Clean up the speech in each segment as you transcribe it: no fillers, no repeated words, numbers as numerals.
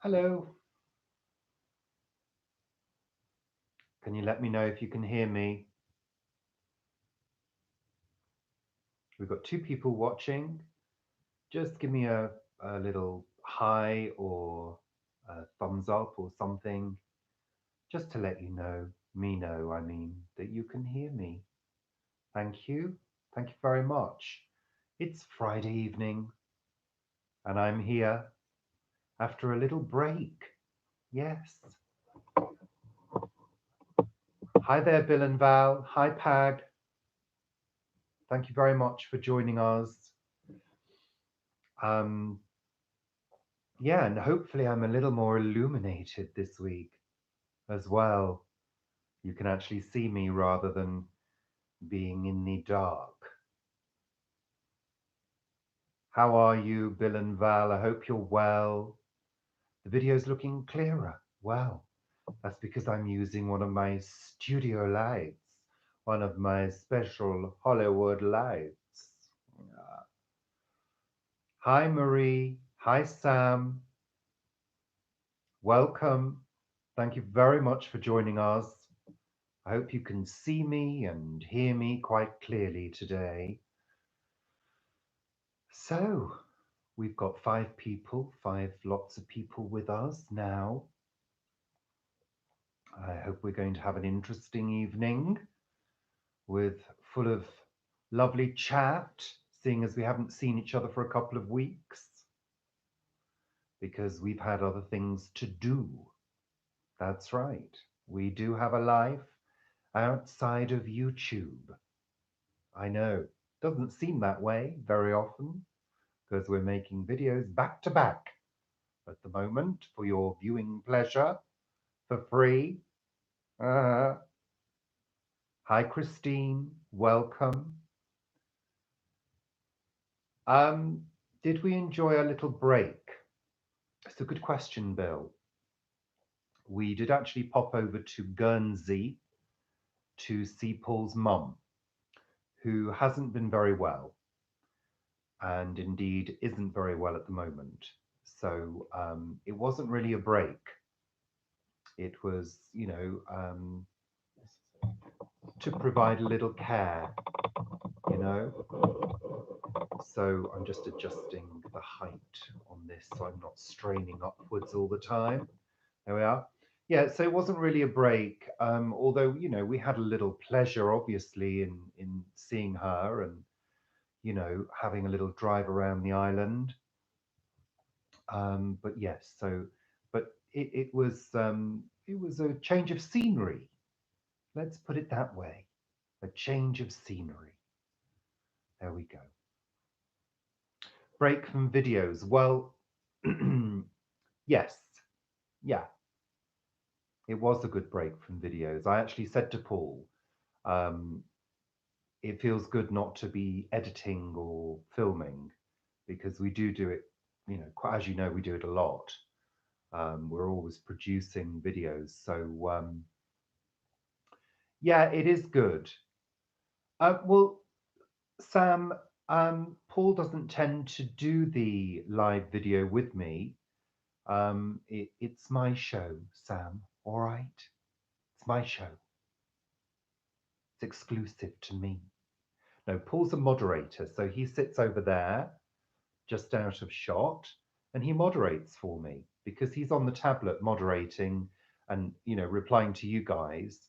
Hello. Can you let me know if you can hear me? We've got two people watching. Just give me a little hi or a thumbs up or something, just to let you know, I mean, that you can hear me. Thank you. Thank you very much. It's Friday evening, and I'm here after a little break. Yes. Hi there, Bill and Val. Hi, Pag. Thank you very much for joining us. Um, yeah, and hopefully I'm a little more illuminated this week as well. You can actually see me rather than being in the dark. How are you, Bill and Val? I hope you're well. The video's looking clearer. Wow, that's because I'm using one of my studio lights, one of my special Hollywood lights. Yeah. Hi, Marie. Hi, Sam. Welcome. Thank you very much for joining us. I hope you can see me and hear me quite clearly today. So, we've got five people, lots of people with us now. I hope we're going to have an interesting evening with full of lovely chat, seeing as we haven't seen each other for a couple of weeks because we've had other things to do. That's right. We do have a life outside of YouTube. I know, doesn't seem that way very often because we're making videos back to back at the moment for your viewing pleasure for free. Uh, Hi, Christine. Welcome. Um, did we enjoy a little break? It's a good question, Bill. We did actually pop over to Guernsey to see Paul's mum, who hasn't been very well and indeed isn't very well at the moment. So it wasn't really a break. It was, to provide a little care, you know. So I'm just adjusting the height on this so I'm not straining upwards all the time. There we are. Yeah, so it wasn't really a break, although, we had a little pleasure, obviously, in seeing her and, having a little drive around the island. But yes, but it was a change of scenery. Let's put it that way. A change of scenery. There we go. Break from videos. Well, yes, yeah, it was a good break from videos. I actually said to Paul, um, it feels good not to be editing or filming because we do it, as you know, we do it a lot. We're always producing videos. So, yeah, it is good. Well, Sam, Paul doesn't tend to do the live video with me. It's my show, Sam. All right, it's my show. It's exclusive to me. No, Paul's a moderator, so he sits over there, just out of shot, and he moderates for me because he's on the tablet moderating and replying to you guys,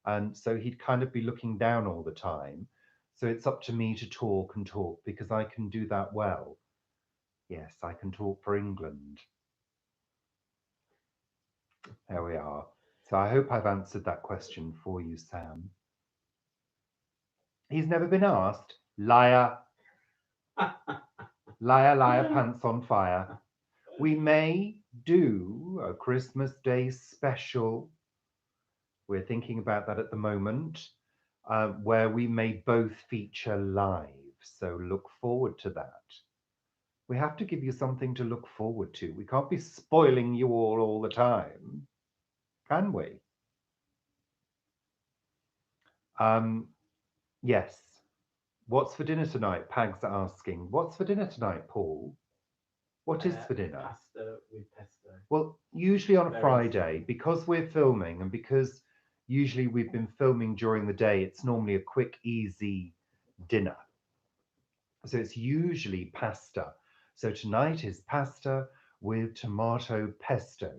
and so he'd kind of be looking down all the time. So it's up to me to talk and talk because I can do that well. Yes, I can talk for England. There we are. So I hope I've answered that question for you, Sam. He's never been asked. Liar, liar, liar, pants on fire. We may do a Christmas Day special. We're thinking about that at the moment, where we may both feature live. So look forward to that. We have to give you something to look forward to. We can't be spoiling you all the time, can we? Um, yes. What's for dinner tonight? Pag's asking. What's for dinner tonight, Paul? What is for dinner? Pasta with pesto. Well, usually on a Very Friday, simple. because we're filming and because usually we've been filming during the day, it's normally a quick, easy dinner. So it's usually pasta. So tonight is pasta with tomato pesto.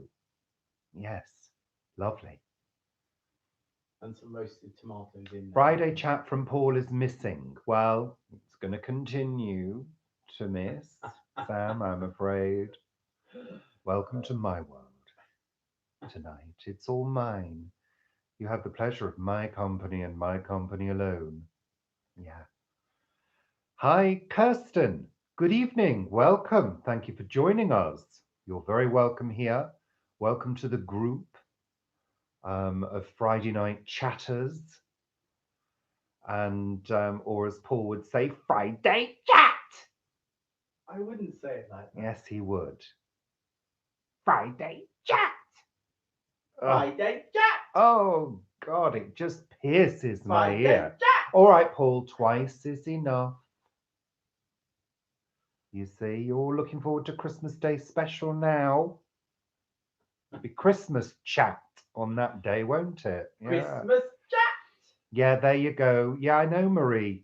Yes, lovely. And some roasted tomatoes in there. Friday chat from Paul is missing. Well, it's going to continue to miss. Sam, I'm afraid. Welcome to my world. Tonight, it's all mine. You have the pleasure of my company and my company alone. Yeah. Hi, Kirsten. Good evening. Welcome. Thank you for joining us. You're very welcome here. Welcome to the group of Friday night chatters, and or as Paul would say, Friday chat. I wouldn't say it like that. Yes, he would. Friday chat. Friday chat. Oh God, it just pierces my Friday ear. chat. All right, Paul, twice is enough. You see, you're all looking forward to Christmas Day special now. It'll be Christmas chat on that day, won't it? Yeah. Christmas chat. Yeah, there you go. Yeah, I know, Marie.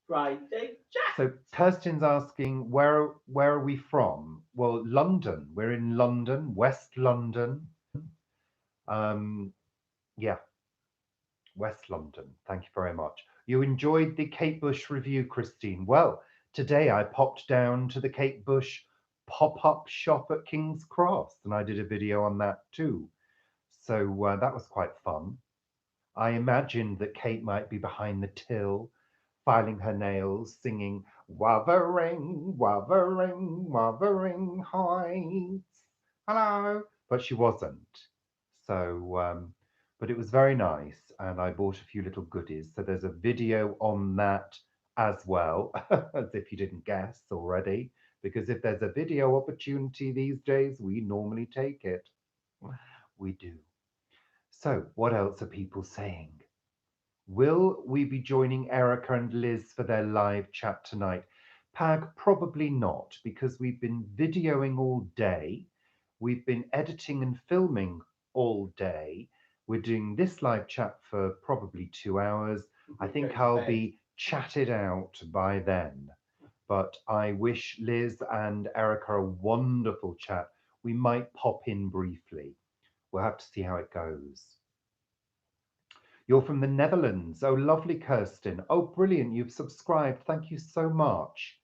Friday chat. So Kirsten's asking, where are we from? Well, London. We're in London, West London. Um, yeah, West London. Thank you very much. You enjoyed the Kate Bush review, Christine. Well, today I popped down to the Kate Bush pop-up shop at King's Cross, and I did a video on that too. So that was quite fun. I imagined that Kate might be behind the till, filing her nails, singing Wuthering, Wuthering, Wuthering Heights. Hello. But she wasn't. So, but it was very nice, and I bought a few little goodies. So there's a video on that as well, as if you didn't guess already. Because if there's a video opportunity these days, we normally take it. We do. So, what else are people saying? Will we be joining Erica and Liz for their live chat tonight? Pag, probably not, because we've been videoing all day. We've been editing and filming all day. We're doing this live chat for probably 2 hours. I think I'll be chatted out by then. But I wish Liz and Erica a wonderful chat. We might pop in briefly. We'll have to see how it goes. You're from the Netherlands. Oh, lovely, Kirsten. Oh, brilliant. You've subscribed. Thank you so much.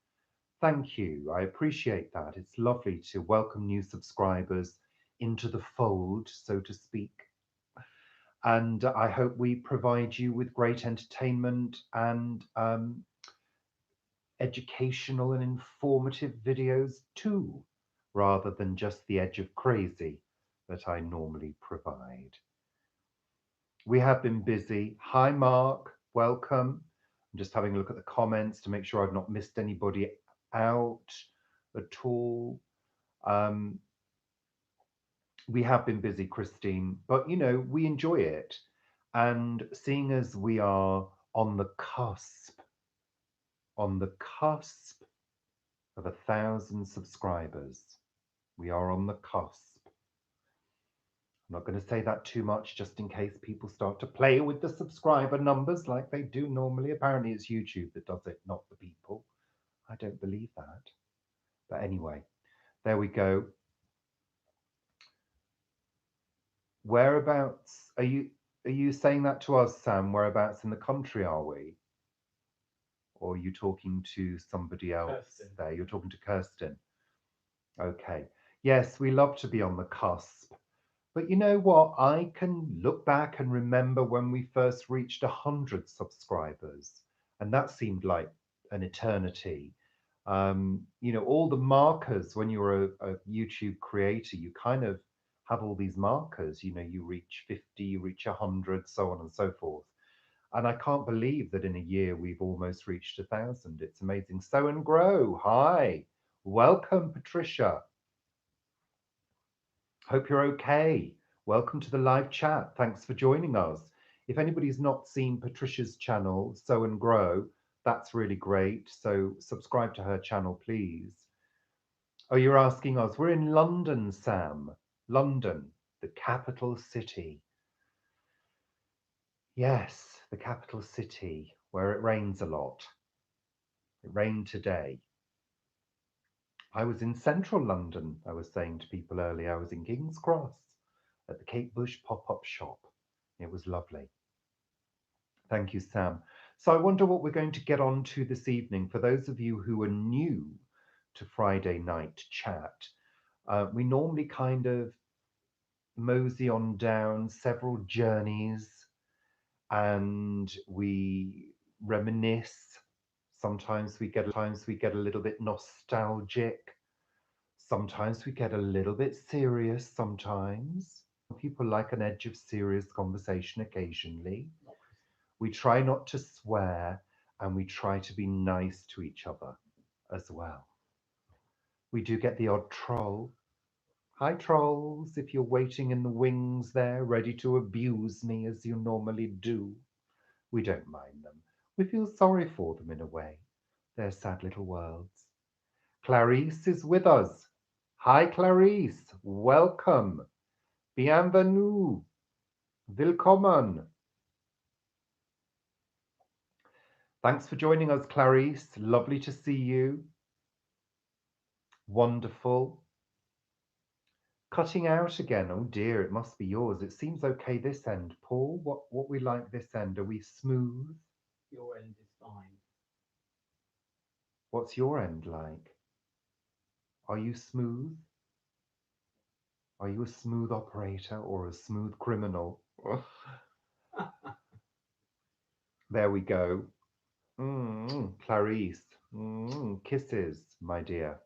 Thank you. I appreciate that. It's lovely to welcome new subscribers into the fold, so to speak. And I hope we provide you with great entertainment and educational and informative videos too, rather than just the edge of crazy that I normally provide. We have been busy. Hi, Mark. Welcome. I'm just having a look at the comments to make sure I've not missed anybody out at all. We have been busy, Christine, but we enjoy it. And seeing as we are on the cusp of 1,000 subscribers, we are on the cusp. I'm not going to say that too much just in case people start to play with the subscriber numbers like they do normally. Apparently, it's YouTube that does it, not the people. I don't believe that. But anyway, there we go. Whereabouts are you saying that to us, Sam? Whereabouts in the country are we? Or are you talking to somebody else Kirsten. there? You're talking to Kirsten. Okay. Yes, we love to be on the cusp. But you know what? I can look back and remember when we first reached 100 subscribers, and that seemed like an eternity. All the markers when you're a YouTube creator, you kind of have all these markers. You reach 50, you reach 100, so on and so forth. And I can't believe that in a year we've almost reached 1,000. It's amazing. Sow and grow. Hi. Welcome, Patricia. Hope you're okay. Welcome to the live chat. Thanks for joining us. If anybody's not seen Patricia's channel, Sow and Grow, that's really great. So subscribe to her channel, please. Oh, you're asking us. We're in London, Sam. London, the capital city. Yes, the capital city, where it rains a lot. It rained today. I was in central London, I was saying to people earlier. I was in King's Cross at the Kate Bush pop-up shop. It was lovely. Thank you, Sam. So I wonder what we're going to get on to this evening. For those of you who are new to Friday night chat, we normally kind of mosey on down several journeys and we reminisce. Sometimes we get a little bit nostalgic. Sometimes we get a little bit serious sometimes. People like an edge of serious conversation occasionally. We try not to swear and we try to be nice to each other as well. We do get the odd troll. Hi, trolls, if you're waiting in the wings there, ready to abuse me as you normally do. We don't mind them. We feel sorry for them in a way. They're sad little worlds. Clarice is with us. Hi, Clarice. Welcome. Bienvenue. Willkommen. Thanks for joining us, Clarice. Lovely to see you. Wonderful. Cutting out again. Oh dear, it must be yours. It seems okay this end. Paul, what we like this end? Are we smooth? Your end is fine. What's your end like? Are you smooth? Are you a smooth operator or a smooth criminal? There we go. Clarice. Kisses, my dear.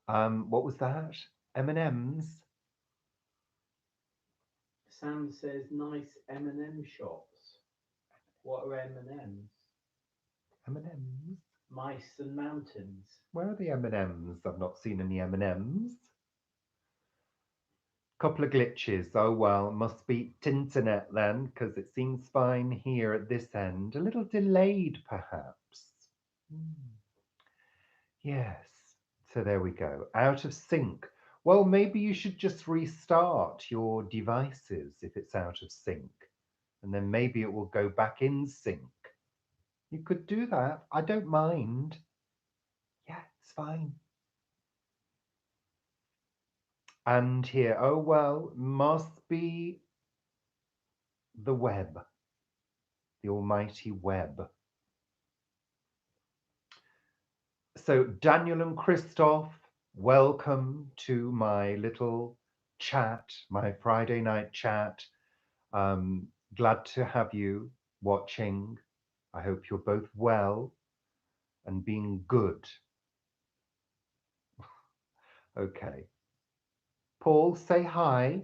What was that? M&Ms? Sam says nice M&M shops. What are M&Ms? M&Ms? Mice and mountains. Where are the M&Ms? I've not seen any M&Ms. Couple of glitches. Oh well, must be internet then, because it seems fine here at this end. A little delayed, perhaps. Yes. So there we go. Out of sync. Well, maybe you should just restart your devices if it's out of sync, and then maybe it will go back in sync. You could do that. I don't mind. Yeah, it's fine. And here, oh well, must be the web, the almighty web. So, Daniel and Christophe, welcome to my little chat, my Friday night chat. Glad to have you watching. I hope you're both well and being good. Okay. Paul, say hi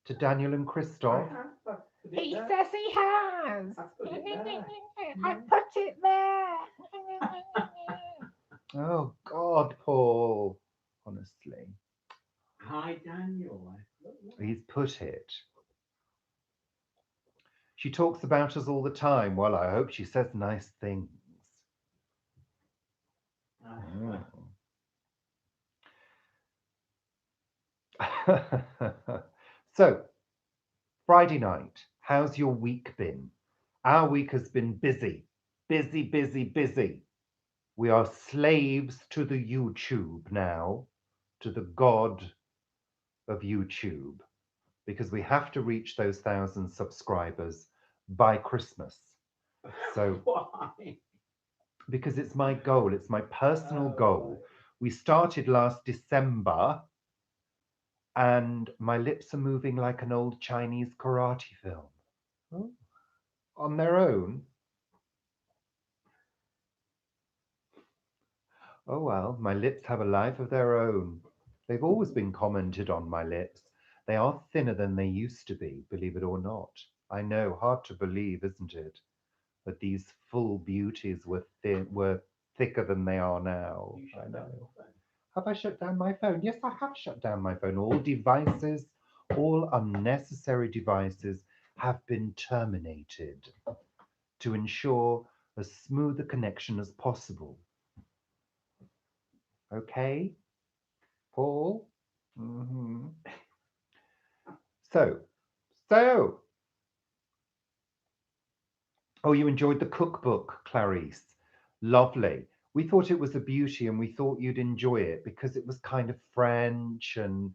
to Daniel and Christophe. He says he has. I put it there. Oh, God, Paul. Honestly. Hi, Daniel. He's put it. She talks about us all the time. Well, I hope she says nice things. So, Friday night, how's your week been? Our week has been busy, busy, busy, busy. We are slaves to the YouTube now, to the god of YouTube, because we have to reach those 1,000 subscribers by Christmas. So, why? because it's my goal, it's my personal goal. We started last December, and my lips are moving like an old Chinese karate film. Oh, on their own. Oh well, my lips have a life of their own. They've always been commented on, my lips. They are thinner than they used to be, believe it or not. I know, hard to believe, isn't it? That these full beauties were thicker than they are now. I know. Have I shut down my phone? Yes, I have shut down my phone. All devices, all unnecessary devices have been terminated to ensure as smooth a connection as possible. Okay, Paul? So, so, oh, you enjoyed the cookbook, Clarice. Lovely. We thought it was a beauty and we thought you'd enjoy it because it was kind of French and,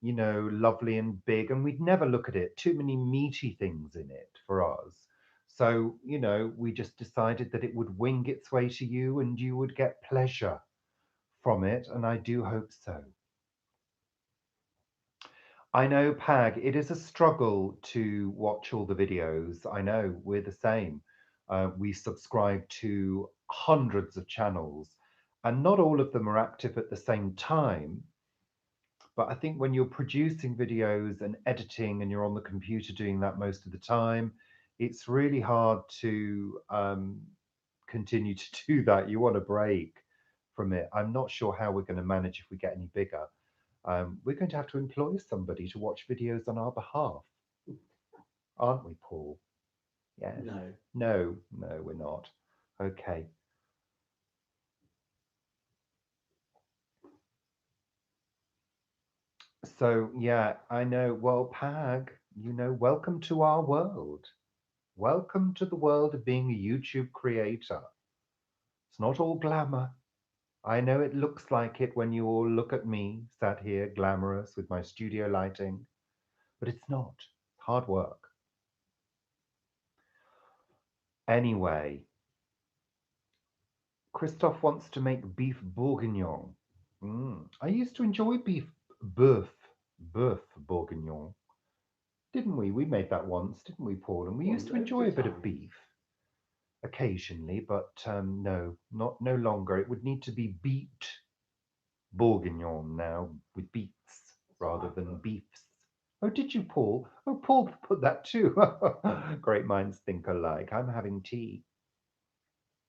lovely and big. And we'd never look at it, too many meaty things in it for us. So, we just decided that it would wing its way to you and you would get pleasure from it. And I do hope so. I know, Pag, it is a struggle to watch all the videos. I know, we're the same. We subscribe to hundreds of channels, and not all of them are active at the same time. But I think when you're producing videos and editing and you're on the computer doing that most of the time, it's really hard to continue to do that. You want a break from it. I'm not sure how we're going to manage if we get any bigger. We're going to have to employ somebody to watch videos on our behalf, aren't we, Paul? Yes. No. No, no, we're not. Okay. So, yeah, I know. Well, Pag, welcome to our world. Welcome to the world of being a YouTube creator. It's not all glamour. I know it looks like it when you all look at me, sat here glamorous with my studio lighting, but it's not. It's hard work. Anyway, Christophe wants to make beef bourguignon. I used to enjoy boeuf bourguignon, didn't we? We made that once, didn't we, Paul? And we Well, used to loads enjoy a of bit of times. beef occasionally, but no, no longer. It would need to be beet bourguignon now with beets rather what I than put. beefs. Oh, did you, Paul? Oh, Paul put that too. Great minds think alike. I'm having tea.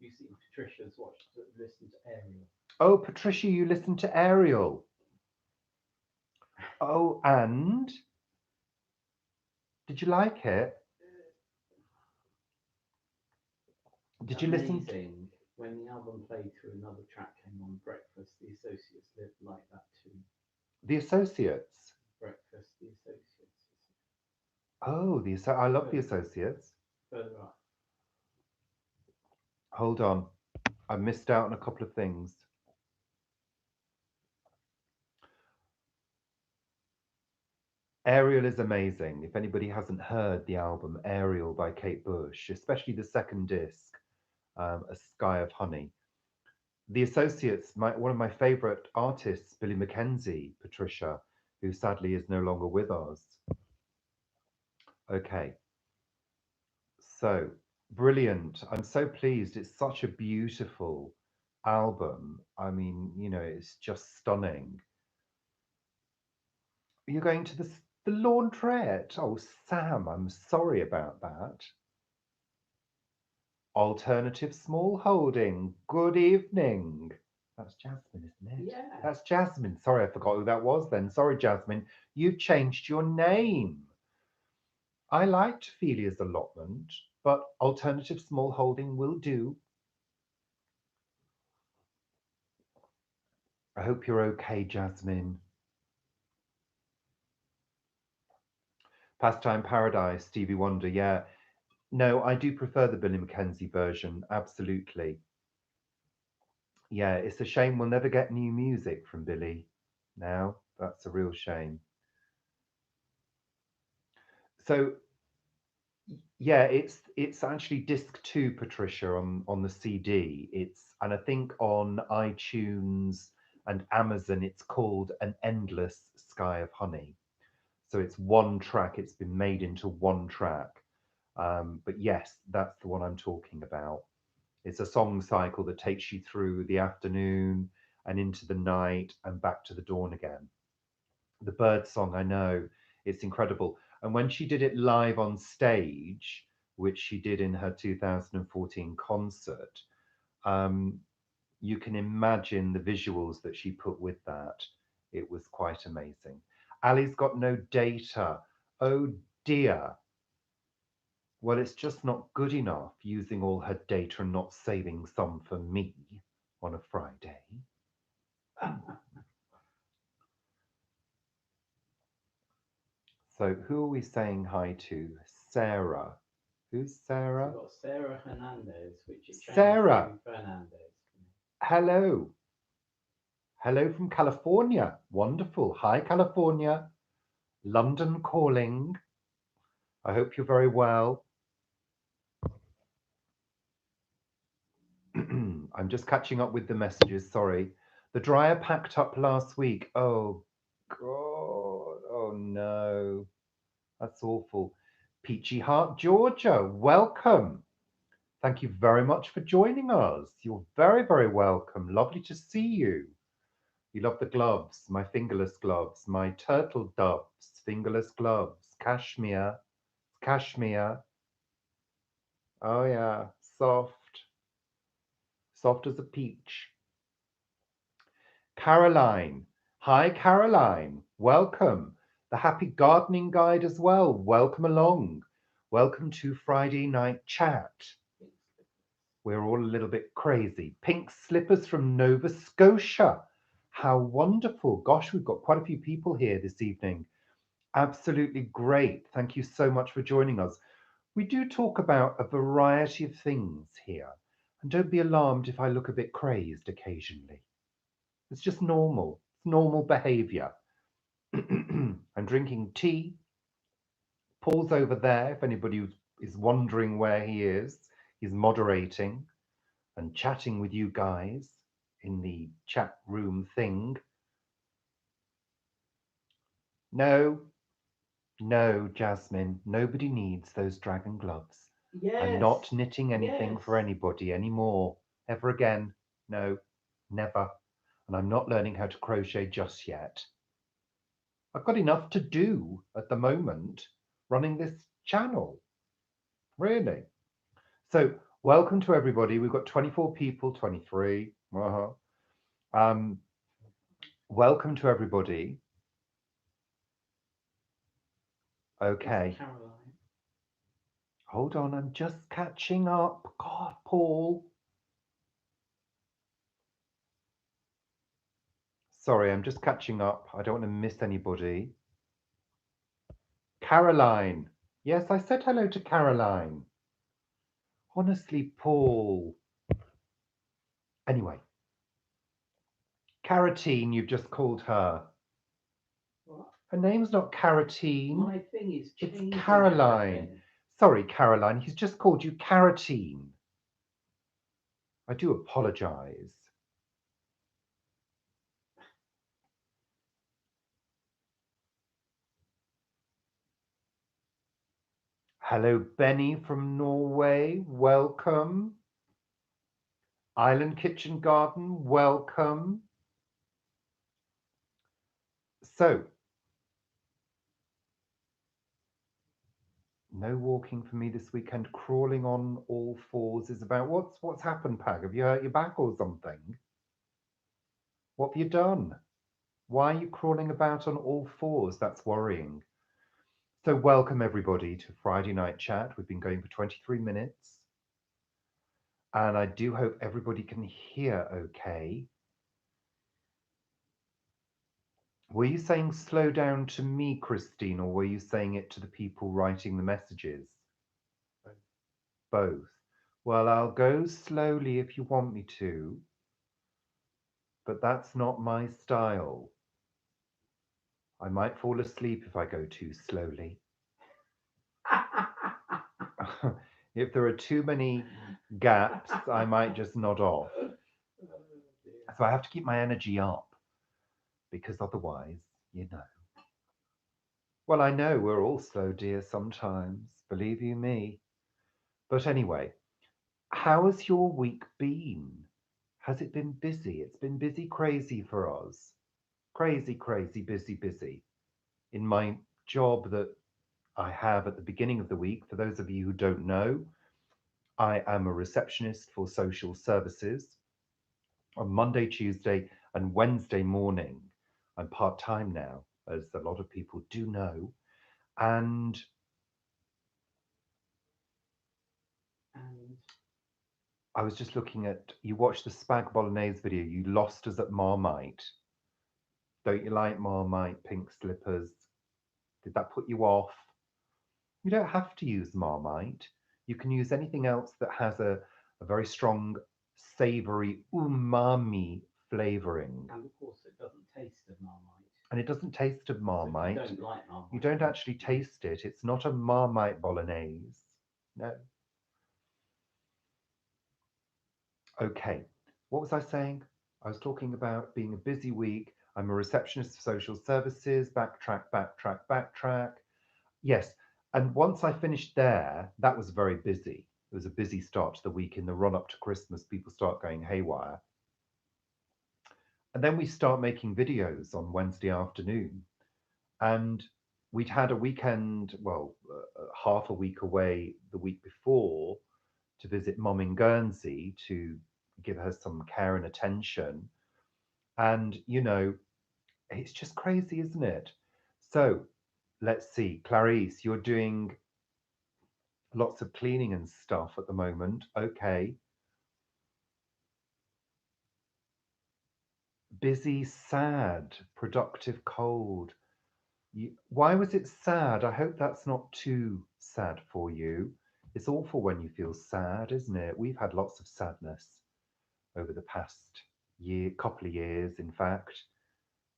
You see, Patricia's watched, listened to Ariel. Oh, Patricia, you listened to Ariel. Oh, and did you like it? Did you listen to Amazing. When the album played through, another track came on, Breakfast, the Associates lived like that too. The Associates? Breakfast, the Associates. Oh, I love the Further, Associates. further up. Hold on. I missed out on a couple of things. Ariel is amazing. If anybody hasn't heard the album Ariel by Kate Bush, especially the second disc, A Sky of Honey. The Associates, one of my favorite artists, Billy Mackenzie, Patricia, who sadly is no longer with us. Okay, so brilliant. I'm so pleased. It's such a beautiful album. I mean, it's just stunning. You're going to the laundrette. Oh, Sam, I'm sorry about that. Alternative Small Holding. Good evening. That's Jasmine, isn't it? Yeah. That's Jasmine. Sorry, I forgot who that was then. Sorry, Jasmine. You've changed your name. I liked Ophelia's allotment, but Alternative Small Holding will do. I hope you're okay, Jasmine. Pastime Paradise, Stevie Wonder, yeah. No, I do prefer the Billy Mackenzie version, absolutely. Yeah, it's a shame we'll never get new music from Billy now. That's a real shame. So yeah, it's actually disc two, Patricia, on the CD. And I think on iTunes and Amazon it's called An Endless Sky of Honey. So it's one track, it's been made into one track. But yes, that's the one I'm talking about. It's a song cycle that takes you through the afternoon and into the night and back to the dawn again. The bird song, I know, it's incredible. And when she did it live on stage, which she did in her 2014 concert, um, you can imagine the visuals that she put with that. It was quite amazing. Ali's got no data. Oh dear. Well, it's just not good enough using all her data and not saving some for me on a Friday. So who are we saying hi to? Sarah. Who's So Sarah? we've got Sarah Hernandez, which is Sarah. Fernandez. Hello. Hello from California. Wonderful. Hi, California. London calling. I hope you're very well. I'm just catching up with the messages. Sorry. The dryer packed up last week. Oh, God. Oh, no. That's awful. Peachy Heart, Georgia. Welcome. Thank you very much for joining us. You're very, very welcome. Lovely to see you. You love the gloves, my fingerless gloves, my turtle doves, fingerless gloves, cashmere, cashmere. Oh yeah, soft, soft as a peach. Caroline. Hi, Caroline. Welcome. The Happy Gardening Guide as well. Welcome along. Welcome to Friday Night Chat. We're all a little bit crazy. Pink slippers from Nova Scotia. How wonderful. Gosh, we've got quite a few people here this evening. Absolutely great. Thank you so much for joining us. We do talk about a variety of things here. And don't be alarmed if I look a bit crazed occasionally. It's just normal. It's normal behavior. I'm drinking tea. Paul's over there, if anybody is wondering where he is. He's moderating and chatting with you guys in the chat room thing. No, no, Jasmine, nobody needs those dragon gloves. Yes. I'm not knitting anything yes. for anybody anymore, ever again. No, never. And I'm not learning how to crochet just yet. I've got enough to do at the moment running this channel, really. So welcome to everybody. We've got 24 people, 23. Welcome to everybody. Okay. Caroline. Hold on, I'm just catching up. God, Paul. Sorry, I'm just catching up. I don't want to miss anybody. Caroline. Yes, I said hello to Caroline. Honestly, Paul. Anyway. Carotene, you've just called her. What? Her name's not Carotene. My thing is it's Caroline. Everything. Sorry, Caroline. He's just called you Carotene. I do apologise. Hello, Benny from Norway. Welcome. Island Kitchen Garden. Welcome. So, no walking for me this weekend. Crawling on all fours is about what's happened, Pag? Have you hurt your back or something? What have you done? Why are you crawling about on all fours? That's worrying. So welcome everybody to Friday Night Chat. We've been going for 23 minutes. And I do hope everybody can hear okay. Were you saying slow down to me, Christine, or were you saying it to the people writing the messages? Both. Well, I'll go slowly if you want me to, but that's not my style. I might fall asleep if I go too slowly. If there are too many gaps, I might just nod off. So I have to keep my energy up, because otherwise, you know. Well, I know we're all slow, dear, sometimes, believe you me. But anyway, how has your week been? Has it been busy? It's been busy crazy for us. Crazy, crazy, busy, busy. In my job that I have at the beginning of the week, for those of you who don't know, I am a receptionist for social services. On Monday, Tuesday, and Wednesday morning, I'm part-time now, as a lot of people do know. And I was just looking at, you watched the spag bolognese video, you lost us at Marmite. Don't you like Marmite, pink slippers? Did that put you off? You don't have to use Marmite. You can use anything else that has a very strong, savory umami flavoring. And of course, it doesn't taste of Marmite. And it doesn't taste of So if Marmite. you don't like Marmite. You don't actually taste it. It's not a Marmite bolognese. No. Okay. What was I saying? I was talking about being a busy week. I'm a receptionist for social services. Backtrack. Yes. And once I finished there, that was very busy. It was a busy start to the week. In the run up to Christmas, people start going haywire. And then we start making videos on Wednesday afternoon. And we'd had a weekend, well, half a week away the week before to visit Mom in Guernsey to give her some care and attention. And, you know, it's just crazy, isn't it? So let's see, Clarice, you're doing lots of cleaning and stuff at the moment. Okay. Busy, sad, productive, cold. Why was it sad? I hope that's not too sad for you. It's awful when you feel sad, isn't it? We've had lots of sadness over the past couple of years, in fact.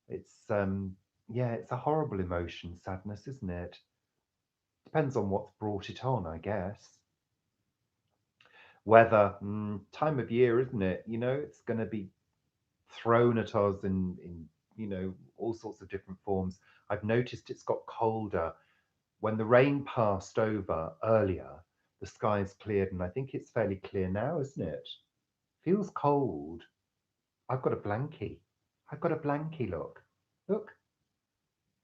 It's yeah, it's a horrible emotion, sadness, isn't it? Depends on what's brought it on, I guess. Weather, time of year, isn't it? You know, it's going to be thrown at us in you know all sorts of different forms. I've noticed it's got colder. When the rain passed over earlier, the skies cleared, and I think it's fairly clear now, isn't it? Feels cold. I've got a blankie. I've got a blankie, look. Look.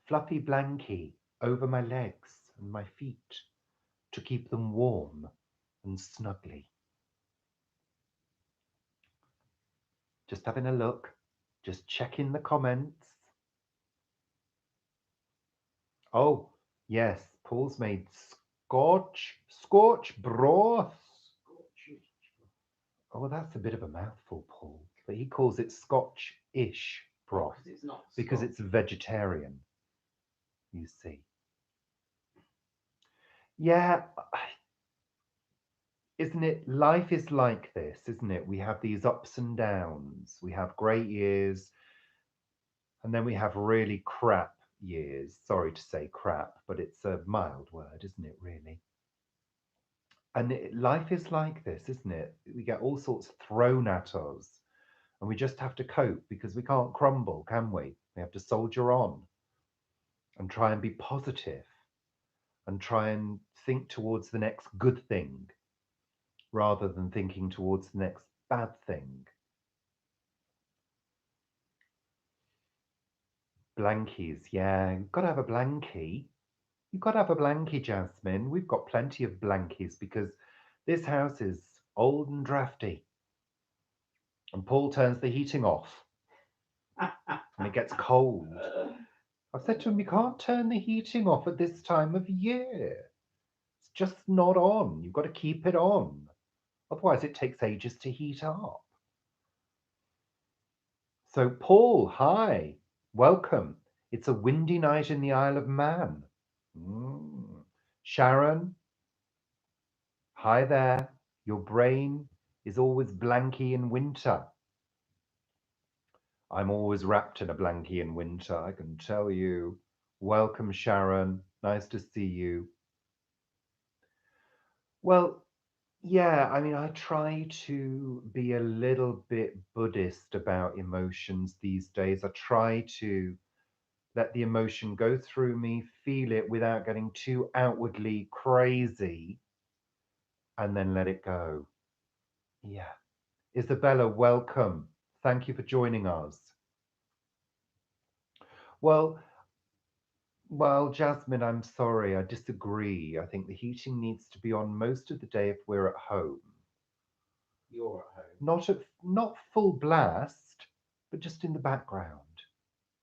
Fluffy blankie over my legs and my feet to keep them warm and snuggly. Just having a look. Just checking the comments. Oh, yes, Paul's made scorch broth. Oh, that's a bit of a mouthful, Paul. But he calls it Scotch-ish broth It's not because Scotch. it's vegetarian, you see. Yeah, isn't it? Life is like this, isn't it? We have these ups and downs. We have great years, and then we have really crap years. Sorry to say crap, but it's a mild word, isn't it, really? And life is like this, isn't it? We get all sorts thrown at us, and we just have to cope because we can't crumble, can we? We have to soldier on and try and be positive and try and think towards the next good thing rather than thinking towards the next bad thing. Blankies, yeah, you've got to have a blankie. You've got to have a blankie, Jasmine. We've got plenty of blankies because this house is old and drafty. And Paul turns the heating off and it gets cold. I've said to him, you can't turn the heating off at this time of year. It's just not on. You've got to keep it on. Otherwise, it takes ages to heat up. So, Paul, hi. Welcome. It's a windy night in the Isle of Man. Sharon, hi there. Your brain is always blanky in winter. I'm always wrapped in a blankie in winter, I can tell you. Welcome, Sharon. Nice to see you. Well, yeah, I mean, I try to be a little bit Buddhist about emotions these days. I try to let the emotion go through me, feel it without getting too outwardly crazy, and then let it go. Yeah. Isabella, welcome. Thank you for joining us. Well, Jasmine, I'm sorry, I disagree. I think the heating needs to be on most of the day if we're at home. You're at home. Not full blast, but just in the background.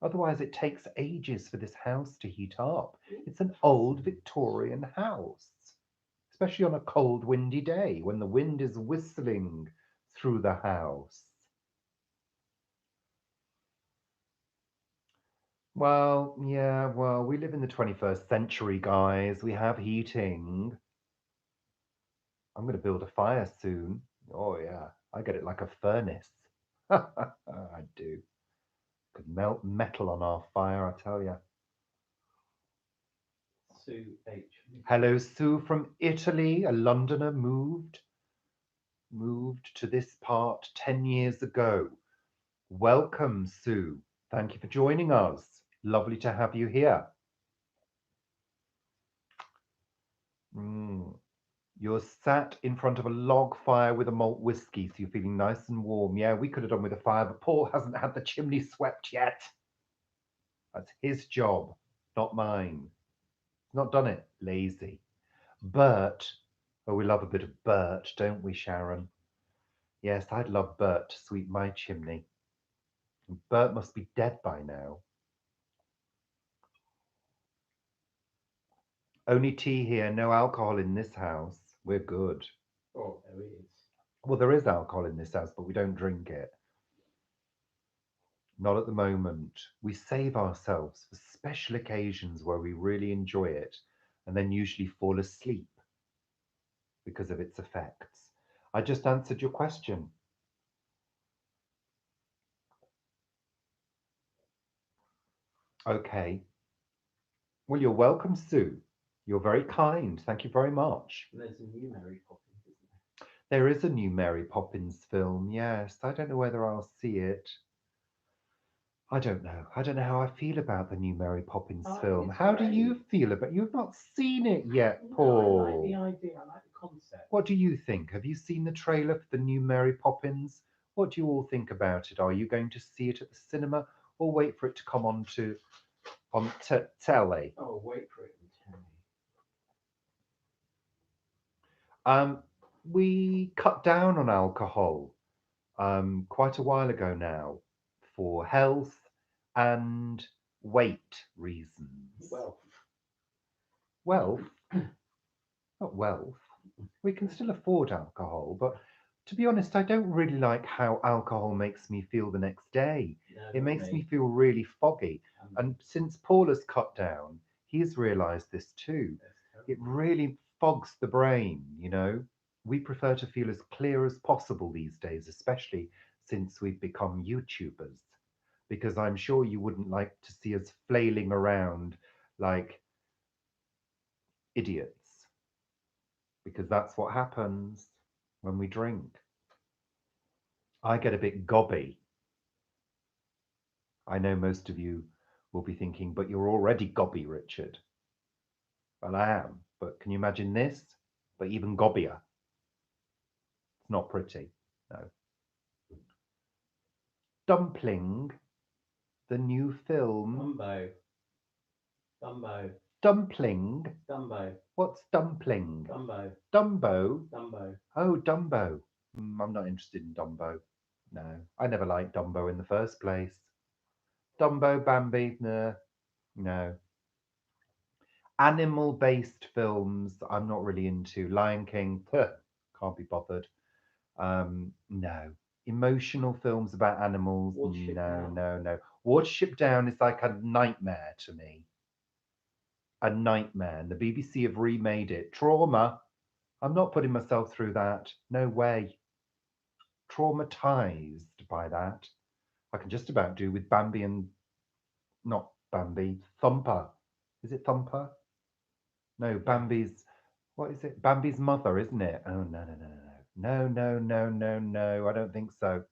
Otherwise, it takes ages for this house to heat up. It's an old Victorian house, especially on a cold, windy day when the wind is whistling through the house. Well, yeah, well, we live in the 21st century, guys. We have heating. I'm going to build a fire soon. Oh, yeah. I get it like a furnace. I do. Could melt metal on our fire, I tell you. Sue H. Hello, Sue from Italy. A Londoner moved to this part 10 years ago. Welcome, Sue. Thank you for joining us. Lovely to have you here. You're sat in front of a log fire with a malt whiskey, so you're feeling nice and warm. Yeah, we could have done with a fire, but Paul hasn't had the chimney swept yet. That's his job, not mine. He's not done it. Lazy. Bert. Oh, we love a bit of Bert, don't we, Sharon? Yes, I'd love Bert to sweep my chimney. Bert must be dead by now. Only tea here, no alcohol in this house. We're good. Oh, there it is. Well, there is alcohol in this house, but we don't drink it. Not at the moment. We save ourselves for special occasions where we really enjoy it and then usually fall asleep because of its effects. I just answered your question. Okay. Well, you're welcome, Sue. You're very kind. Thank you very much. And there's a new Mary Poppins, isn't there? There is a new Mary Poppins film, yes. I don't know whether I'll see it. I don't know. I don't know how I feel about the new Mary Poppins film. It's How do you great. feel about? You've not seen it yet, No, Paul. I like the idea. I like the concept. What do you think? Have you seen the trailer for the new Mary Poppins? What do you all think about it? Are you going to see it at the cinema or wait for it to come on telly? Oh, wait for it and tell me. We cut down on alcohol quite a while ago now for health and weight reasons. Wealth, not wealth. We can still afford alcohol, but to be honest, I don't really like how alcohol makes me feel the next day. No, It not makes me me. feel really foggy. Um, And since Paul has cut down, he's realized this too. That's It terrible. really fogs the brain, you know. We prefer to feel as clear as possible these days, especially since we've become YouTubers, because I'm sure you wouldn't like to see us flailing around like idiots, because that's what happens when we drink. I get a bit gobby. I know most of you will be thinking, but you're already gobby, Richard. Well, I am, but can you imagine this? But even gobbier. It's not pretty. No. Dumpling, the new film. Dumbo. Dumbo. Dumpling? Dumbo. What's dumpling? Dumbo. Dumbo? Dumbo. Oh, Dumbo. I'm not interested in Dumbo. No, I never liked Dumbo in the first place. Dumbo, Bambi, nah, no. Animal-based films, I'm not really into. Lion King, can't be bothered. No. Emotional films about animals, Watership no, Down. no, no. Watership Down is like a nightmare to me. A nightmare. And the BBC have remade it. Trauma. I'm not putting myself through that. No way. Traumatized by that. I can just about do with Bambi and not Bambi, Thumper. Is it Thumper? No, Bambi's, what is it? Bambi's mother, isn't it? Oh, no, no, no, no, no. No, no, no, no, no. I don't think so.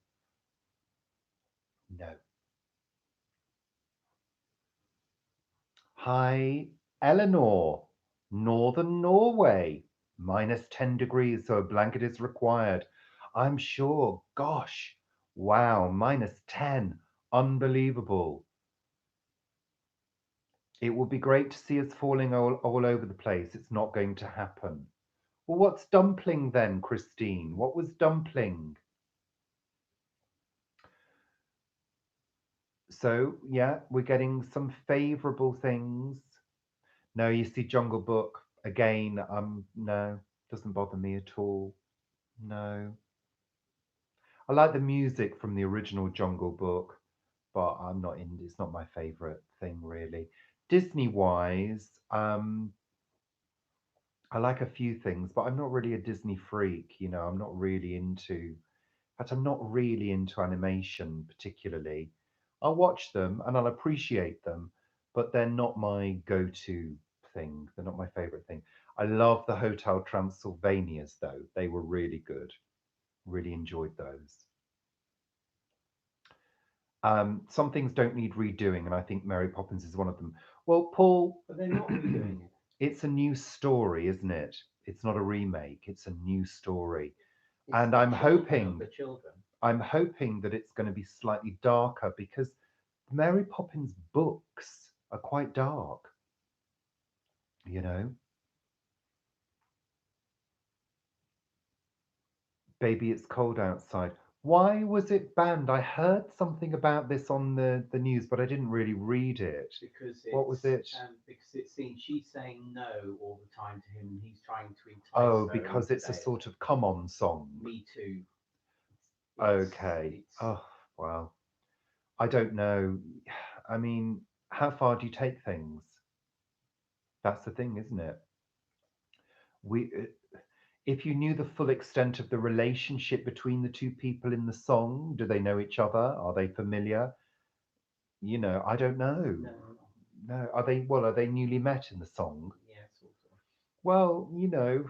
No. Hi, Eleanor. Northern Norway. -10 degrees, so a blanket is required. I'm sure. Gosh. Wow. -10. Unbelievable. It would be great to see us falling all over the place. It's not going to happen. Well, what's dumpling then, Christine? What was dumpling? So, yeah, we're getting some favourable things. No, you see, Jungle Book, again, no, doesn't bother me at all. No. I like the music from the original Jungle Book, but I'm not in. It's not my favorite thing really. Disney wise, I like a few things, but I'm not really a Disney freak. You know, I'm not really into. In fact, I'm not really into animation particularly. I'll watch them and I'll appreciate them, but they're not my go-to thing. They're not my favorite thing. I love the Hotel Transylvanias though. They were really good. Really enjoyed those. Some things don't need redoing, and I think Mary Poppins is one of them. Well, Paul, But they're not redoing it. it's a new story, isn't it? It's not a remake. It's a new story, It's and the I'm children hoping of the children. I'm hoping that it's going to be slightly darker because Mary Poppins books are quite dark. You know, Baby, it's cold outside. Why was it banned? I heard something about this on the news, but I didn't really read it. Because What was it? Because it seems she's saying no all the time to him, and he's trying to entice Oh, her because into it's a bed. sort of come on song. Me too. Okay. Oh, well, I don't know. I mean, how far do you take things? That's the thing, isn't it? We, if you knew the full extent of the relationship between the two people in the song, do they know each other? Are they familiar? You know, I don't know. No, No, are they? Well, are they newly met in the song? yeah, sort of. Well, you know,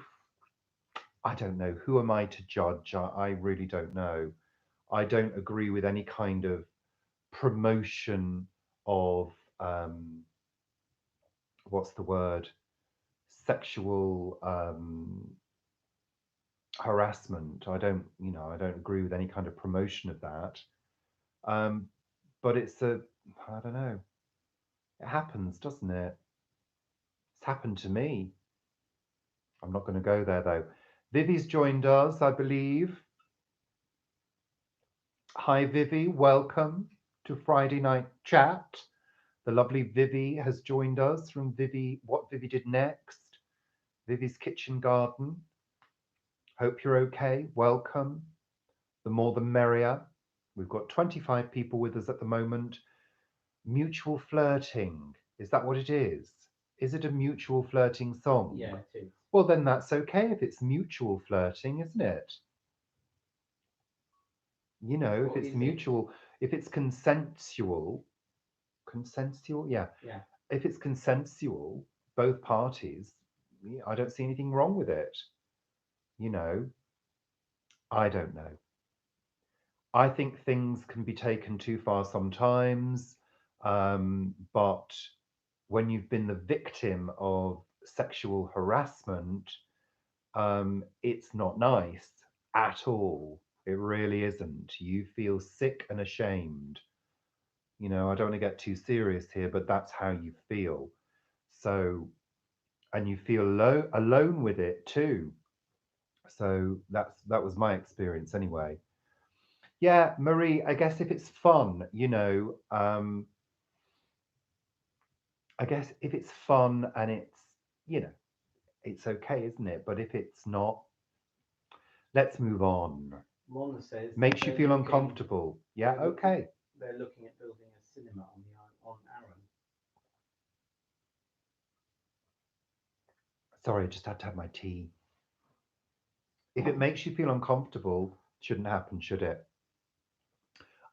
I don't know. Who am I to judge? I really don't know. I don't agree with any kind of promotion of what's the word? Sexual harassment. I don't, you know, I don't agree with any kind of promotion of that. Um, but it's a, I don't know. It happens, doesn't it? It's happened to me. I'm not going to go there though. Vivi's joined us, I believe. Hi, Vivi. Welcome to Friday Night Chat. The lovely Vivi has joined us from Vivi, What Vivi Did Next, Vivi's Kitchen Garden. Hope you're okay. Welcome. The more the merrier. We've got 25 people with us at the moment. Mutual flirting. Is that what it is? Is it a mutual flirting song? Yeah, it is. Well, then that's okay if it's mutual flirting, isn't it? You know, What if it's is it? mutual, if it's consensual, yeah. Yeah. If it's consensual, both parties, I don't see anything wrong with it. You know, I don't know. I think things can be taken too far sometimes, but when you've been the victim of sexual harassment, it's not nice at all. It really isn't. You feel sick and ashamed. You know, I don't want to get too serious here, but that's how you feel. So, and you feel alone with it too. So that was my experience anyway. Yeah, Marie, I guess if it's fun, you know, I guess if it's fun and it's, you know, it's okay, isn't it? But if it's not, let's move on. Mona says Makes you they're feel looking- uncomfortable. Yeah, they're looking- okay. They're looking at building a cinema on Arran. Sorry, I just had to have my tea. If it makes you feel uncomfortable, shouldn't happen, should it?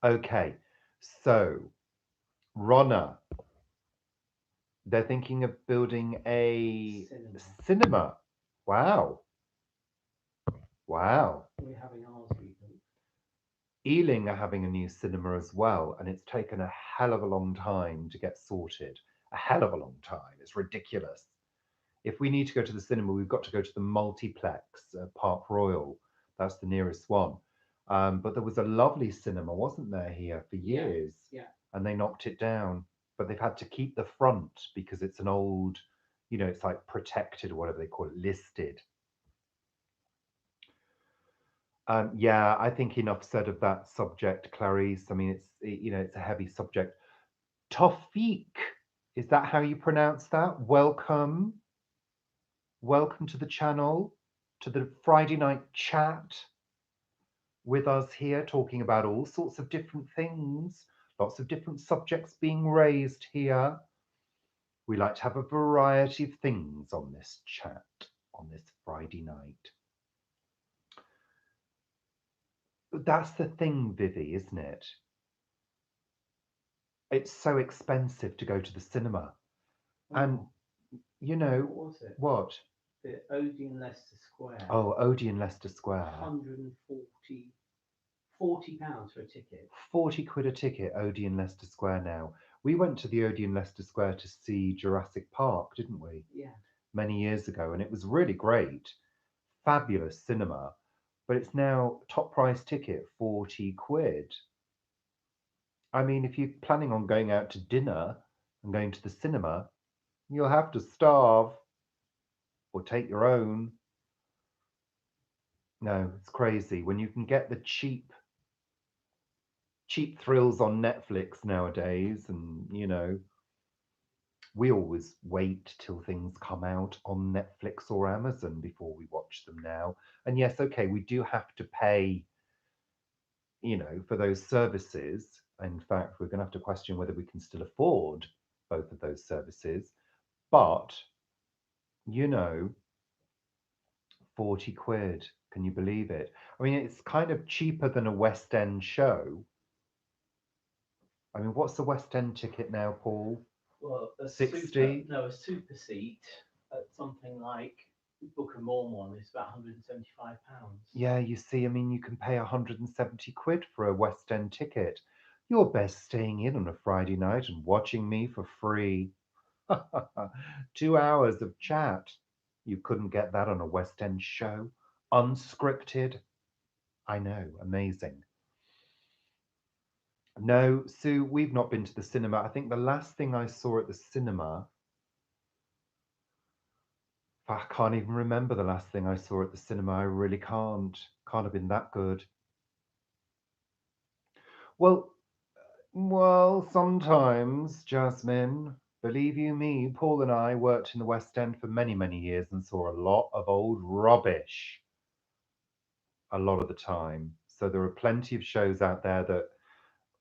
Okay, so Ronna, they're thinking of building a cinema. Wow. Wow. We're having ours rebuilt. Ealing are having a new cinema as well, and it's taken a hell of a long time to get sorted. A hell of a long time. It's ridiculous. If we need to go to the cinema, we've got to go to the multiplex, Park Royal. That's the nearest one. But there was a lovely cinema, wasn't there, here for years? Yeah. And they knocked it down. But they've had to keep the front because it's an old, you know, it's like protected or whatever they call it, listed. Yeah, I think enough said of that subject, Clarice. I mean, you know, it's a heavy subject. Tofik, is that how you pronounce that? Welcome. Welcome to the channel, to the Friday night chat with us here, talking about all sorts of different things, Lots of different subjects being raised here. We like to have a variety of things on this chat on this Friday night. That's the thing, Vivi, isn't it? It's so expensive to go to the cinema. And, you know, What was it? what? The Odeon Leicester Square. Oh, Odeon Leicester Square. 140 £40 for a ticket. 40 quid a ticket, Odeon Leicester Square now. We went to the Odeon Leicester Square to see Jurassic Park, didn't we? Yeah. Many years ago, and it was really great. Fabulous cinema. But it's now top price ticket, 40 quid. I mean, if you're planning on going out to dinner and going to the cinema, you'll have to starve or take your own. No, it's crazy. When you can get the cheap thrills on Netflix nowadays, and you know, we always wait till things come out on Netflix or Amazon before we watch them now. And yes, okay, we do have to pay, you know, for those services. In fact, we're going to have to question whether we can still afford both of those services. But, you know, 40 quid. Can you believe it? I mean, it's kind of cheaper than a West End show. I mean, what's the West End ticket now, Paul? Well, a 60? a super seat at something like Book of Mormon is about £175. Yeah, you see, I mean, you can pay 170 quid for a West End ticket. You're best staying in on a Friday night and watching me for free. 2 hours of chat. You couldn't get that on a West End show. Unscripted. I know, amazing. No, Sue, we've not been to the cinema. I think the last thing I saw at the cinema, I can't even remember the last thing I saw at the cinema. I really can't. Can't have been that good. Well, sometimes, Jasmine. Believe you me, Paul and I worked in the West End for many, many years and saw a lot of old rubbish a lot of the time. So there are plenty of shows out there that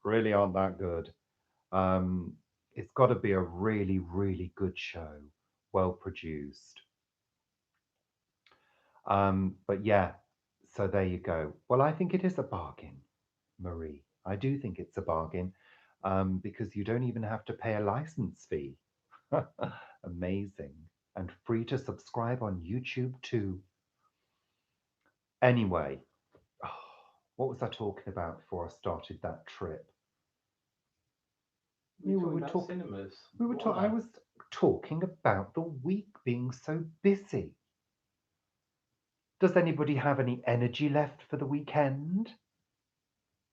really aren't that good. Um, it's got to be a really, really good show, well produced. But yeah, so there you go. Well, I think it is a bargain, Marie. I do think it's a bargain because you don't even have to pay a license fee. Amazing. And free to subscribe on YouTube too. Anyway, what was I talking about before I started that trip? We were talking about cinemas. I was talking about the week being so busy. Does anybody have any energy left for the weekend?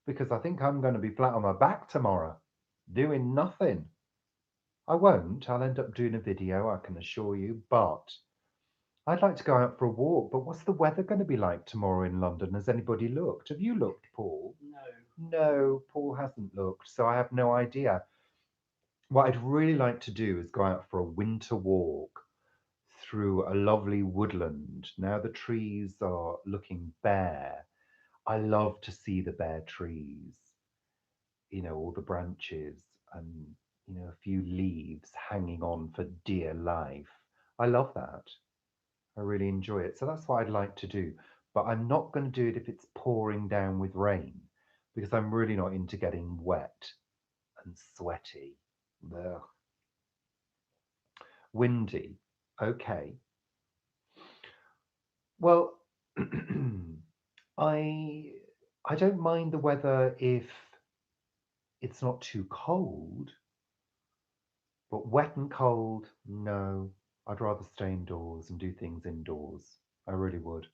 Because I think I'm going to be flat on my back tomorrow, doing nothing. I won't. I'll end up doing a video, I can assure you, but I'd like to go out for a walk. But what's the weather going to be like tomorrow in London? Has anybody looked? Have you looked, Paul? No. No, Paul hasn't looked, so I have no idea. What I'd really like to do is go out for a winter walk through a lovely woodland. Now the trees are looking bare. I love to see the bare trees, you know, all the branches and, you know, a few leaves hanging on for dear life. I love that. I really enjoy it. So that's what I'd like to do. But I'm not going to do it if it's pouring down with rain because I'm really not into getting wet and sweaty. Ugh. Windy. Okay. Well, I I don't mind the weather if it's not too cold, but wet and cold, no. I'd rather stay indoors and do things indoors. I really would.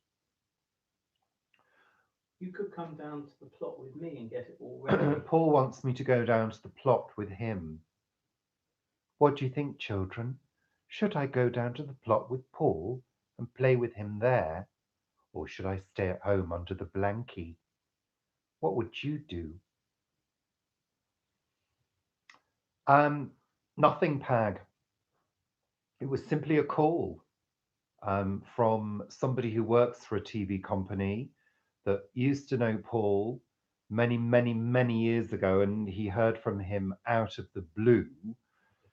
You could come down to the plot with me and get it all ready. Paul wants me to go down to the plot with him. What do you think, children? Should I go down to the plot with Paul and play with him there, or should I stay at home under the blankie? What would you do? Um, Nothing, Pag. It was simply a call from somebody who works for a TV company that used to know Paul many, many, many years ago, and he heard from him out of the blue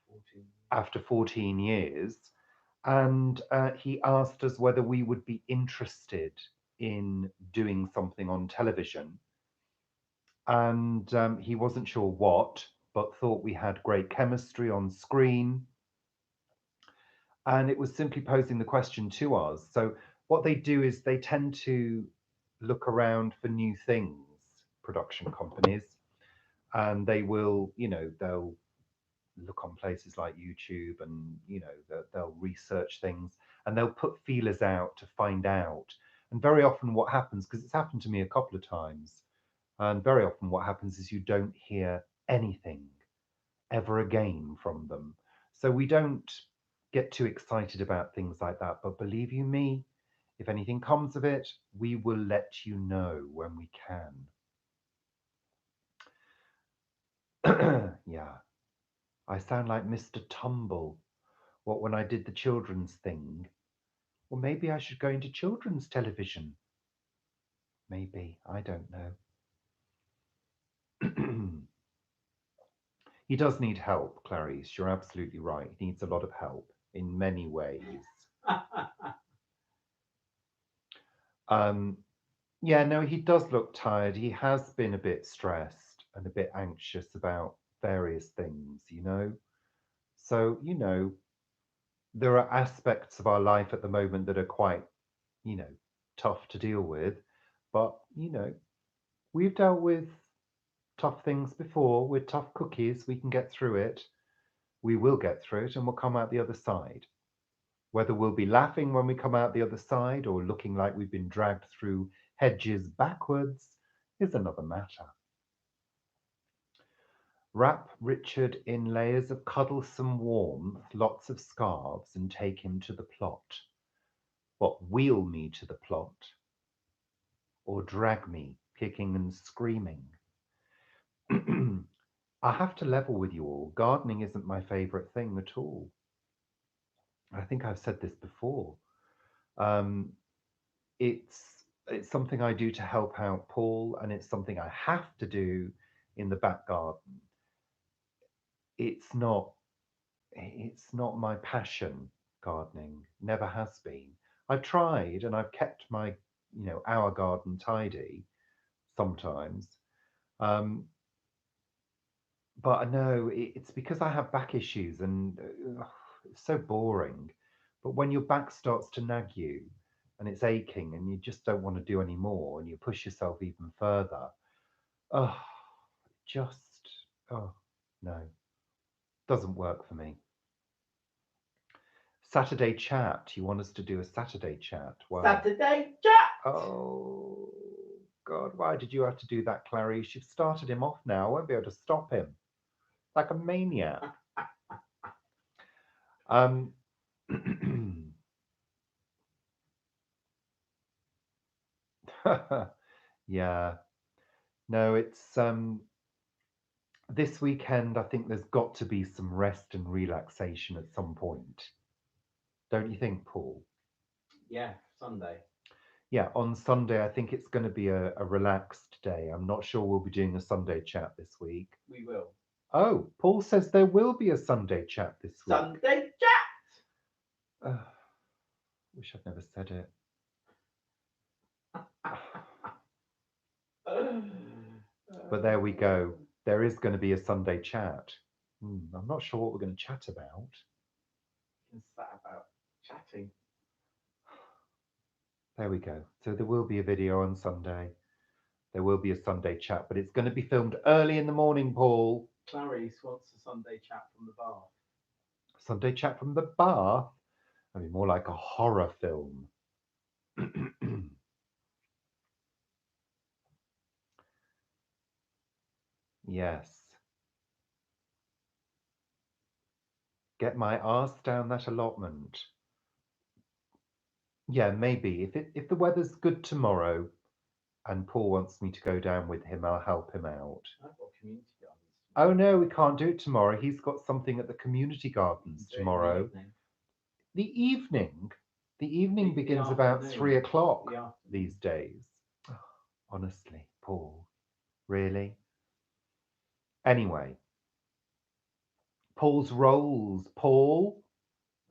14. after 14 years. And he asked us whether we would be interested in doing something on television. And he wasn't sure what, but thought we had great chemistry on screen. And it was simply posing the question to us. So, what they do is they tend to look around for new things, production companies, and they will, they'll look on places like YouTube, and they'll research things, and they'll put feelers out to find out. And very often what happens, because it's happened to me a couple of times, and very often what happens is you don't hear anything ever again from them. So we don't get too excited about things like that, but believe you me, if anything comes of it, we will let you know when we can. Yeah, I sound like Mr. Tumble. What, when I did the children's thing? Well, maybe I should go into children's television. Maybe, I don't know. He does need help, Clarice. You're absolutely right. He needs a lot of help in many ways. Um, yeah, no, he does look tired. He has been a bit stressed and a bit anxious about various things. So, there are aspects of our life at the moment that are quite, you know, tough to deal with. But, we've dealt with tough things before. We're tough cookies. We can get through it. We will get through it and we'll come out the other side. Whether we'll be laughing when we come out the other side or looking like we've been dragged through hedges backwards is another matter. Wrap Richard in layers of cuddlesome warmth, lots of scarves, and take him to the plot. What, wheel me to the plot? Or drag me, kicking and screaming? I have to level with you all. Gardening isn't my favourite thing at all. I think I've said this before. Um, it's something I do to help out Paul, and it's something I have to do in the back garden. It's not it's not my passion, gardening. Never has been. I've tried and I've kept my, our garden tidy sometimes. Um, but I know it's because I have back issues, and it's so boring. But when your back starts to nag you and it's aching and you just don't want to do any more and you push yourself even further, oh, just, oh, no, doesn't work for me. Saturday chat. You want us to do a Saturday chat? Wow. Saturday chat! Oh, God, why did you have to do that, Clarice? You've started him off now. I won't be able to stop him. Like a maniac. Um, yeah. No, it's this weekend. I think there's got to be some rest and relaxation at some point. Don't you think, Paul? Yeah, Sunday. Yeah, on Sunday, I think it's going to be a relaxed day. I'm not sure we'll be doing a Sunday chat this week. We will. Oh, Paul says there will be a Sunday chat this week. Sunday chat! Wish I'd never said it. But there we go. There is going to be a Sunday chat. I'm not sure what we're going to chat about. It's that about chatting. There we go. So there will be a video on Sunday. There will be a Sunday chat, but it's going to be filmed early in the morning, Paul. Clarice wants a Sunday chat from the bar. Sunday chat from the bar? I mean, more like a horror film. Yes. Get my arse down that allotment. Yeah, maybe. If the weather's good tomorrow and Paul wants me to go down with him, I'll help him out. I've got community gardens. Oh no, we can't do it tomorrow. He's got something at the community gardens Do it in the tomorrow. evening. The evening? The evening The begins about afternoon. 3 o'clock The afternoon. these days. Honestly, Paul. Really? Anyway, Paul's rolls. Paul?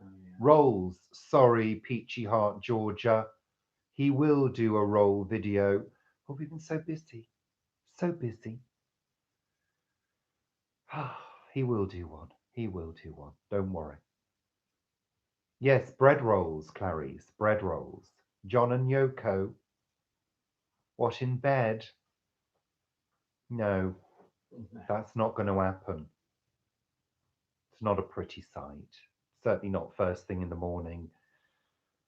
Oh, yeah. Rolls. Sorry, Peachy Heart Georgia. He will do a roll video. Oh, we've been so busy. So busy. He will do one. He will do one. Don't worry. Yes, bread rolls, Clarice. Bread rolls. John and Yoko. What, in bed? No, No. that's not going to happen. It's not a pretty sight. Certainly not first thing in the morning.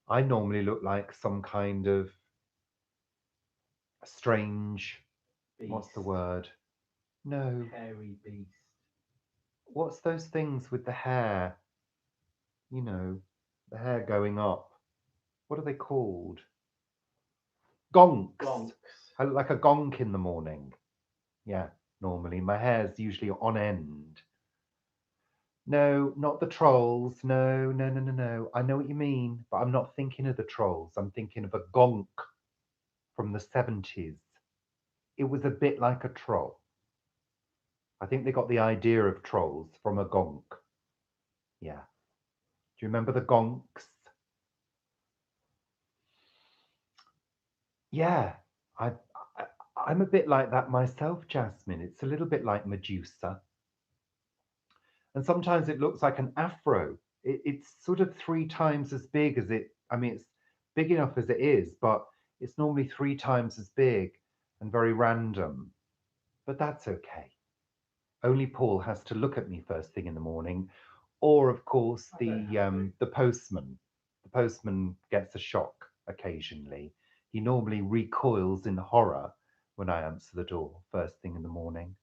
I normally look like some kind of strange, what's the Beast. word? No. Hairy beast. What's those things with the hair? You know, the hair going up. What are they called? Gonks. Gonks. I look like a gonk in the morning. Yeah, normally. My hair's usually on end. No, not the trolls. No, no, no, no, no. I know what you mean, but I'm not thinking of the trolls. I'm thinking of a gonk from the 70s. It was a bit like a troll. I think they got the idea of trolls from a gonk. Yeah. Do you remember the gonks? Yeah. I'm a bit like that myself, Jasmine. It's a little bit like Medusa. And sometimes it looks like an afro. It's sort of 3 times as big as it, I mean, it's big enough as it is, but it's normally 3 times as big and very random. But that's okay. Only Paul has to look at me first thing in the morning, or of course the postman. The postman gets a shock occasionally. He normally recoils in horror when I answer the door first thing in the morning.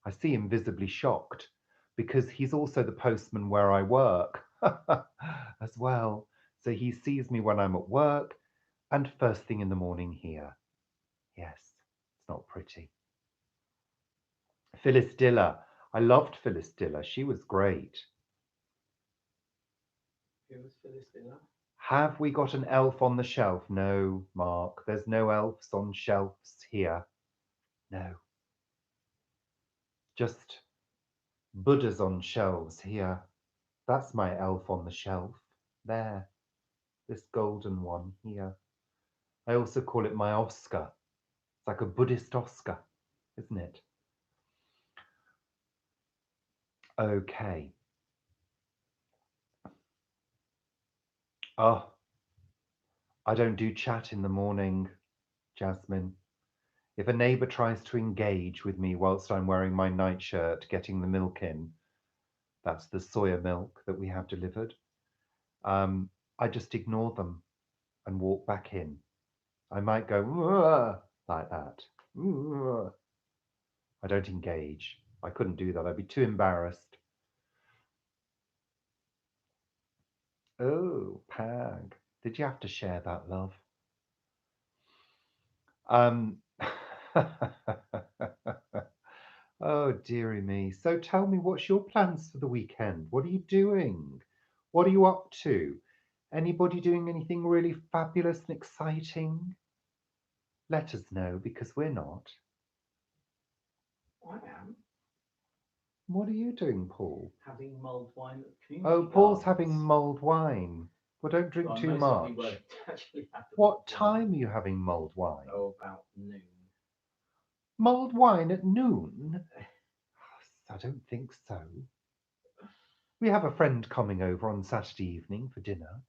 I see him visibly shocked because he's also the postman where I work as well. So he sees me when I'm at work and first thing in the morning here. Yes, it's not pretty. Phyllis Diller. I loved Phyllis Diller. She was great. Who was Phyllis Diller? Have we got an elf on the shelf? No, Mark. There's no elves on shelves here. No. Just Buddhas on shelves here. That's my elf on the shelf. There. This golden one here. I also call it my Oscar. It's like a Buddhist Oscar, isn't it? Okay. Oh, I don't do chat in the morning, Jasmine. If a neighbour tries to engage with me whilst I'm wearing my nightshirt getting the milk in, that's the soya milk that we have delivered, I just ignore them and walk back in. I might go like that. I don't engage. I couldn't do that. I'd be too embarrassed. Oh, Pag. Did you have to share that, love? Oh, dearie me. So tell me, what's your plans for the weekend? What are you doing? What are you up to? Anybody doing anything really fabulous and exciting? Let us know, because we're not. I am What are you doing, Paul? having mulled wine at the community Oh, Paul's gardens. having mulled wine. Well, don't drink Well, I too most certainly much. won't actually have the What mulled time wine. are you having mulled wine? Oh, about noon. Mulled wine at noon? I don't think so. We have a friend coming over on Saturday evening for dinner.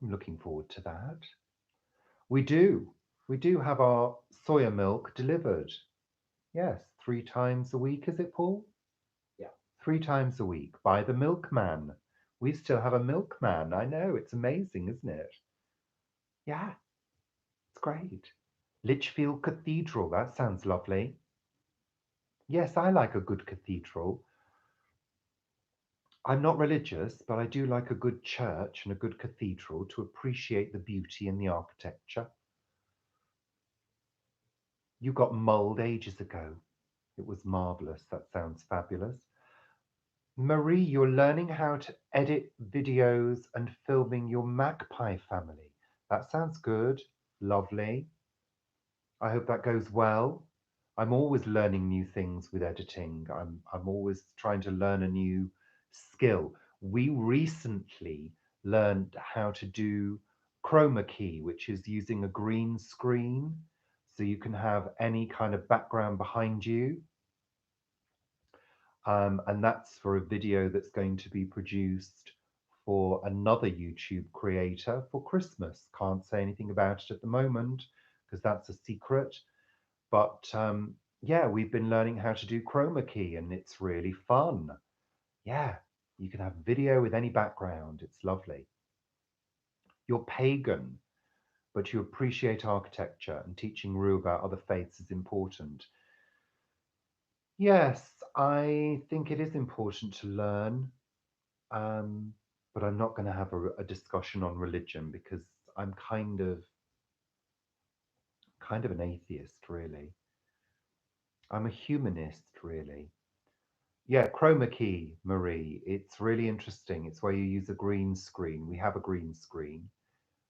I'm looking forward to that. We do. We do have our soya milk delivered. Yes, 3 times a week, is it, Paul? Yeah. 3 times a week by the milkman. We still have a milkman. I know, it's amazing, isn't it? Yeah, it's great. Lichfield Cathedral, that sounds lovely. Yes, I like a good cathedral. I'm not religious, but I do like a good church and a good cathedral to appreciate the beauty in the architecture. You got mulled ages ago. It was marvellous. That sounds fabulous. Marie, you're learning how to edit videos and filming your magpie family. That sounds good. Lovely. I hope that goes well. I'm always learning new things with editing. I'm always trying to learn a new skill. We recently learned how to do chroma key, which is using a green screen, so you can have any kind of background behind you. And that's for a video that's going to be produced for another YouTube creator for Christmas. Can't say anything about it at the moment because that's a secret. But yeah, we've been learning how to do chroma key and it's really fun. Yeah, you can have video with any background. It's lovely. You're pagan, but you appreciate architecture and teaching Rue about other faiths is important. Yes, I think it is important to learn, um, but I'm not going to have a discussion on religion because I'm kind of an atheist, really. I'm a humanist, really. Yeah, chroma key, Marie. It's really interesting. It's where you use a green screen. We have a green screen,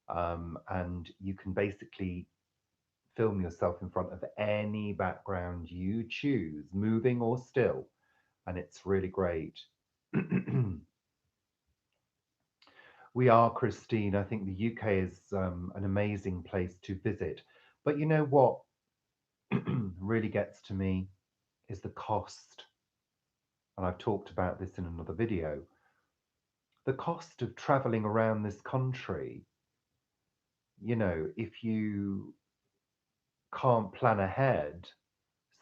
and you can basically film yourself in front of any background you choose, moving or still, and it's really great. We are, Christine. I think the UK is an amazing place to visit. But you know what really gets to me is the cost. And I've talked about this in another video. The cost of traveling around this country, if you can't plan ahead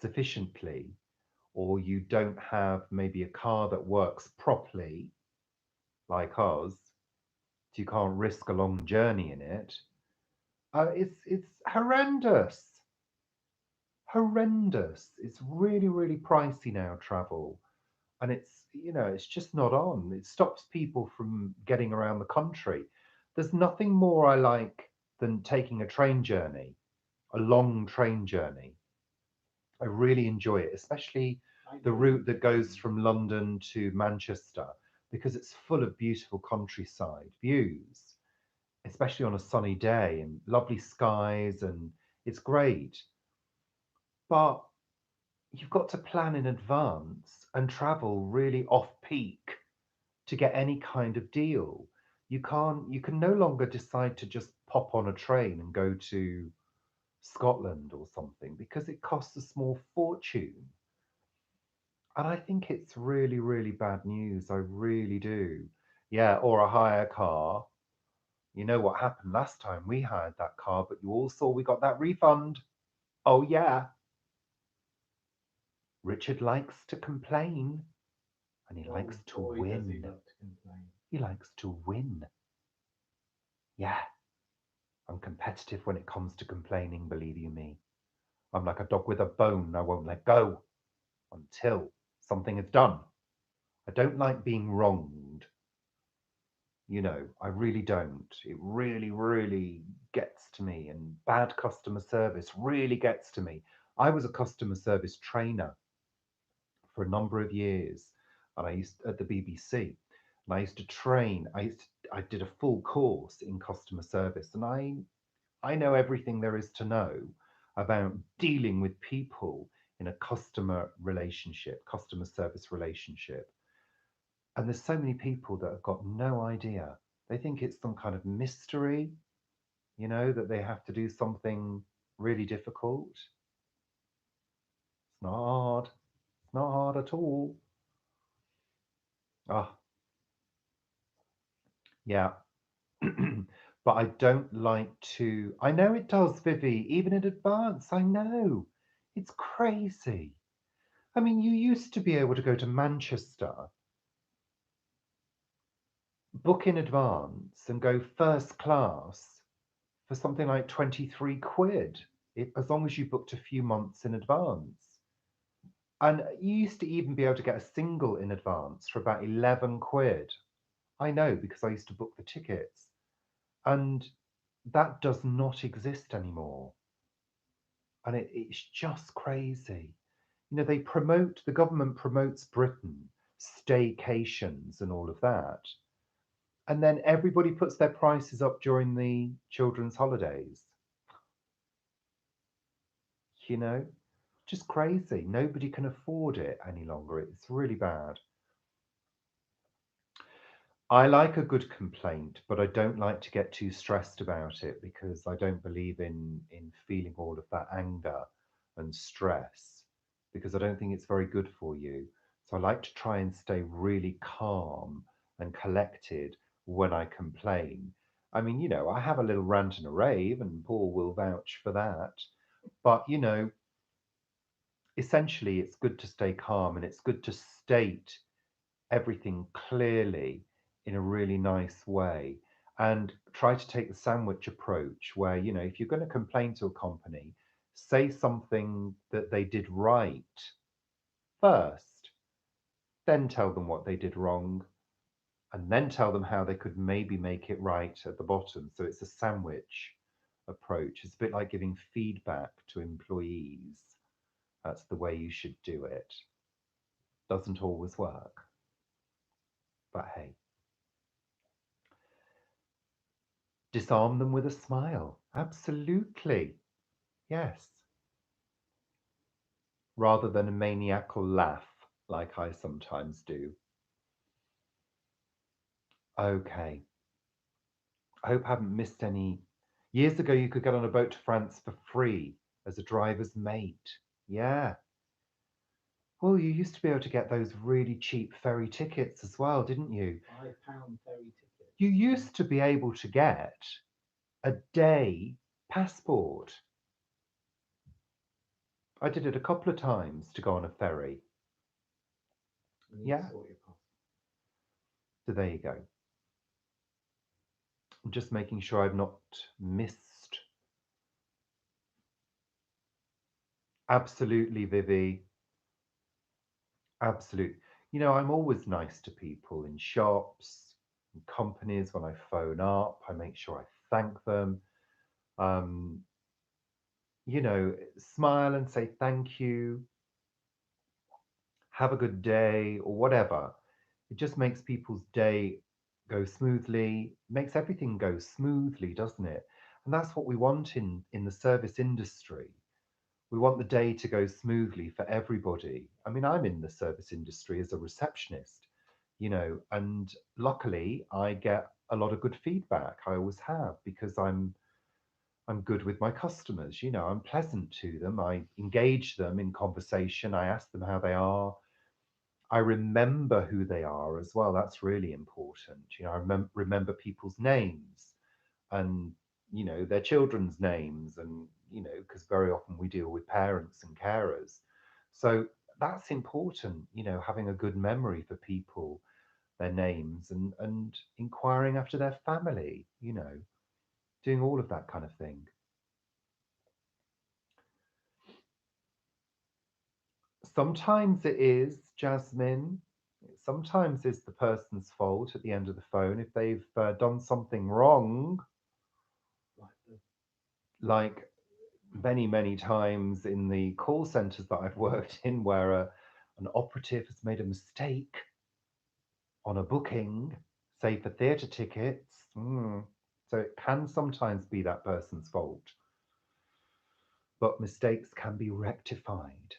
sufficiently, or you don't have maybe a car that works properly, like ours, so you can't risk a long journey in it. It's horrendous. Horrendous. It's really, really pricey now, travel. And it's just not on. It stops people from getting around the country. There's nothing more I like than taking a train journey, a long train journey. I really enjoy it, especially the route that goes from London to Manchester, because it's full of beautiful countryside views, especially on a sunny day and lovely skies, and it's great. But you've got to plan in advance and travel really off peak to get any kind of deal. You can no longer decide to just pop on a train and go to Scotland or something because it costs a small fortune. And I think it's really, really bad news. I really do. Yeah, or a hire car. You know what happened last time we hired that car, but you all saw we got that refund. Oh, yeah. Richard likes to complain and he likes to Boy, does he win. love to complain. He likes to win. Yeah, I'm competitive when it comes to complaining, believe you me. I'm like a dog with a bone. I won't let go until something is done. I don't like being wronged. I really don't. It really, really gets to me. And bad customer service really gets to me. I was a customer service trainer for a number of years, and I used at the BBC. And I used to train. I did a full course in customer service, and I know everything there is to know about dealing with people in a customer service relationship. And there's so many people that have got no idea. They think it's some kind of mystery, that they have to do something really difficult. It's not hard. It's not hard at all. Ah, yeah. But I don't like to. I know it does, Vivi, even in advance. I know. It's crazy. I mean, you used to be able to go to Manchester, book in advance, and go first class for something like 23 quid, as long as you booked a few months in advance. And you used to even be able to get a single in advance for about 11 quid. I know because I used to book the tickets. And that does not exist anymore. And it's just crazy. The government promotes Britain, staycations and all of that. And then everybody puts their prices up during the children's holidays. you know, just crazy. Nobody can afford it any longer. It's really bad. I like a good complaint, but I don't like to get too stressed about it because I don't believe in feeling all of that anger and stress because I don't think it's very good for you. So I like to try and stay really calm and collected when I complain. I mean, I have a little rant and a rave, and Paul will vouch for that. But, essentially, it's good to stay calm and it's good to state everything clearly in a really nice way and try to take the sandwich approach where, if you're going to complain to a company, say something that they did right first, then tell them what they did wrong, and then tell them how they could maybe make it right at the bottom. So it's a sandwich approach. It's a bit like giving feedback to employees. That's the way you should do it. Doesn't always work, but hey. Disarm them with a smile. Absolutely. Yes. Rather than a maniacal laugh like I sometimes do. Okay. I hope I haven't missed any. Years ago, you could get on a boat to France for free as a driver's mate. Yeah. Well, you used to be able to get those really cheap ferry tickets as well, didn't you? £5 ferry ticket. You used to be able to get a day passport. I did it a couple of times to go on a ferry. Yeah. So there you go. I'm just making sure I've not missed. Absolutely, Vivi. Absolutely. I'm always nice to people in shops, in companies. When I phone up, I make sure I thank them. Um, smile and say thank you, have a good day, or whatever. It just makes people's day go smoothly, makes everything go smoothly, doesn't it? And that's what we want in the service industry. We want the day to go smoothly for everybody. I mean, I'm in the service industry as a receptionist, and luckily I get a lot of good feedback. I always have because I'm good with my customers, I'm pleasant to them. I engage them in conversation. I ask them how they are. I remember who they are as well. That's really important. I remember people's names and their children's names, and because very often we deal with parents and carers, so that's important, having a good memory for people, their names, and inquiring after their family, doing all of that kind of thing. Sometimes it is, Jasmine. Sometimes it's the person's fault at the end of the phone if they've done something wrong, like many, many times in the call centers that I've worked in where an operative has made a mistake on a booking, say for theatre tickets. So it can sometimes be that person's fault, but mistakes can be rectified.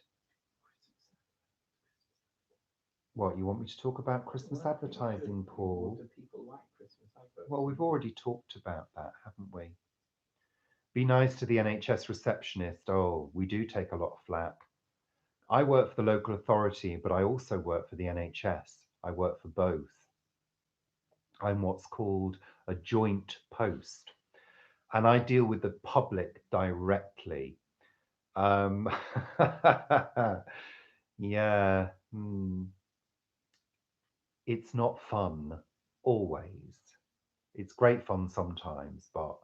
What, you want me to talk about Christmas advertising, Paul? Do people like Christmas adverts? Well, we've already talked about that, haven't we? Be nice to the NHS receptionist. Oh, we do take a lot of flack. I work for the local authority, but I also work for the NHS. I work for both. I'm what's called a joint post, and I deal with the public directly. Um, yeah, it's not fun always. It's great fun sometimes, but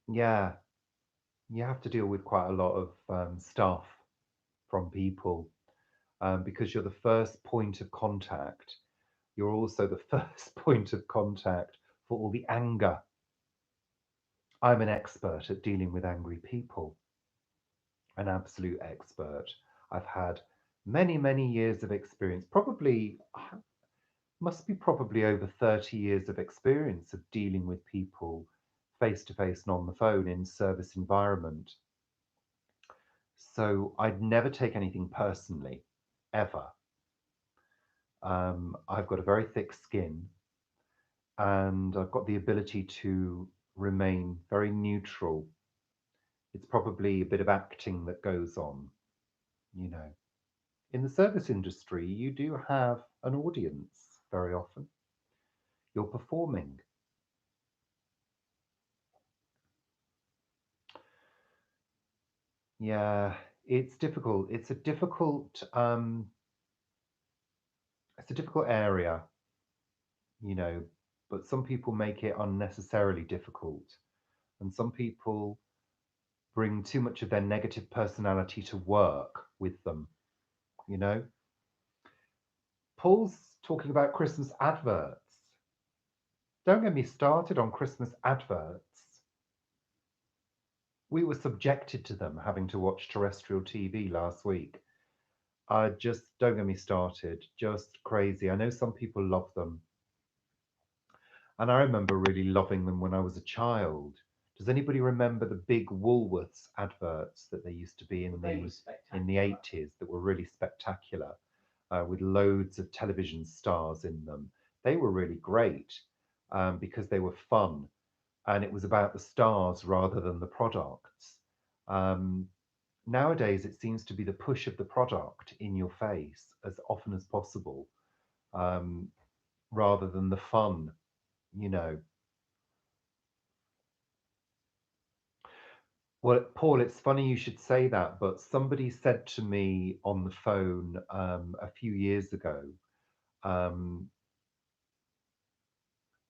yeah, you have to deal with quite a lot of stuff from people because you're the first point of contact. You're also the first point of contact for all the anger. I'm an expert at dealing with angry people, an absolute expert. I've had many, many years of experience, probably, must be probably over 30 years of experience of dealing with people face to face and on the phone in service environment. So I'd never take anything personally, ever. I've got a very thick skin and I've got the ability to remain very neutral. It's probably a bit of acting that goes on, you know. In the service industry, you do have an audience very often. You're performing. Yeah, it's difficult. It's a difficult area, you know, but some people make it unnecessarily difficult. And some people bring too much of their negative personality to work with them, you know. Paul's talking about Christmas adverts. Don't get me started on Christmas adverts. We were subjected to them having to watch terrestrial TV last week. I just don't get me started. Just crazy. I know some people love them. And I remember really loving them when I was a child. Does anybody remember the big Woolworths adverts that there used to be Well, they were in the spectacular. 80s that were really spectacular, with loads of television stars in them? They were really great because they were fun and it was about the stars rather than the products. Um, Nowadays, it seems to be the push of the product in your face as often as possible, um, rather than the fun, you know. Well, Paul, it's funny you should say that, but somebody said to me on the phone a few years ago, um,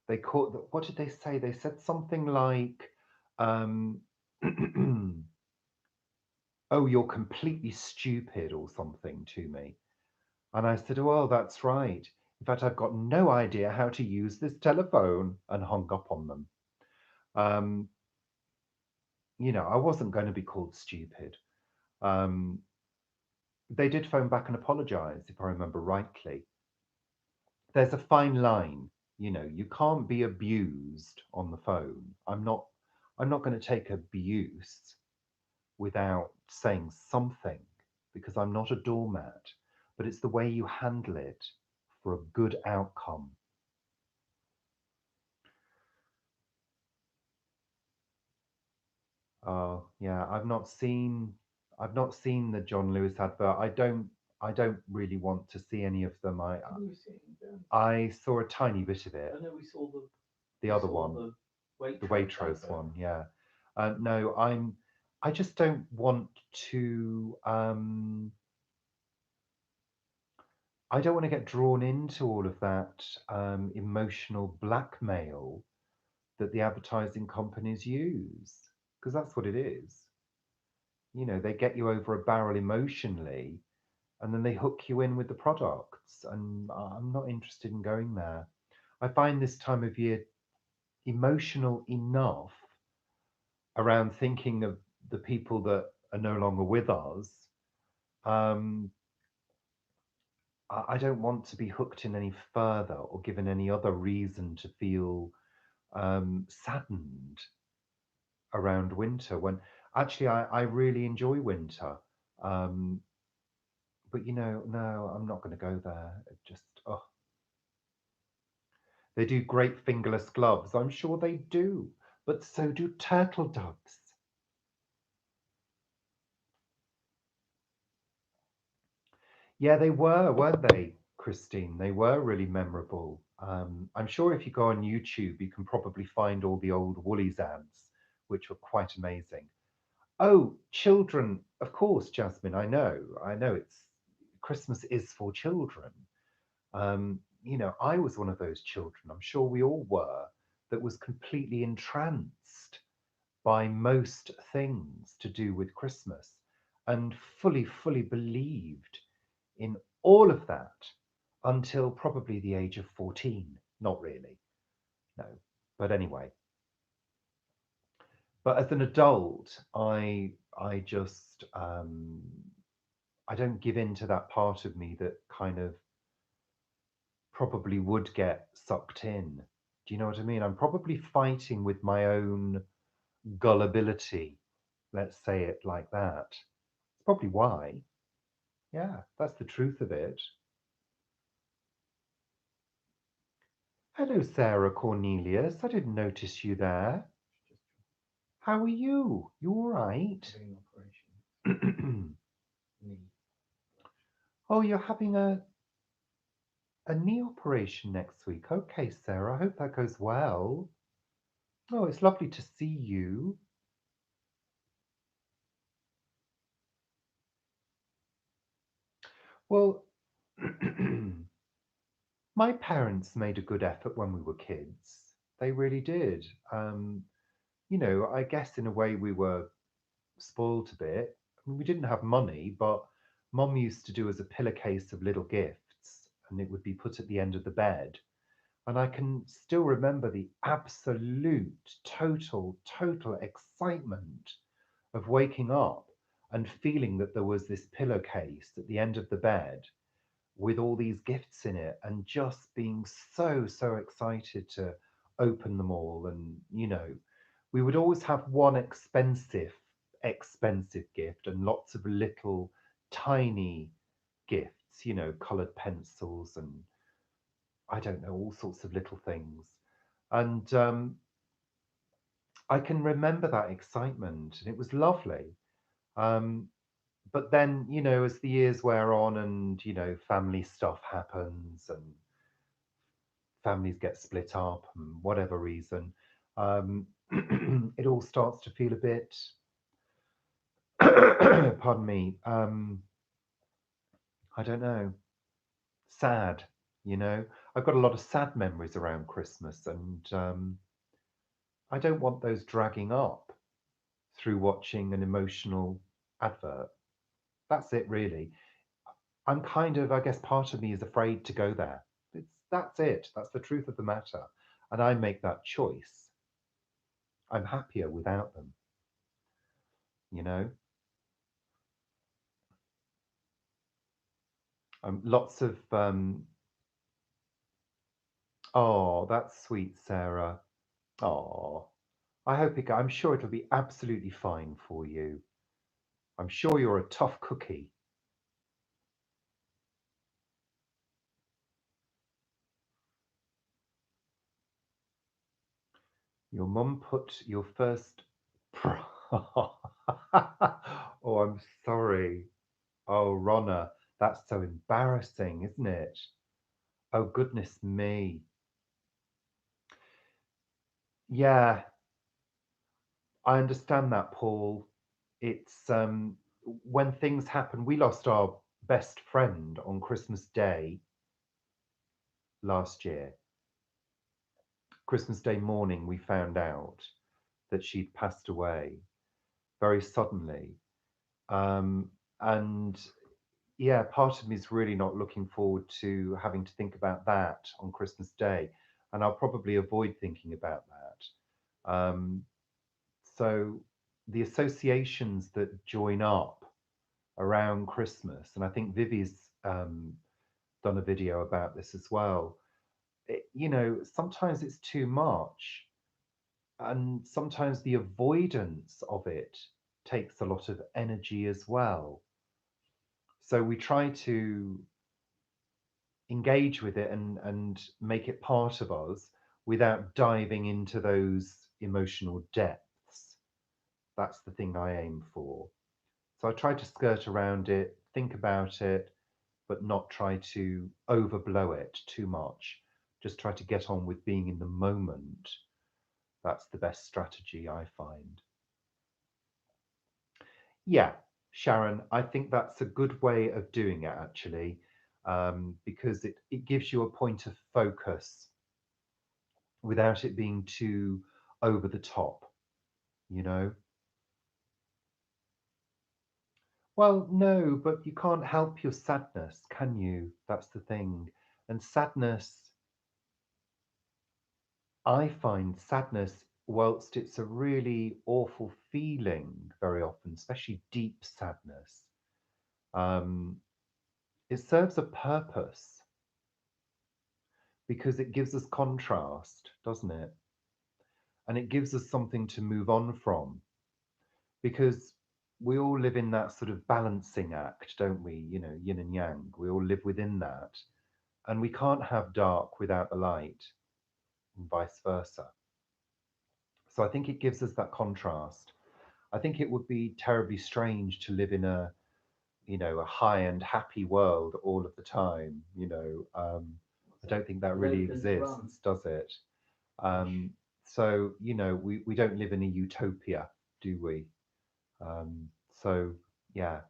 they caught, what did they say? They said something like, um, oh, you're completely stupid or something to me. And I said, well, that's right. In fact, I've got no idea how to use this telephone, and hung up on them. Um, I wasn't going to be called stupid. Um, they did phone back and apologize, if I remember rightly. There's a fine line, you can't be abused on the phone. I'm not going to take abuse without saying something, because I'm not a doormat, but it's the way you handle it for a good outcome. Oh, yeah, I've not seen the John Lewis advert. I don't really want to see any of them. I Have you seen them? I saw a tiny bit of it. I know we saw The we other saw one, the Waitrose Waitrose advert. one, yeah. No, I just don't want to. I don't want to get drawn into all of that emotional blackmail that the advertising companies use, because that's what it is. They get you over a barrel emotionally, and then they hook you in with the products. And I'm not interested in going there. I find this time of year emotional enough around thinking of the people that are no longer with us. Um, I don't want to be hooked in any further or given any other reason to feel saddened around winter, when actually I really enjoy winter. Um, but no, I'm not going to go there. It just, oh, they do great fingerless gloves. I'm sure they do, but so do turtle doves. Yeah, they were, weren't they, Christine? They were really memorable. I'm sure if you go on YouTube, you can probably find all the old Woolies ads, which were quite amazing. Oh, children, of course, Jasmine. I know. It's Christmas is for children. I was one of those children. I'm sure we all were. That was completely entranced by most things to do with Christmas, and fully believed in all of that until probably the age of 14. Not really, no. But anyway, but as an adult, I just I don't give in to that part of me that kind of probably would get sucked in. Do you know what I mean? I'm probably fighting with my own gullibility. Let's say it like that. Probably why. Yeah, that's the truth of it. Hello, Sarah Cornelius. I didn't notice you there. How are you? You all right? Having an operation. Knee. Oh, you're having a knee operation next week. Okay, Sarah. I hope that goes well. Oh, it's lovely to see you. Well, my parents made a good effort when we were kids. They really did. I guess in a way we were spoiled a bit. I mean, we didn't have money, but Mum used to do us a pillowcase of little gifts, and it would be put at the end of the bed. And I can still remember the absolute, total excitement of waking up and feeling that there was this pillowcase at the end of the bed with all these gifts in it, and just being so excited to open them all. And we would always have one expensive gift and lots of little tiny gifts, colored pencils, and I don't know, all sorts of little things. And I can remember that excitement, and it was lovely. um, but then, as the years wear on, and family stuff happens, and families get split up and whatever reason, um, it all starts to feel a bit, pardon me, I don't know, sad. I've got a lot of sad memories around Christmas, and I don't want those dragging up through watching an emotional advert. That's it, really. I'm kind of, I guess, part of me is afraid to go there. That's it. That's the truth of the matter. And I make that choice. I'm happier without them, you know? Lots of, oh, that's sweet, Sarah. Oh, I'm sure it'll be absolutely fine for you. I'm sure you're a tough cookie. Your mum put your first. Oh, I'm sorry. Oh, Ronna, that's so embarrassing, isn't it? Oh, goodness me. Yeah, I understand that, Paul. It's when things happen. We lost our best friend on Christmas Day last year. Christmas Day morning, we found out that she'd passed away very suddenly. Um, and yeah, part of me is really not looking forward to having to think about that on Christmas Day. And I'll probably avoid thinking about that. So the associations that join up around Christmas, and I think Vivi's done a video about this as well. Sometimes it's too much, and sometimes the avoidance of it takes a lot of energy as well. So we try to engage with it and make it part of us without diving into those emotional depths. That's the thing I aim for. So I try to skirt around it, think about it, but not try to overblow it too much. Just try to get on with being in the moment. That's the best strategy, I find. Yeah, Sharon, I think that's a good way of doing it, actually, because it gives you a point of focus without it being too over the top, you know? Well, no, but you can't help your sadness, can you? That's the thing. And sadness, I find sadness, whilst it's a really awful feeling very often, especially deep sadness, um, it serves a purpose because it gives us contrast, doesn't it? And it gives us something to move on from. Because we all live in that sort of balancing act, don't we? You know, yin and yang. We all live within that. And we can't have dark without the light, and vice versa. So I think it gives us that contrast. I think it would be terribly strange to live in a, you know, a high and happy world all of the time. You know, I don't think that really Logan's Run. exists, does it? So, you know, we don't live in a utopia, do we? So, yeah,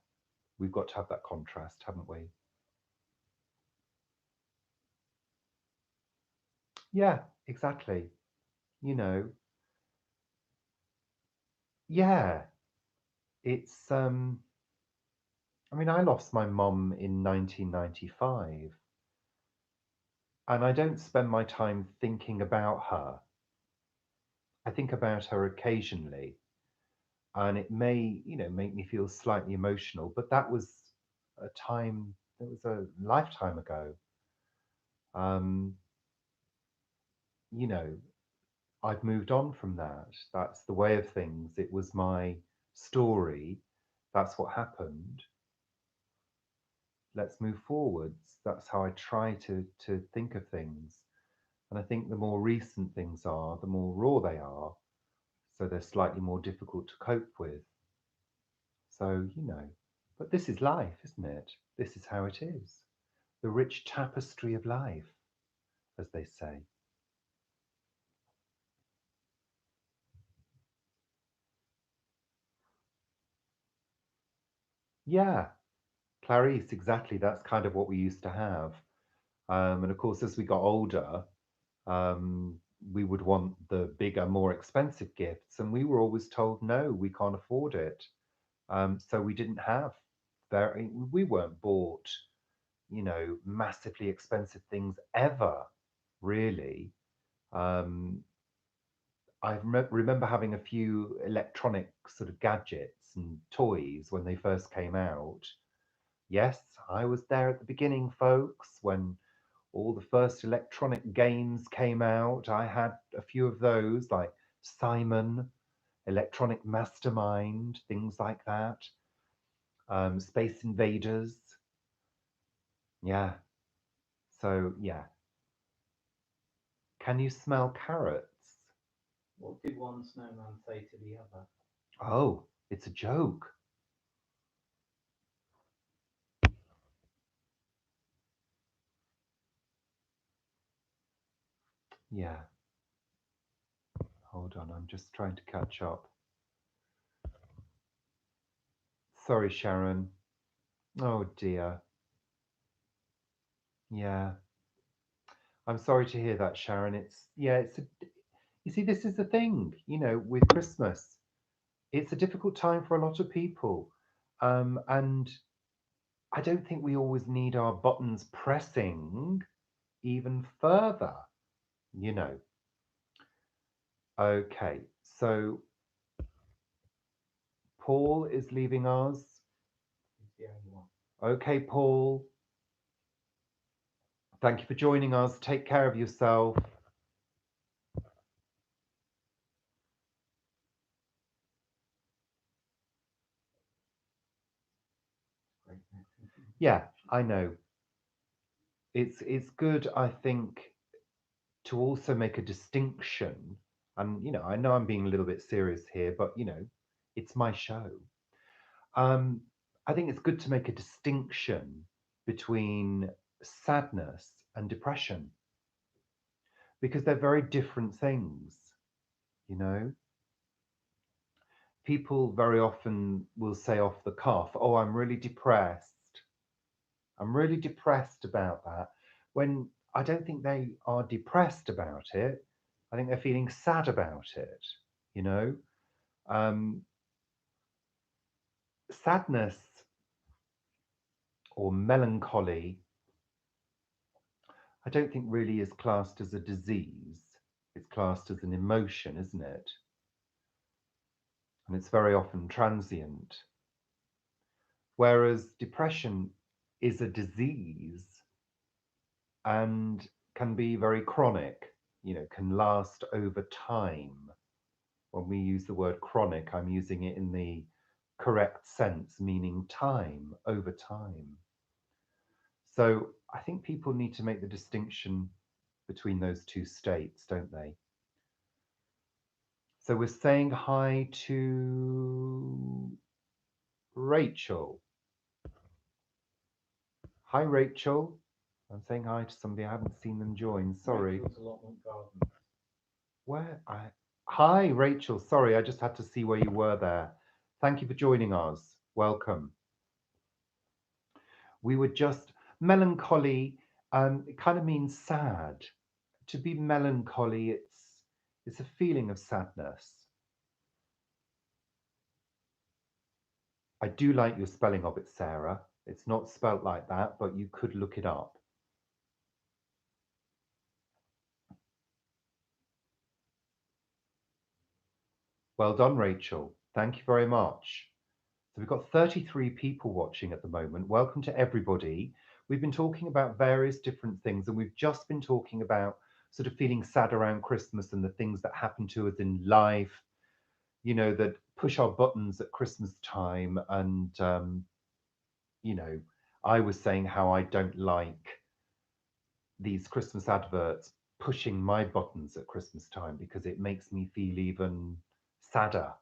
we've got to have that contrast, haven't we? Yeah, exactly. You know, yeah, it's I mean, I lost my mum in 1995, and I don't spend my time thinking about her. I think about her occasionally, and it may, you know, make me feel slightly emotional, but that was a time, that was a lifetime ago. Um, you know, I've moved on from that. That's the way of things. It was my story. That's what happened. Let's move forwards. That's how I try to think of things. And I think the more recent things are, the more raw they are. So they're slightly more difficult to cope with. So, you know, but this is life, isn't it? This is how it is. The rich tapestry of life, as they say. Yeah, Clarice, exactly. That's kind of what we used to have. And of course, as we got older, um, we would want the bigger, more expensive gifts. And we were always told, no, we can't afford it. So we didn't have we weren't bought, you know, massively expensive things ever, really. Um, remember having a few electronic sort of gadgets and toys when they first came out. Yes, I was there at the beginning, folks, when all the first electronic games came out. I had a few of those, like Simon, Electronic Mastermind, things like that. Space Invaders. Yeah. So, yeah. Can you smell carrots? What did one snowman say to the other? Oh, it's a joke. Yeah. Hold on, I'm just trying to catch up. Sorry, Sharon. Oh dear. Yeah. I'm sorry to hear that, Sharon. It's yeah, you see, this is the thing, you know, with Christmas. It's a difficult time for a lot of people. And I don't think we always need our buttons pressing even further, you know. Okay, so Paul is leaving us. He's the only one. Okay, Paul. Thank you for joining us. Take care of yourself. Great. Yeah, I know. It's good, I think, to also make a distinction. And you know, I know I'm being a little bit serious here, but you know, it's my show. Um, I think it's good to make a distinction between sadness and depression because they're very different things, you know. People very often will say off the cuff, "Oh, I'm really depressed. I'm really depressed about that." When I don't think they are depressed about it. I think they're feeling sad about it, you know. Um, Sadness or melancholy, I don't think really is classed as a disease. It's classed as an emotion, isn't it? And it's very often transient. Whereas depression is a disease and can be very chronic, you know, can last over time. When we use the word chronic, I'm using it in the correct sense, meaning time, over time. So I think people need to make the distinction between those two states, don't they? So we're saying hi to Rachel. Hi, Rachel. I'm saying hi to somebody. I haven't seen them join. Sorry. Rachel's Allotment Gardens. Where I Hi, Rachel. Sorry, I just had to see where you were there. Thank you for joining us. Welcome. We were just melancholy. It kind of means sad. To be melancholy, it's a feeling of sadness. I do like your spelling of it, Sarah. It's not spelt like that, but you could look it up. Well done, Rachel. Thank you very much. So we've got 33 people watching at the moment. Welcome to everybody. We've been talking about various different things, and we've just been talking about sort of feeling sad around Christmas and the things that happen to us in life, you know, that push our buttons at Christmas time. And, you know, I was saying how I don't like these Christmas adverts pushing my buttons at Christmas time because it makes me feel even sadder,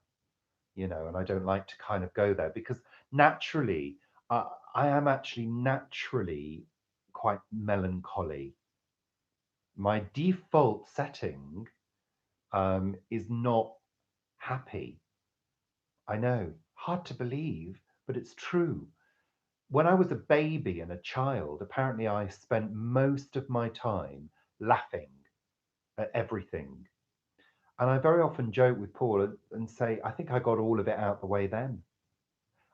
you know, and I don't like to kind of go there because naturally, I am actually naturally quite melancholy. My default setting is not happy. I know, hard to believe, but it's true. When I was a baby and a child, apparently I spent most of my time laughing at everything. And I very often joke with Paul and say, I think I got all of it out the way then.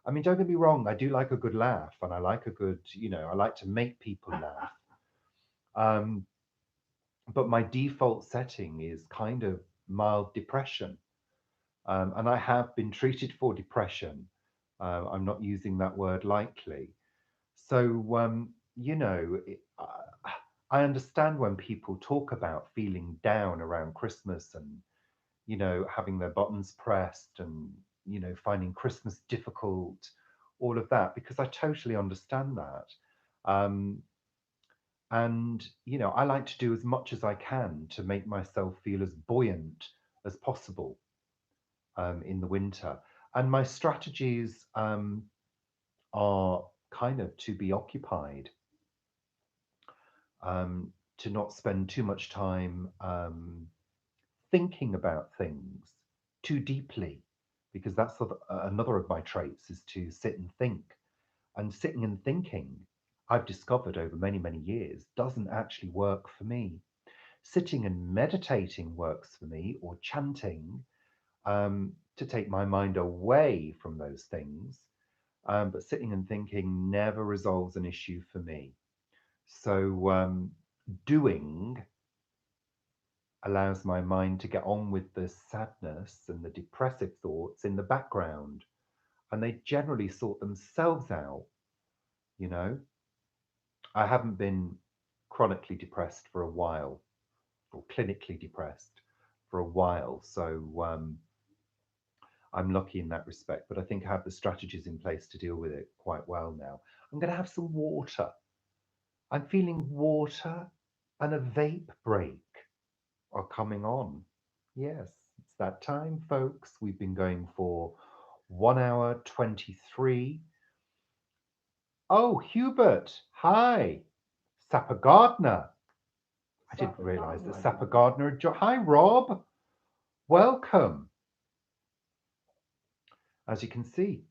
I mean, don't get me wrong, I do like a good laugh and I like a good, you know, I like to make people laugh. Um, but my default setting is kind of mild depression. And I have been treated for depression. I'm not using that word lightly. So, you know, I understand when people talk about feeling down around Christmas and, you know, having their buttons pressed and, you know, finding Christmas difficult, all of that, because I totally understand that. Um, and, you know, I like to do as much as I can to make myself feel as buoyant as possible in the winter. And my strategies are kind of to be occupied, to not spend too much time thinking about things too deeply, because that's another of my traits is to sit and think. And sitting and thinking, I've discovered over many, many years, doesn't actually work for me. Sitting and meditating works for me, or chanting, to take my mind away from those things. But sitting and thinking never resolves an issue for me. So doing allows my mind to get on with the sadness and the depressive thoughts in the background, and they generally sort themselves out. You know, I haven't been chronically depressed for a while, or clinically depressed for a while, so I'm lucky in that respect. But I think I have the strategies in place to deal with it quite well now. I'm going to have some water. I'm feeling water, and a vape break are coming on. Yes, it's that time, folks. We've been going for 1 hour 23. Oh, Hubert, hi. Sapper Gardner. I didn't realise that Sapper Gardner had joined. Hi, Rob. Welcome. As you can see,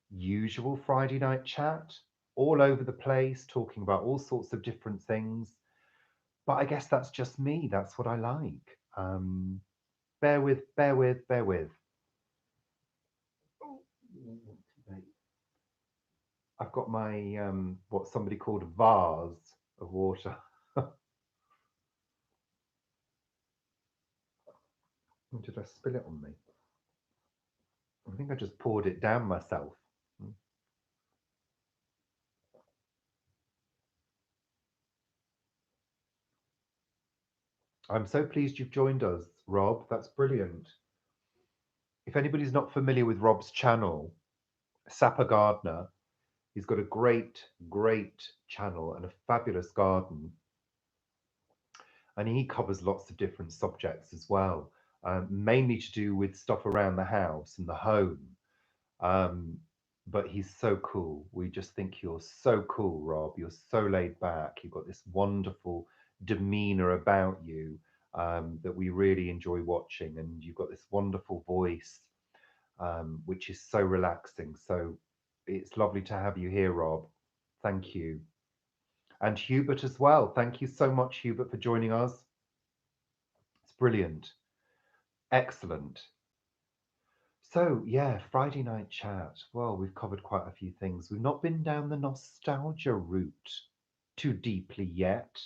usual Friday night chat, all over the place, talking about all sorts of different things. But I guess that's just me. That's what I like. Bear with, bear with, bear with. I've got my what somebody called a vase of water. Did I spill it on me? I think I just poured it down myself. I'm so pleased you've joined us, Rob. That's brilliant. If anybody's not familiar with Rob's channel, Sapper Gardener. He's got a great, great channel and a fabulous garden. And he covers lots of different subjects as well, mainly to do with stuff around the house and the home. But he's so cool. We just think you're so cool, Rob. You're so laid back. You've got this wonderful demeanor about you that we really enjoy watching. And you've got this wonderful voice, which is so relaxing. So it's lovely to have you here, Rob. Thank you. And Hubert as well. Thank you so much, Hubert, for joining us. It's brilliant. Excellent. So, yeah, Friday night chat. Well, we've covered quite a few things. We've not been down the nostalgia route too deeply yet.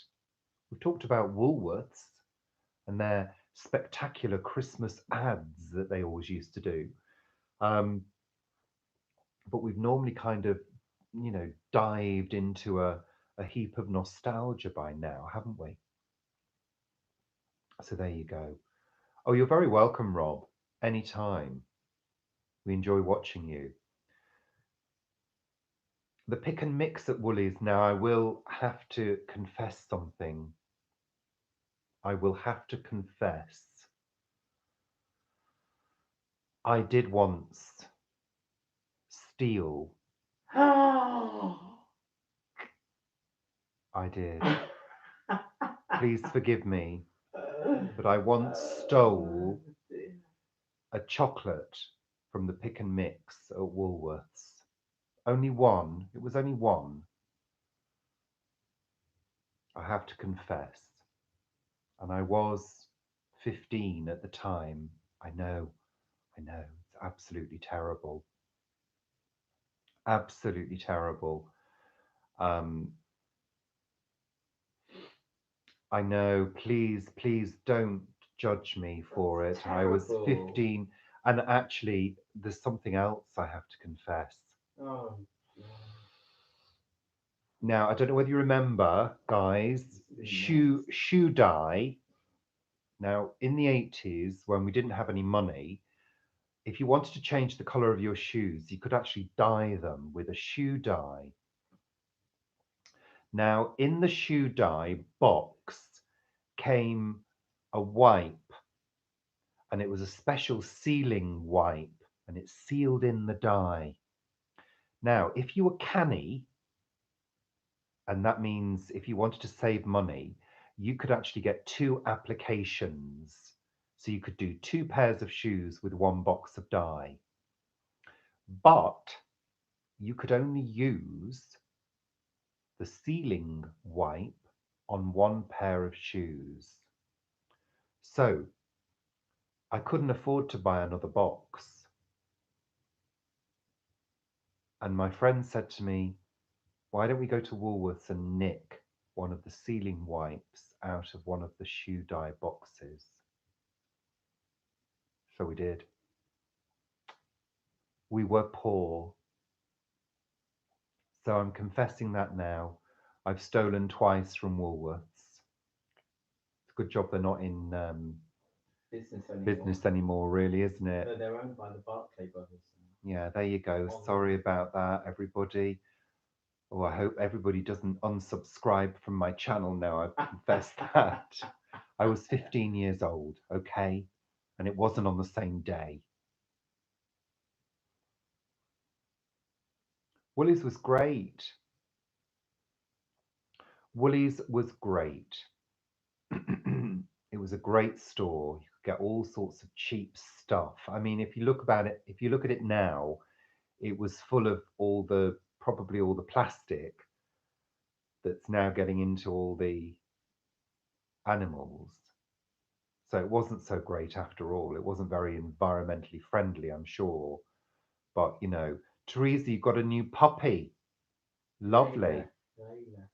We've talked about Woolworths and their spectacular Christmas ads that they always used to do. But we've normally kind of, dived into a heap of nostalgia by now, haven't we? So there you go. Oh, you're very welcome, Rob. Anytime. We enjoy watching you. The pick and mix at Woolies. Now, I will have to confess something. I will have to confess. I did once steal. I did. Please forgive me. But I once stole a chocolate from the pick and mix at Woolworths. Only one. It was only one. I have to confess. And I was 15 at the time. I know. It's absolutely terrible. Absolutely terrible. I know. Please don't judge me for it. I was 15. And actually, there's something else I have to confess. Oh. Now, I don't know whether you remember, guys, shoe dye. Now, in the 80s, when we didn't have any money, if you wanted to change the color of your shoes, you could actually dye them with a shoe dye. Now, in the shoe dye box came a wipe, and it was a special sealing wipe, and it sealed in the dye. Now, if you were canny, and that means if you wanted to save money, you could actually get 2 applications. So you could do 2 pairs of shoes with 1 box of dye. But you could only use the sealing wipe on 1 pair of shoes. So I couldn't afford to buy another box. And my friend said to me, why don't we go to Woolworths and nick one of the sealing wipes out of one of the shoe dye boxes? So we did. We were poor. So I'm confessing that now. I've stolen twice from Woolworths. It's a good job they're not in business anymore, really, isn't it? No, they're owned by the Barclay brothers. Yeah, there you go. Sorry about that, everybody. Oh, I hope everybody doesn't unsubscribe from my channel now. I've confessed that. I was 15 years old, okay? And it wasn't on the same day. Woolies was great. Woolies was great. It was a great store. You could get all sorts of cheap stuff. I mean, if you look at it now, it was full of probably all the plastic that's now getting into all the animals. So it wasn't so great after all. It wasn't very environmentally friendly, I'm sure. But, Teresa, you've got a new puppy. Lovely. Layla.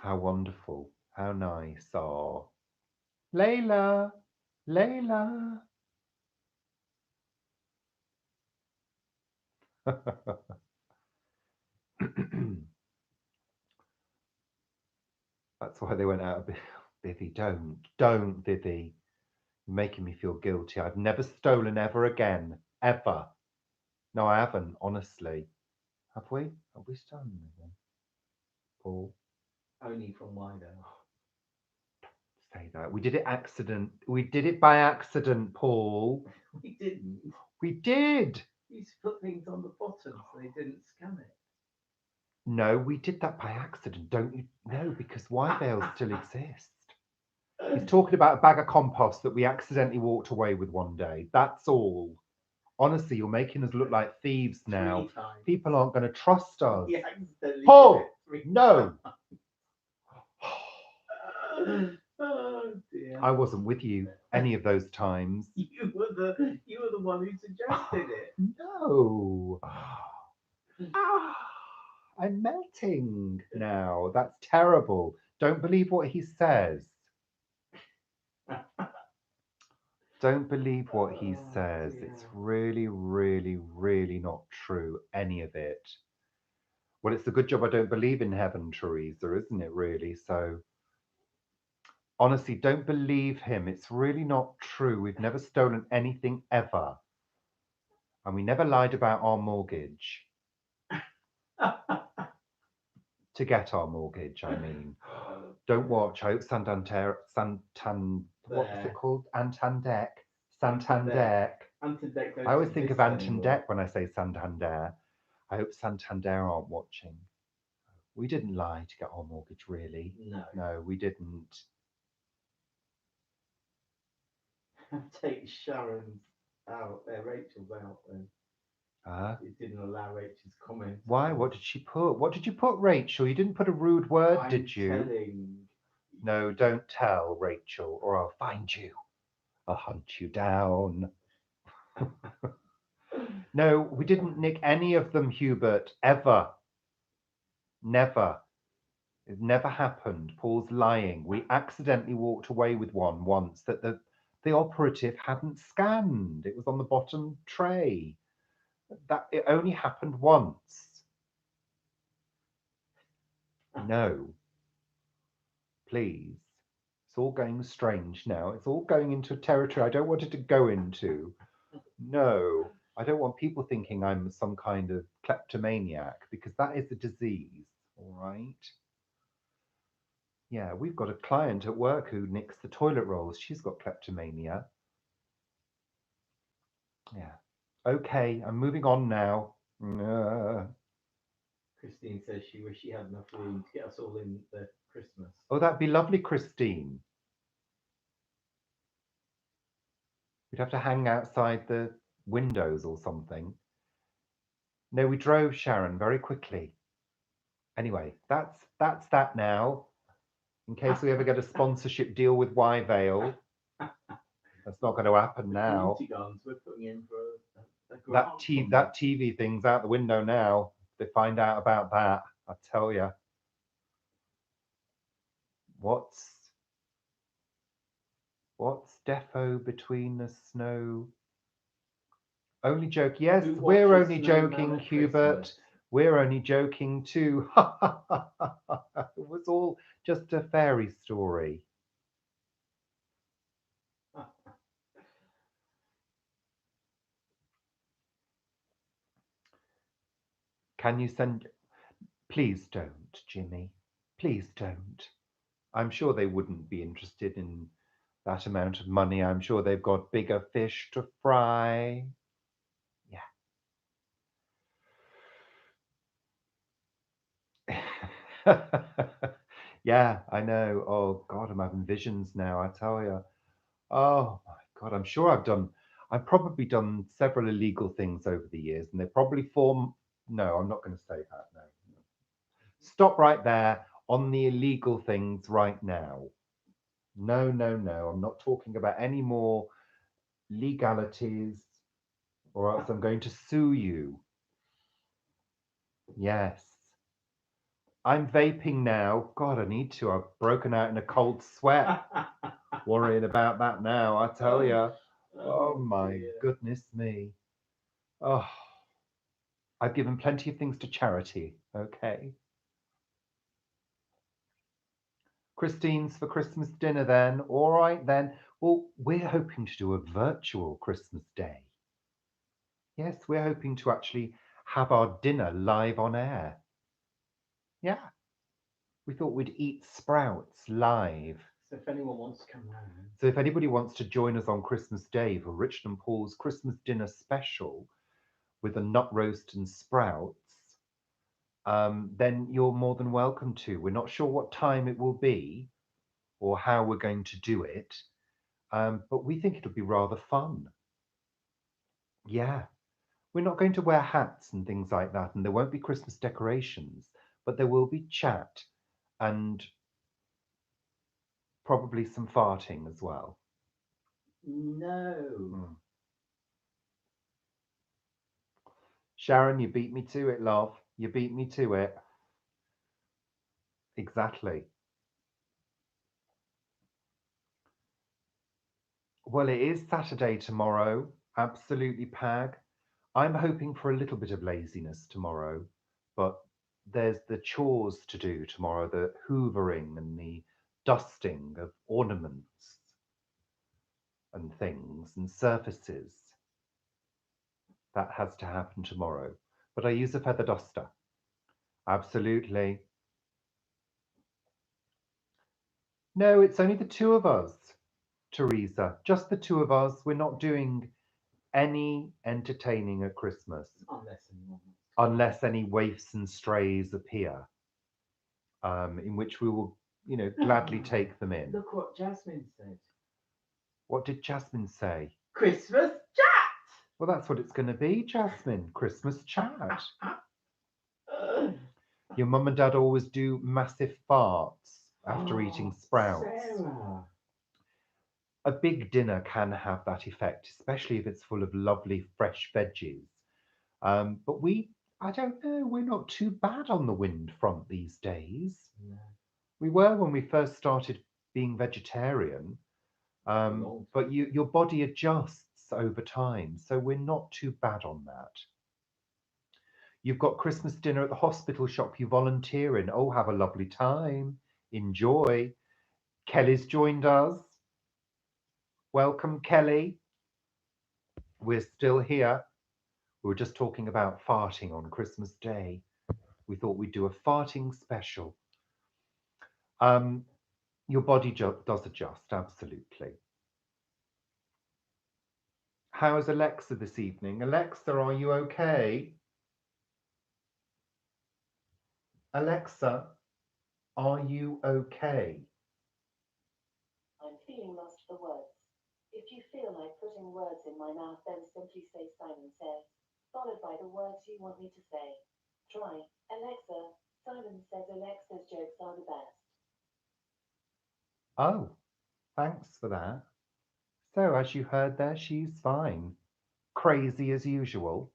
How wonderful. How nice. Oh, Layla. Layla. That's why they went out of Vivi, don't, Vivi. You're making me feel guilty. I've never stolen ever again. Ever. No, I haven't, honestly. Have we? Have we done anything? Paul, Only from wider. say that. We did it accident. We did it by accident, Paul. We didn't. We did. We used to put things on the bottom so they didn't scan it. No, we did that by accident, don't you? No, because Wyvale still exists. He's talking about a bag of compost that we accidentally walked away with one day. That's all. Honestly, you're making us look like thieves now. 3 times. People aren't going to trust us. He accidentally Paul, did it 3 no. times. Oh dear. I wasn't with you any of those times. You were the one who suggested it. No. I'm melting now. That's terrible. Don't believe what he says. Don't believe what he says. Dear. It's really, really, really not true, any of it. Well, it's a good job I don't believe in heaven, Teresa, isn't it, really? So, honestly, don't believe him. It's really not true. We've never stolen anything ever. And we never lied about our mortgage. To get our mortgage, I mean. Don't watch. I hope Santander, what was it called? Santander. I always think of Anton when I say Santander. I hope Santander aren't watching. We didn't lie to get our mortgage, really. No, we didn't. Take Sharon's out there, Rachel's out then. It didn't allow Rachel's comment. Why? What did she put? What did you put, Rachel? You didn't put a rude word, did you? Telling. No, don't tell, Rachel, or I'll find you. I'll hunt you down. No, we didn't nick any of them, Hubert, ever. Never. It never happened. Paul's lying. We accidentally walked away with one once that the operative hadn't scanned. It was on the bottom tray. That it only happened once. No. Please. It's all going strange now. It's all going into a territory I don't want it to go into. No. I don't want people thinking I'm some kind of kleptomaniac, because that is a disease, all right? Yeah, we've got a client at work who nicks the toilet rolls. She's got kleptomania. Yeah. Okay, I'm moving on now. Christine says she wished she had enough room to get us all in for Christmas. Oh, that'd be lovely, Christine. We'd have to hang outside the windows or something. No, we drove, Sharon, very quickly. Anyway, that's that now. In case we ever get a sponsorship deal with Wyvale. That's not going to happen now. We're putting in for that TV thing's out the window now. They find out about that, I tell you. What's defo between the snow? Only joke. Yes, we're only joking, Hubert. We're only joking too. It was all just a fairy story. Can you send... Please don't, Jimmy. Please don't. I'm sure they wouldn't be interested in that amount of money. I'm sure they've got bigger fish to fry. Yeah. Yeah, I know. Oh, God, I'm having visions now, I tell you. Oh, my God, I'm sure I've probably done several illegal things over the years, and they probably form... No, I'm not going to say that, no. Stop right there on the illegal things right now. No, no, no. I'm not talking about any more legalities, or else I'm going to sue you. Yes. I'm vaping now. God, I need to. I've broken out in a cold sweat worrying about that now, I tell you. Oh, my goodness me. Oh, I've given plenty of things to charity, okay? Christine's for Christmas dinner then. All right then. Well, we're hoping to do a virtual Christmas day. Yes, we're hoping to actually have our dinner live on air. Yeah. We thought we'd eat sprouts live. So if anyone wants to come round. So if anybody wants to join us on Christmas Day for Richard and Paul's Christmas dinner special with a nut roast and sprouts, then you're more than welcome to. We're not sure what time it will be or how we're going to do it, but we think it'll be rather fun. Yeah. We're not going to wear hats and things like that, and there won't be Christmas decorations, but there will be chat and probably some farting as well. No. Sharon, you beat me to it, love. You beat me to it. Exactly. Well, it is Saturday tomorrow. Absolutely, Pag. I'm hoping for a little bit of laziness tomorrow, but there's the chores to do tomorrow, the hoovering and the dusting of ornaments and things and surfaces. That has to happen tomorrow. But I use a feather duster. Absolutely. No, it's only the two of us, Teresa. Just the two of us. We're not doing any entertaining at Christmas. Unless any waifs and strays appear, in which we will, gladly take them in. Look what Jasmine said. What did Jasmine say? Christmas chat! Well, that's what it's going to be, Jasmine. Christmas chat. Your mum and dad always do massive farts after eating sprouts. Sarah. A big dinner can have that effect, especially if it's full of lovely fresh veggies. But I don't know, we're not too bad on the wind front these days. No. We were when we first started being vegetarian, but your body adjusts over time, so we're not too bad on that. You've got Christmas dinner at the hospital shop you volunteer in. Oh, have a lovely time. Enjoy. Kelly's joined us. Welcome, Kelly. We're still here. We were just talking about farting on Christmas Day. We thought we'd do a farting special. Your body does adjust, absolutely. How is Alexa this evening? Alexa, are you okay? Alexa, are you okay? I'm feeling lost for words. If you feel like putting words in my mouth, then simply say Simon Says, followed by the words you want me to say. Try, Alexa. Simon Says Alexa's jokes are the best. Oh, thanks for that. So, as you heard there, she's fine. Crazy as usual.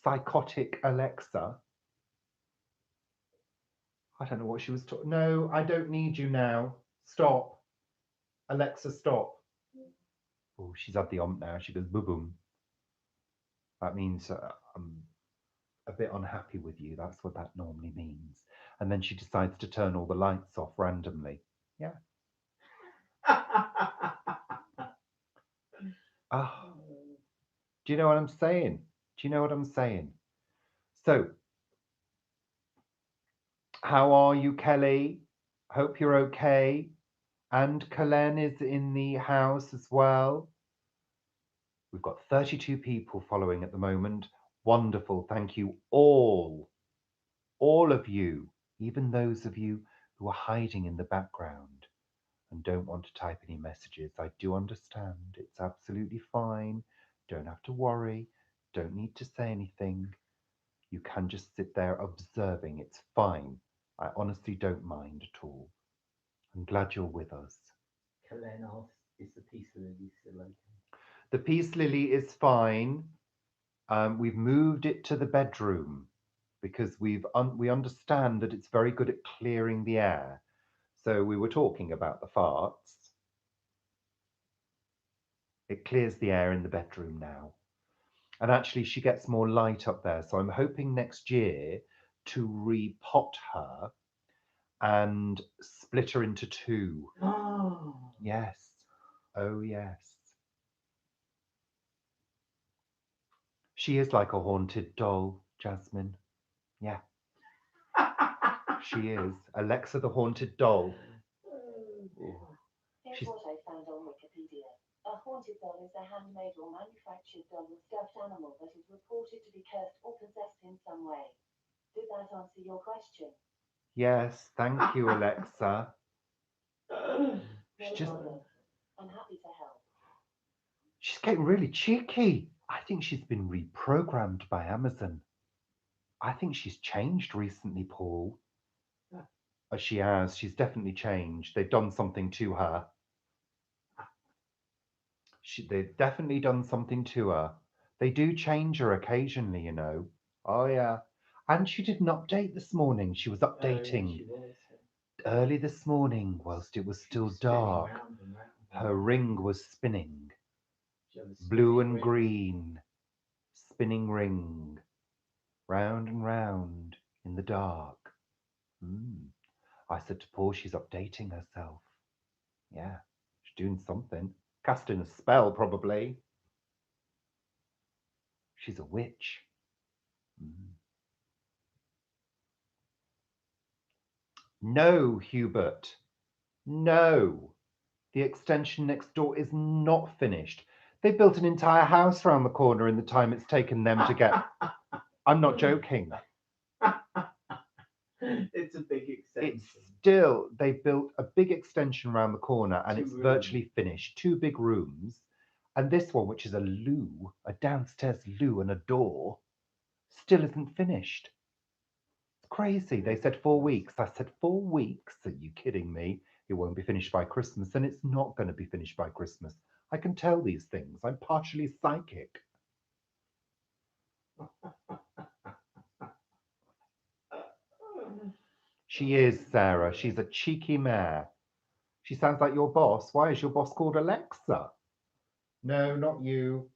Psychotic Alexa. I don't know what she was talking. No, I don't need you now. Stop. Alexa, stop. Oh, she's had the now. She goes, boom, boom. That means I'm a bit unhappy with you. That's what that normally means. And then she decides to turn all the lights off randomly. Yeah. Oh, do you know what I'm saying? Do you know what I'm saying? So, how are you, Kelly? Hope you're okay. And Kalen is in the house as well. We've got 32 people following at the moment. Wonderful. Thank you all of you, even those of you who are hiding in the background and don't want to type any messages. I do understand. It's absolutely fine. Don't have to worry. Don't need to say anything. You can just sit there observing. It's fine. I honestly don't mind at all. I'm glad you're with us. Kalen asks, is the peace lily still okay? The peace lily is fine. We've moved it to the bedroom because we understand that it's very good at clearing the air. So we were talking about the farts. It clears the air in the bedroom now. And actually she gets more light up there. So I'm hoping next year to repot her and split her into two. Oh. Yes. Oh, yes. She is like a haunted doll, Jasmine. Yeah, she is. Alexa the haunted doll. Here's She's what I found on Wikipedia. A haunted doll is a handmade or manufactured doll or stuffed animal that is reported to be cursed or possessed in some way. Did that answer your question? yes, thank you, Alexa. No She's just problem. I'm happy to help. she's getting really cheeky. I think she's been reprogrammed by Amazon. I think she's changed recently, Paul. She has. She's definitely changed. They've done something to her. They've definitely done something to her. They do change her occasionally, you know. Oh, yeah. And she did an update this morning. She was updating She was. early this morning whilst it was still dark. Round and round Her ring was spinning. She had a Blue spinning and ring. green. Spinning ring. Round and round in the dark. I said to Paul, she's updating herself. Yeah, she's doing something. Casting a spell, probably. She's a witch. No, Hubert. No. The extension next door is not finished. They built an entire house around the corner in the time it's taken them to get. I'm not joking. It's a big extension. It's still, they built a big extension around the corner and Two it's rooms. virtually finished. 2 big rooms. And this one, which is a loo, a downstairs loo and a door, still isn't finished. It's crazy. They said 4 weeks. I said, 4 weeks? Are you kidding me? It won't be finished by Christmas, and it's not going to be finished by Christmas. I can tell these things. I'm partially psychic. She is, Sarah. She's a cheeky mare. She sounds like your boss. Why is your boss called Alexa? No, not you.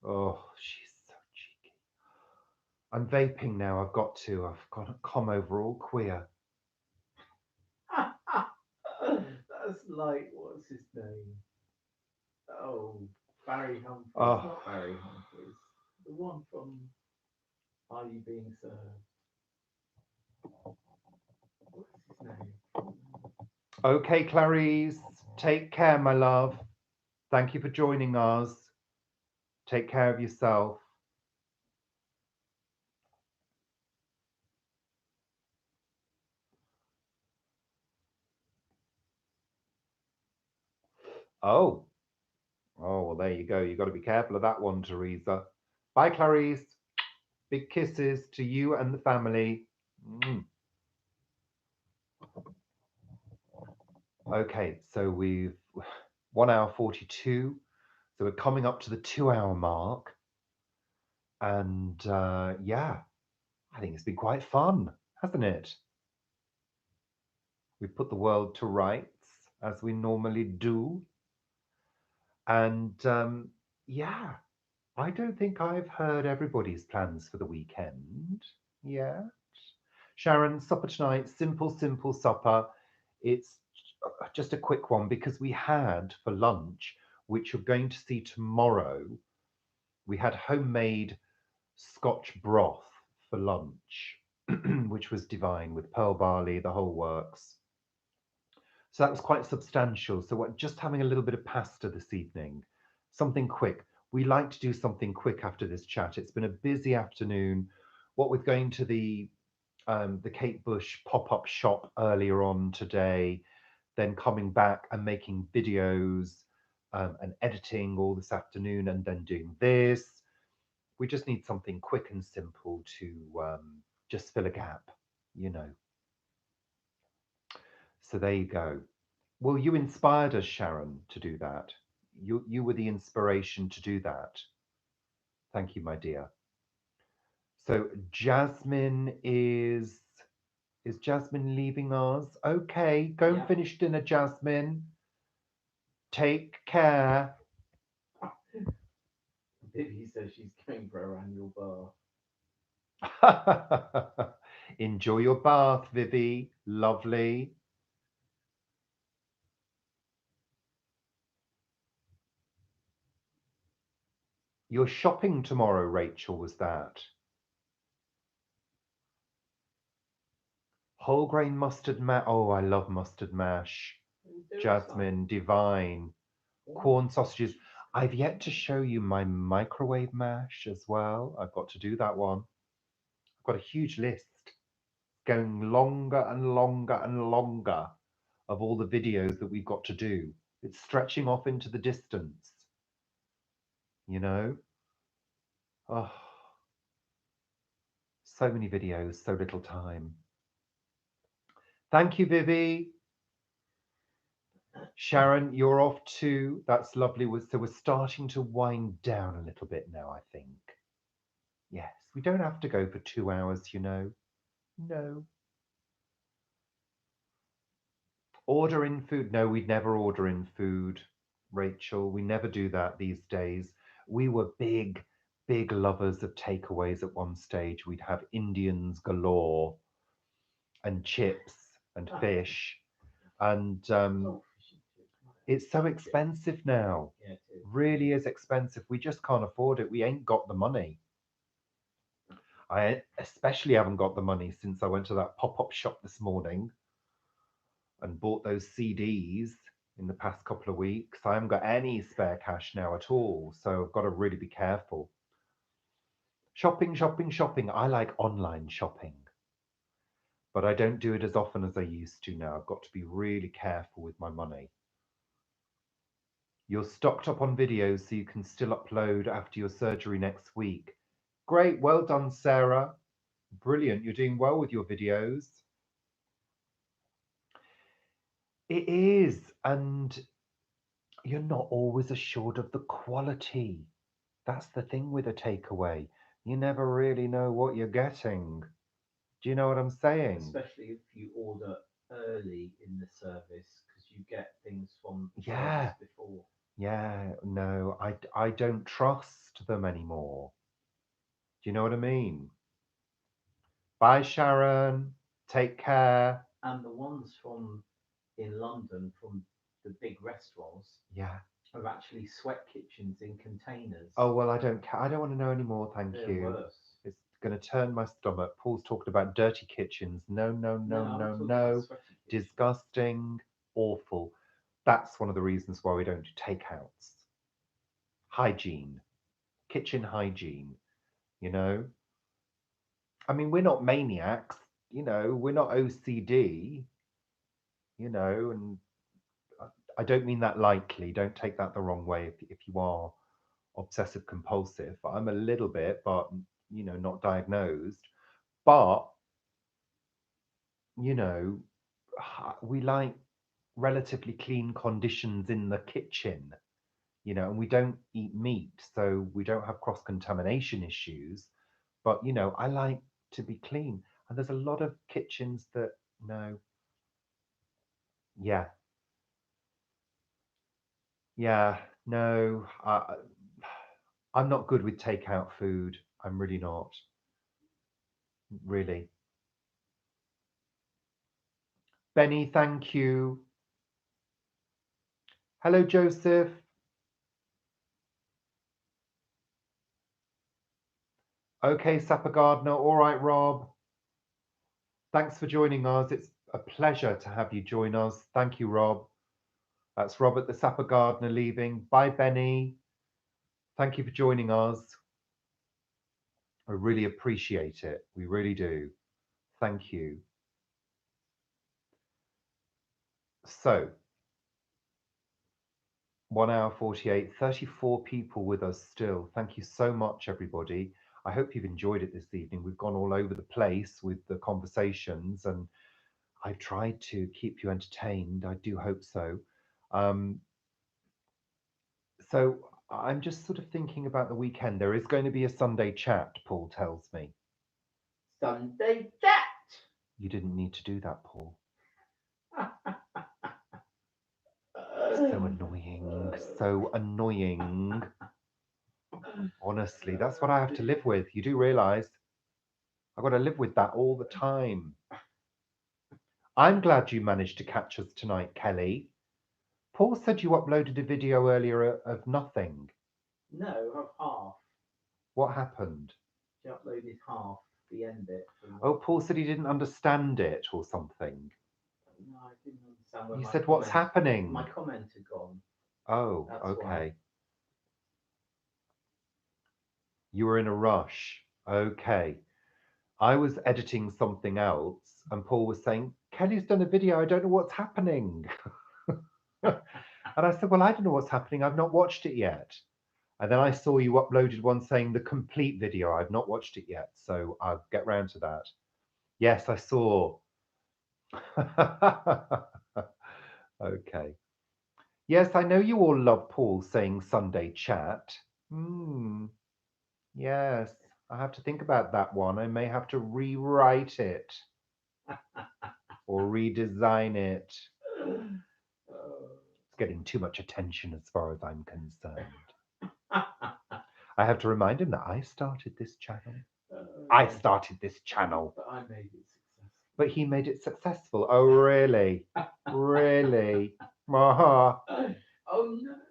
Oh, she's so cheeky. I'm vaping now. I've got to come over all queer. That's like, what's his name? Oh, Barry Humphries. Oh. Not Barry Humphries. The one from Are You Being Served? What's his name? Okay, Clarice. Take care, my love. Thank you for joining us. Take care of yourself. Oh. Oh, well, there you go. You've got to be careful of that one, Teresa. Bye, Clarice. Big kisses to you and the family. Okay, so we've 1 hour 42. So we're coming up to the 2-hour mark. And yeah, I think it's been quite fun, hasn't it? We put the world to rights as we normally do. And yeah, I don't think I've heard everybody's plans for the weekend yet. Sharon, supper tonight, simple supper. It's just a quick one because we had for lunch, which you're going to see tomorrow, we had homemade Scotch broth for lunch, which was divine with pearl barley, the whole works. So that was quite substantial. So we're just having a little bit of pasta this evening, something quick. We like to do something quick after this chat. It's been a busy afternoon. What with going to the Kate Bush pop-up shop earlier on today, then coming back and making videos and editing all this afternoon, and then doing this. We just need something quick and simple to just fill a gap, you know. So there you go. Well, you inspired us, Sharon, to do that. You were the inspiration to do that. Thank you, my dear. So Jasmine is Jasmine leaving us? Okay, go and finish dinner, Jasmine. Take care. Vivi says she's going for her annual bath. Enjoy your bath, Vivi. Lovely. You're shopping tomorrow, Rachel, was that? Whole grain mustard mash. Oh, I love mustard mash. Jasmine, divine. Corn sausages. I've yet to show you my microwave mash as well. I've got to do that one. I've got a huge list going longer and longer and longer of all the videos that we've got to do. It's stretching off into the distance, you know? Oh, so many videos, so little time. Thank you, Vivi. Sharon, you're off too. That's lovely. So we're starting to wind down a little bit now, I think. Yes, we don't have to go for 2 hours, you know. No. Order in food. No, we'd never order in food, Rachel. We never do that these days. We were big, big lovers of takeaways at one stage. We'd have Indians galore and chips and fish. And it's so expensive now. Yeah, it is. Really is expensive. We just can't afford it. We ain't got the money. I especially haven't got the money since I went to that pop-up shop this morning and bought those CDs in the past couple of weeks. I haven't got any spare cash now at all, so I've got to really be careful. Shopping, shopping, shopping. I like online shopping, but I don't do it as often as I used to now. I've got to be really careful with my money. You're stocked up on videos so you can still upload after your surgery next week. Great, well done, Sarah. Brilliant, you're doing well with your videos. It is, and you're not always assured of the quality. That's the thing with a takeaway. You never really know what you're getting. Do you know what I'm saying? Especially if you order early in the service, because you get things from the Yeah. service before. Yeah, no, I don't trust them anymore. Do you know what I mean? Bye, Sharon. Take care. And the ones from in London, from the big restaurants, Yeah. are actually sweat kitchens in containers. Oh, well, I don't care. I don't want to know anymore, thank They're you. worse. It's going to turn my stomach. Paul's talking about dirty kitchens. No, no, no, I'm no, talking no. about sweaty kitchens. Disgusting, awful. That's one of the reasons why we don't do takeouts. Hygiene, kitchen hygiene, you know? I mean, we're not maniacs, you know, we're not OCD, you know, and I don't mean that lightly. Don't take that the wrong way if you are obsessive compulsive. I'm a little bit, but, you know, not diagnosed. But, you know, we like relatively clean conditions in the kitchen, you know, and we don't eat meat, so we don't have cross contamination issues. But, you know, I like to be clean. And there's a lot of kitchens that, no, yeah, yeah, no, I'm not good with takeout food. I'm really not. Really. Benny, thank you. Hello, Joseph. Okay, Sapper Gardener. All right, Rob. Thanks for joining us. It's a pleasure to have you join us. Thank you, Rob. That's Robert the Sapper Gardener leaving. Bye, Benny. Thank you for joining us. I really appreciate it. We really do. Thank you. So, 1 hour 48, 34 people with us still. Thank you so much, everybody. I hope you've enjoyed it this evening. We've gone all over the place with the conversations, and I've tried to keep you entertained. I do hope so. So I'm just sort of thinking about the weekend. There is going to be a Sunday chat, Paul tells me. Sunday chat! You didn't need to do that, Paul. So annoying. So annoying. Honestly, that's what I have to live with. You do realise I've got to live with that all the time. I'm glad you managed to catch us tonight, Kelly. Paul said you uploaded a video earlier of nothing. No, of half. What happened? She uploaded half the end bit. Oh, Paul said he didn't understand it or something. No, I didn't understand where He my said, "What's comment, happening?" my comment had gone. Oh, That's okay. why. You were in a rush. Okay. I was editing something else, and Paul was saying, "Kelly's done a video. I don't know what's happening." And I said, "Well, I don't know what's happening. I've not watched it yet." And then I saw you uploaded one saying the complete video. I've not watched it yet, so I'll get round to that. Yes, I saw. Okay. Yes, I know you all love Paul saying Sunday chat. Yes, I have to think about that one. I may have to rewrite it or redesign it. It's getting too much attention as far as I'm concerned. I have to remind him that I started this channel. I started this channel. But I made it successful. But he made it successful. Oh, really? Really? Oh, no.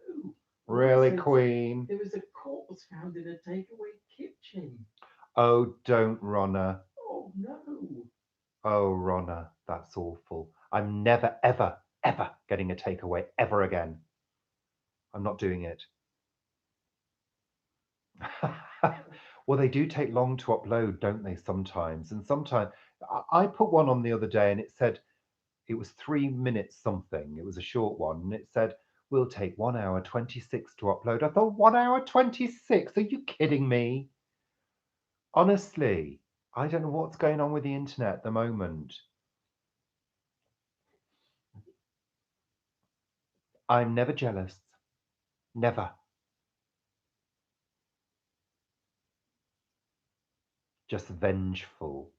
really, Also, Queen? There was a corpse found in a takeaway kitchen. Oh, don't, Ronna. Oh, no. Oh, Ronna, that's awful. I'm never, ever, ever getting a takeaway ever again. I'm not doing it. Well, they do take long to upload, don't they, sometimes? And sometimes I put one on the other day and it said it was 3 minutes something. It was a short one. And it said, "Will take 1 hour 26 to upload." I thought, 1 hour 26? Are you kidding me? Honestly, I don't know what's going on with the internet at the moment. I'm never jealous. Never. Just vengeful.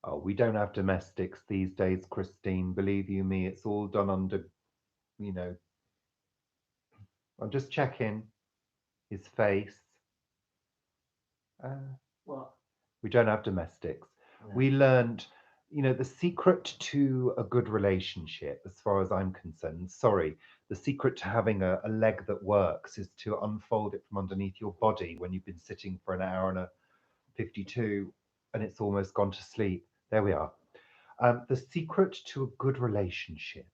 Oh, we don't have domestics these days, Christine. Believe you me, it's all done under, you know. I'm just checking his face. What? We don't have domestics. No. We learned, the secret to a good relationship, as far as I'm concerned, the secret to having a leg that works is to unfold it from underneath your body when you've been sitting for an hour and 52 and it's almost gone to sleep. There we are. The secret to a good relationship,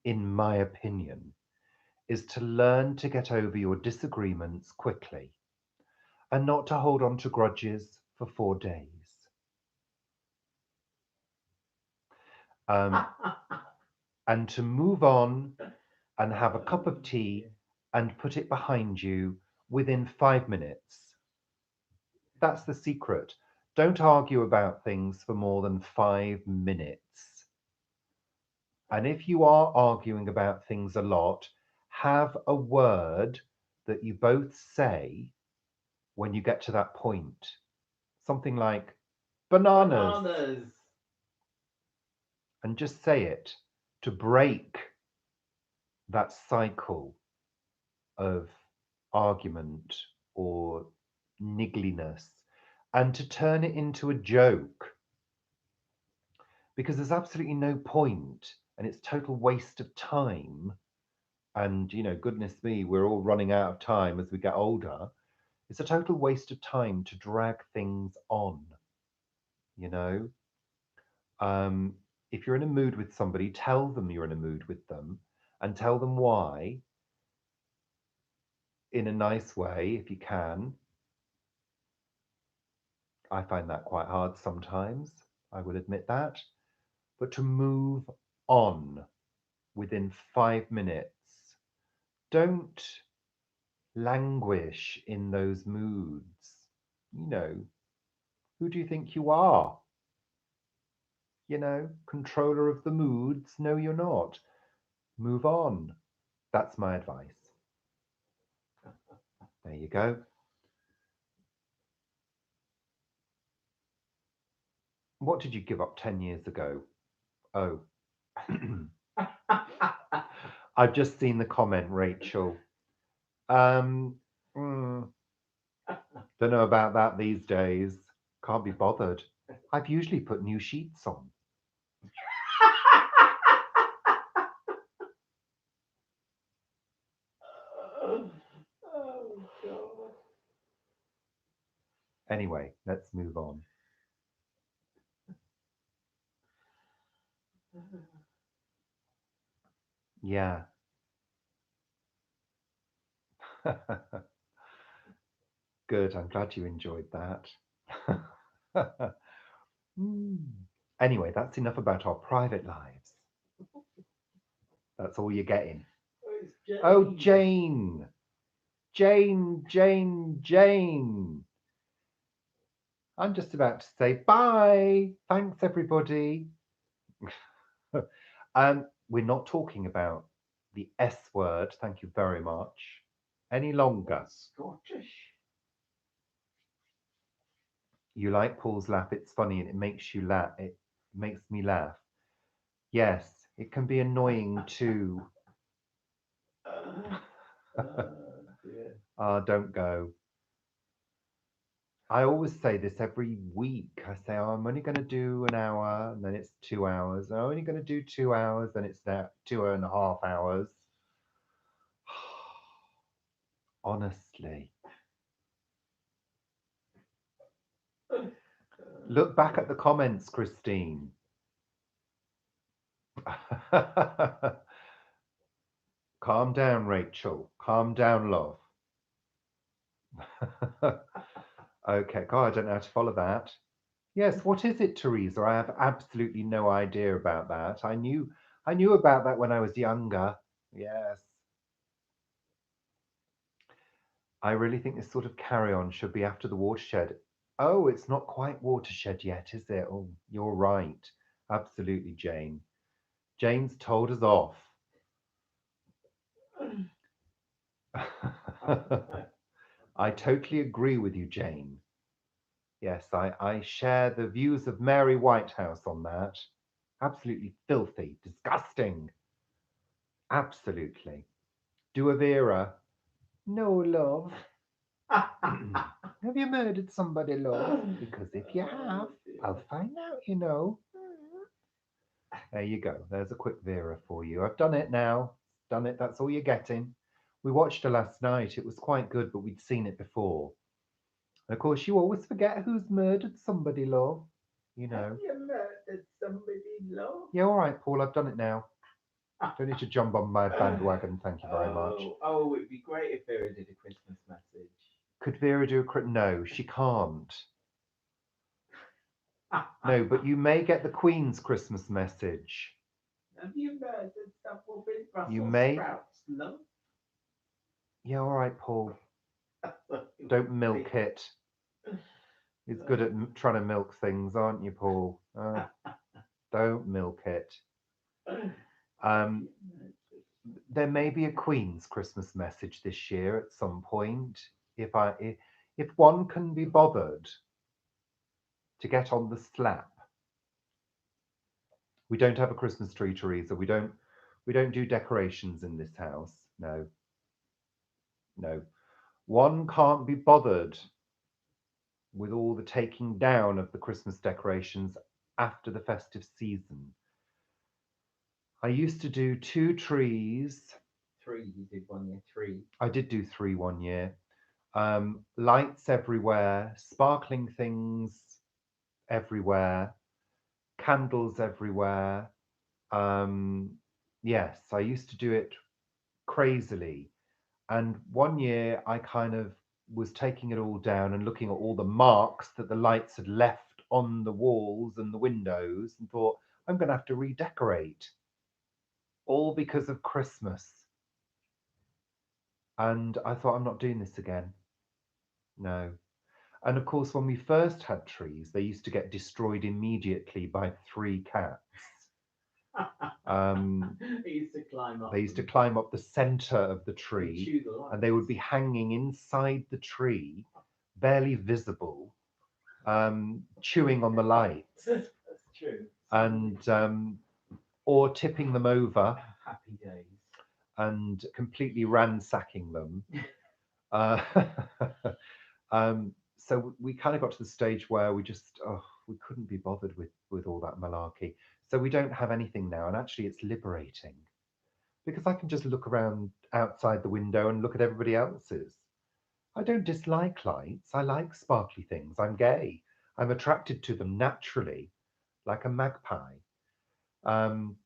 in my opinion, is to learn to get over your disagreements quickly and not to hold on to grudges for 4 days. And to move on and have a cup of tea and put it behind you within 5 minutes. That's the secret. Don't argue about things for more than 5 minutes. And if you are arguing about things a lot, have a word that you both say when you get to that point. Something like bananas. Bananas. And just say it to break that cycle of argument or niggliness and to turn it into a joke. Because there's absolutely no point and it's total waste of time. And, goodness me, we're all running out of time as we get older. It's a total waste of time to drag things on, If you're in a mood with somebody, tell them you're in a mood with them and tell them why in a nice way if you can. I find that quite hard sometimes, I will admit that. But to move on within 5 minutes, don't languish in those moods. Who do you think you are? Controller of the moods? No, you're not. Move on. That's my advice. There you go. What did you give up 10 years ago? Oh. I've just seen the comment, Rachel. Don't know about that these days. Can't be bothered. I've usually put new sheets on. Anyway, let's move on. Yeah. Good. I'm glad you enjoyed that. Anyway, that's enough about our private lives. That's all you're getting. Oh, Jane. Jane. I'm just about to say bye. Thanks, everybody. We're not talking about the S word, thank you very much, any longer. Scottish. You like Paul's laugh, it's funny and it makes you laugh. It makes me laugh. Yes, it can be annoying too. Don't go. I always say this every week. I say, oh, I'm only going to do an hour, and then it's 2 hours. I'm only going to do 2 hours, then it's now 2.5 hours. Honestly. Look back at the comments, Christine. Calm down, Rachel. Calm down, love. Okay, God, I don't know how to follow that. Yes, what is it, Teresa? I have absolutely no idea about that. I knew about that when I was younger. Yes. I really think this sort of carry-on should be after the watershed. Oh, it's not quite watershed yet, is it? Oh, you're right. Absolutely, Jane. Jane's told us off. I totally agree with you, Jane. Yes, I share the views of Mary Whitehouse on that. Absolutely filthy, disgusting. Absolutely. Do a Vera. No, love. Have you murdered somebody, love? Because if you have, I'll find out, you know. There you go. There's a quick Vera for you. I've done it now. Done it. That's all you're getting. We watched her last night. It was quite good, but we'd seen it before. And of course, you always forget who's murdered somebody, love. You know. Have you murdered somebody, love? Yeah, all right, Paul. I've done it now. Don't need to jump on my bandwagon. Thank you very much. Oh, it'd be great if Vera did a Christmas message. Could Vera do a No, she can't. No, but you may get the Queen's Christmas message. Have you murdered someone with Brussels You may. sprouts, love? Yeah, all right, Paul. Don't milk it. He's good at trying to milk things, aren't you, Paul? Don't milk it. There may be a Queen's Christmas message this year at some point. If one can be bothered to get on the slap. We don't have a Christmas tree, Teresa. We don't do decorations in this house. No. One can't be bothered with all the taking down of the Christmas decorations after the festive season. I used to do 2 trees. 3, you did 1 year, 3. I did do 3 1 year. Lights everywhere, sparkling things everywhere, candles everywhere. Yes, I used to do it crazily. And 1 year I kind of was taking it all down and looking at all the marks that the lights had left on the walls and the windows and thought, I'm going to have to redecorate. All because of Christmas. And I thought, I'm not doing this again. No. And of course, when we first had trees, they used to get destroyed immediately by 3 cats. They used to climb up. They used to climb up the center of the tree, and they would be hanging inside the tree, barely visible, chewing on the lights. That's true. And or tipping them over. Happy days. And completely ransacking them. So we kind of got to the stage where we just we couldn't be bothered with all that malarkey. So we don't have anything now, and actually it's liberating because I can just look around outside the window and look at everybody else's. I don't dislike lights. I like sparkly things. I'm gay. I'm attracted to them naturally, like a magpie. Um,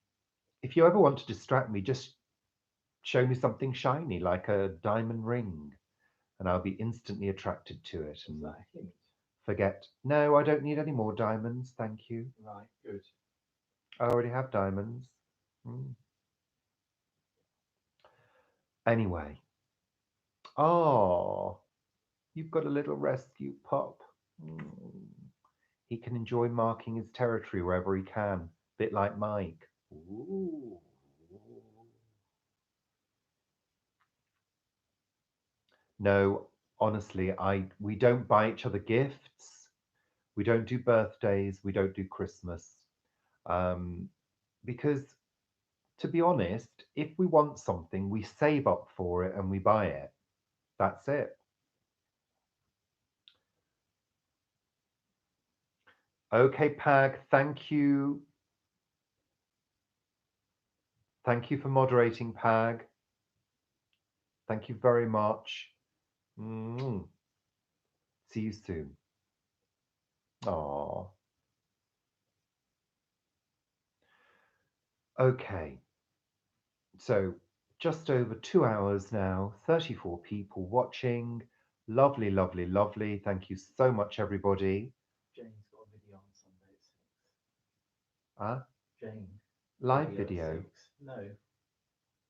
if you ever want to distract me, just show me something shiny, like a diamond ring, and I'll be instantly attracted to it Is and that a hint? forget. No, I don't need any more diamonds. Thank you. Right, good. I already have diamonds. Mm. Anyway. Oh, you've got a little rescue pup. Mm. He can enjoy marking his territory wherever he can, bit like Mike. Ooh. No, honestly, we don't buy each other gifts. We don't do birthdays. We don't do Christmas. Um, because to be honest, if we want something, we save up for it and we buy it. That's it. Okay, Pag, thank you. Thank you for moderating, Pag. Thank you very much. Mm. See you soon. Aww. Okay. So just over 2 hours now, 34 people watching. Lovely, lovely, lovely. Thank you so much, everybody. Jane's got a video on Sunday at 6. Huh? Jane. Live At video. 6. No.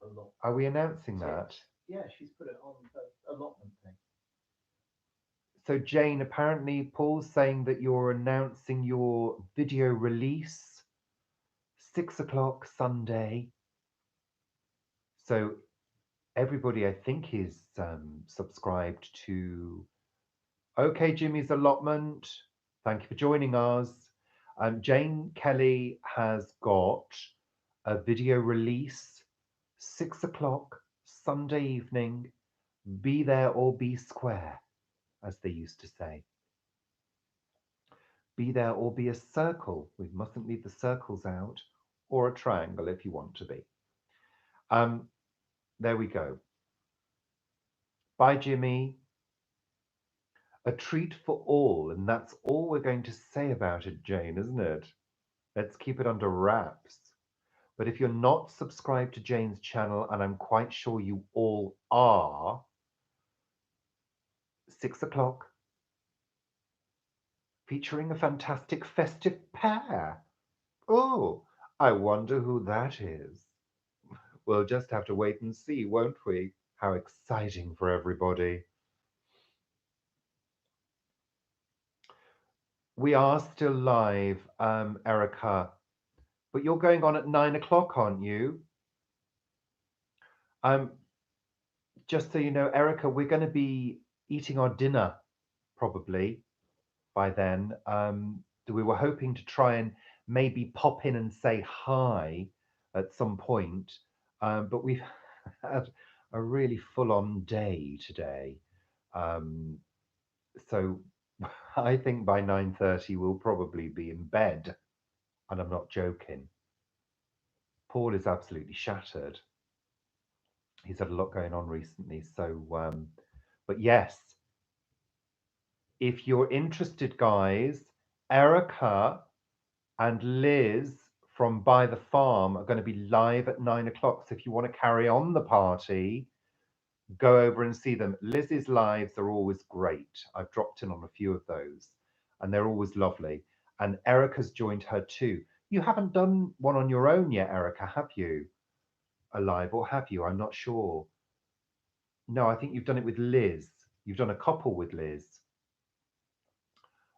A lot. Are we announcing that? Yeah, she's put it on the allotment thing. So Jane, apparently Paul's saying that you're announcing your video release 6 o'clock Sunday. So everybody, I think, is subscribed to OK Jimmy's allotment. Thank you for joining us. Jane Kelly has got a video release 6 o'clock Sunday evening. Be there or be square, as they used to say. Be there or be a circle. We mustn't leave the circles out, or a triangle if you want to be. There we go. Bye, Jimmy. A treat for all, and that's all we're going to say about it, Jane, isn't it? Let's keep it under wraps. But if you're not subscribed to Jane's channel, and I'm quite sure you all are, 6 o'clock, featuring a fantastic festive pair. Oh, I wonder who that is. We'll just have to wait and see, won't we? How exciting for everybody. We are still live, Erica, but you're going on at 9 o'clock, aren't you? Just so you know, Erica, we're going to be eating our dinner probably by then. We were hoping to try and maybe pop in and say hi at some point, but we've had a really full-on day today. So I think by 9:30 we'll probably be in bed, and I'm not joking. Paul is absolutely shattered. He's had a lot going on recently, so but yes, if you're interested, guys, Erica and Liz from By the Farm are going to be live at 9 o'clock. So if you want to carry on the party, go over and see them. Liz's lives are always great. I've dropped in on a few of those, and they're always lovely. And Erica's joined her too. You haven't done one on your own yet, Erica, have you? Alive, or have you? I'm not sure. No, I think you've done it with Liz. You've done a couple with Liz.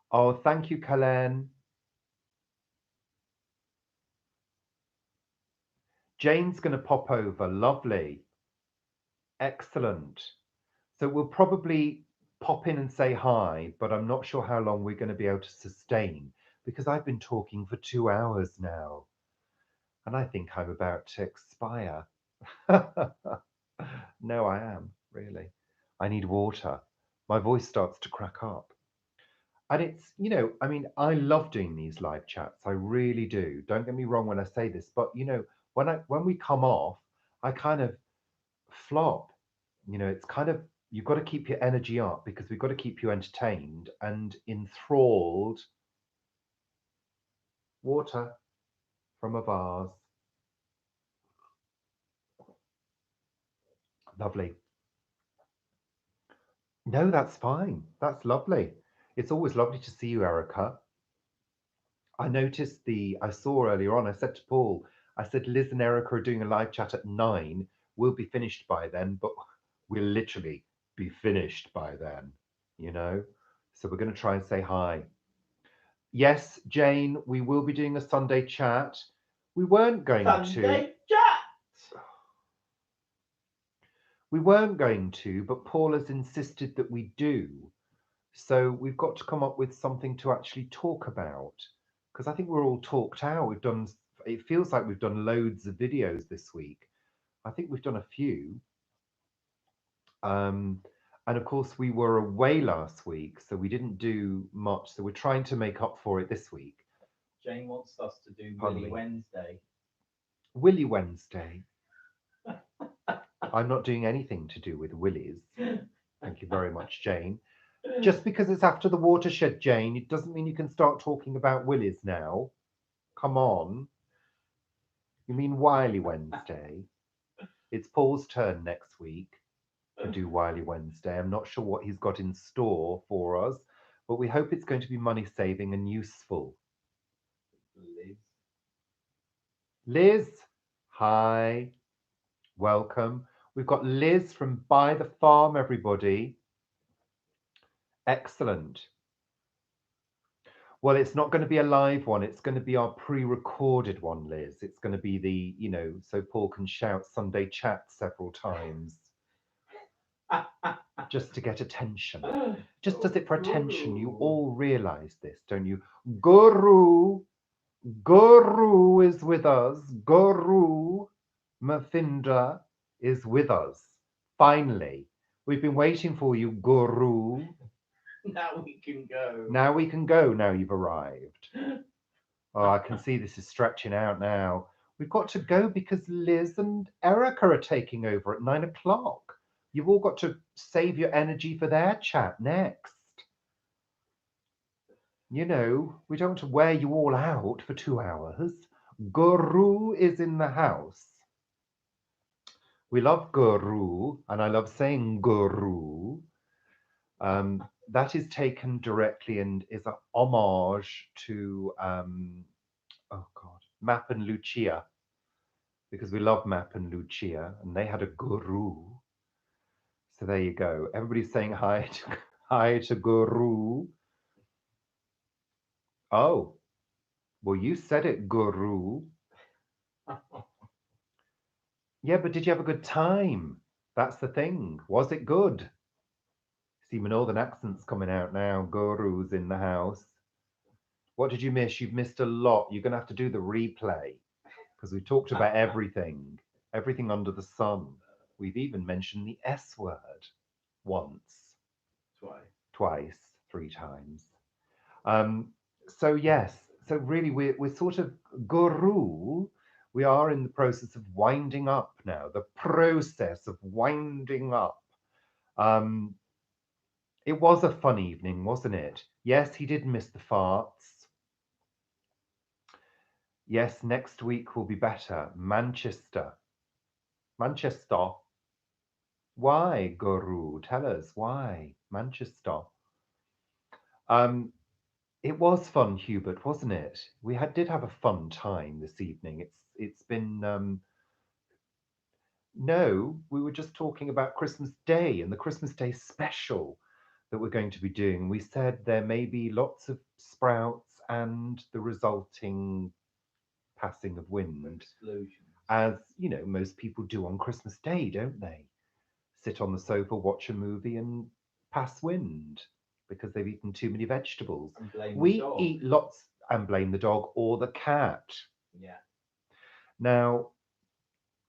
Oh, thank you, Kalen. Jane's going to pop over. Lovely. Excellent. So we'll probably pop in and say hi, but I'm not sure how long we're going to be able to sustain because I've been talking for 2 hours now and I think I'm about to expire. No, I am, really. I need water. My voice starts to crack up. And it's, I mean, I love doing these live chats. I really do. Don't get me wrong when I say this, but when we come off, I kind of flop. It's kind of you've got to keep your energy up because we've got to keep you entertained and enthralled. Water from a vase. Lovely. No, that's fine. That's lovely. It's always lovely to see you, Erica. I noticed I saw earlier on, I said to Paul, I said, Liz and Erica are doing a live chat at 9. We'll be finished by then, but we'll literally be finished by then, you know? So we're going to try and say hi. Yes, Jane, we will be doing a Sunday chat. We weren't going Sunday to. chat! We weren't going to, but Paul has insisted that we do. So we've got to come up with something to actually talk about. Because I think we're all talked out. It feels like we've done loads of videos this week. I think we've done a few. And of course, we were away last week, so we didn't do much. So we're trying to make up for it this week. Jane wants us to do Pardon Willy me. Wednesday. Willy Wednesday. I'm not doing anything to do with willies. Thank you very much, Jane. Just because it's after the watershed, Jane, it doesn't mean you can start talking about willies now. Come on. You mean Wiley Wednesday? It's Paul's turn next week to do Wiley Wednesday. I'm not sure what he's got in store for us, but we hope it's going to be money saving and useful. Liz, hi, welcome. We've got Liz from By the Farm, everybody. Excellent. Well, it's not going to be a live one. It's going to be our pre-recorded one, Liz. It's going to be the, so Paul can shout Sunday chat several times. Just to get attention. Just does it for attention. You all realise this, don't you? Guru is with us. Guru Mafinda is with us. Finally. We've been waiting for you, Guru. Now we can go. Now we can go, now you've arrived. Oh, I can see this is stretching out now. We've got to go because Liz and Erica are taking over at 9 o'clock. You've all got to save your energy for their chat next. We don't want to wear you all out for 2 hours. Guru is in the house. We love Guru, and I love saying Guru. That is taken directly and is an homage to, Map and Lucia, because we love Map and Lucia, and they had a guru. So there you go. Everybody's saying hi to Guru. Oh, well, you said it, Guru. Yeah, but did you have a good time? That's the thing. Was it good? See, my northern accent's coming out now. Guru's in the house. What did you miss? You've missed a lot. You're going to have to do the replay because we talked about everything under the sun. We've even mentioned the S word once. Twice, 3 times. So yes, so really we're sort of Guru. We are in the process of winding up now. The process of winding up. It was a fun evening, wasn't it? Yes, he did miss the farts. Yes, next week will be better. Manchester. Why, Guru? Tell us why. Manchester. It was fun, Hubert, wasn't it? We did have a fun time this evening. It's been no, we were just talking about Christmas Day and the Christmas Day special that we're going to be doing. We said there may be lots of sprouts and the resulting passing of wind, as most people do on Christmas Day, don't they? Sit on the sofa, watch a movie, and pass wind because they've eaten too many vegetables. We eat lots and blame the dog or the cat. Yeah. Now,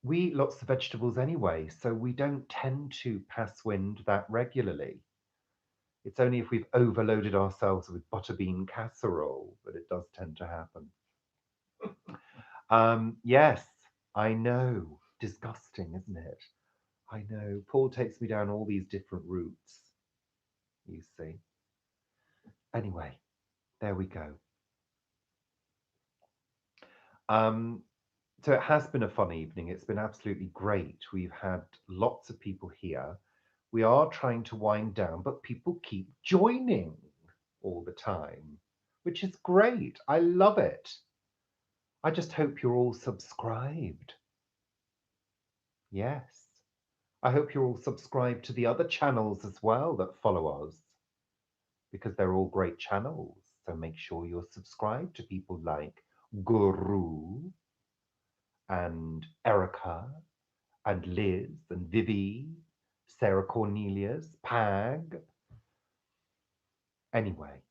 we eat lots of vegetables anyway, so we don't tend to pass wind that regularly. It's only if we've overloaded ourselves with butterbean casserole that it does tend to happen. Yes, I know. Disgusting, isn't it? I know. Paul takes me down all these different routes, you see. Anyway, there we go. So it has been a fun evening. It's been absolutely great. We've had lots of people here. We are trying to wind down, but people keep joining all the time, which is great. I love it. I just hope you're all subscribed. Yes. I hope you're all subscribed to the other channels as well that follow us, because they're all great channels. So make sure you're subscribed to people like Guru and Erica and Liz and Vivi, Sarah Cornelius, Pag. Anyway,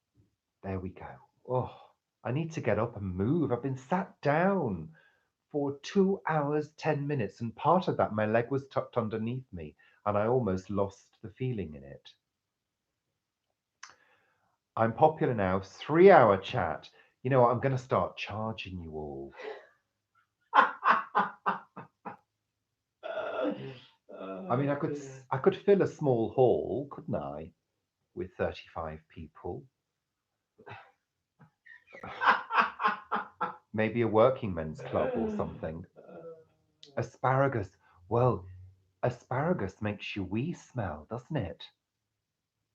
there we go. Oh, I need to get up and move. I've been sat down for 2 hours, 10 minutes, and part of that, my leg was tucked underneath me, and I almost lost the feeling in it. I'm popular now, 3-hour chat. You know what? I'm going to start charging you all. I mean, I could fill a small hall, couldn't I, with 35 people? Maybe a working men's club or something. Asparagus. Well, asparagus makes your wee smell, doesn't it?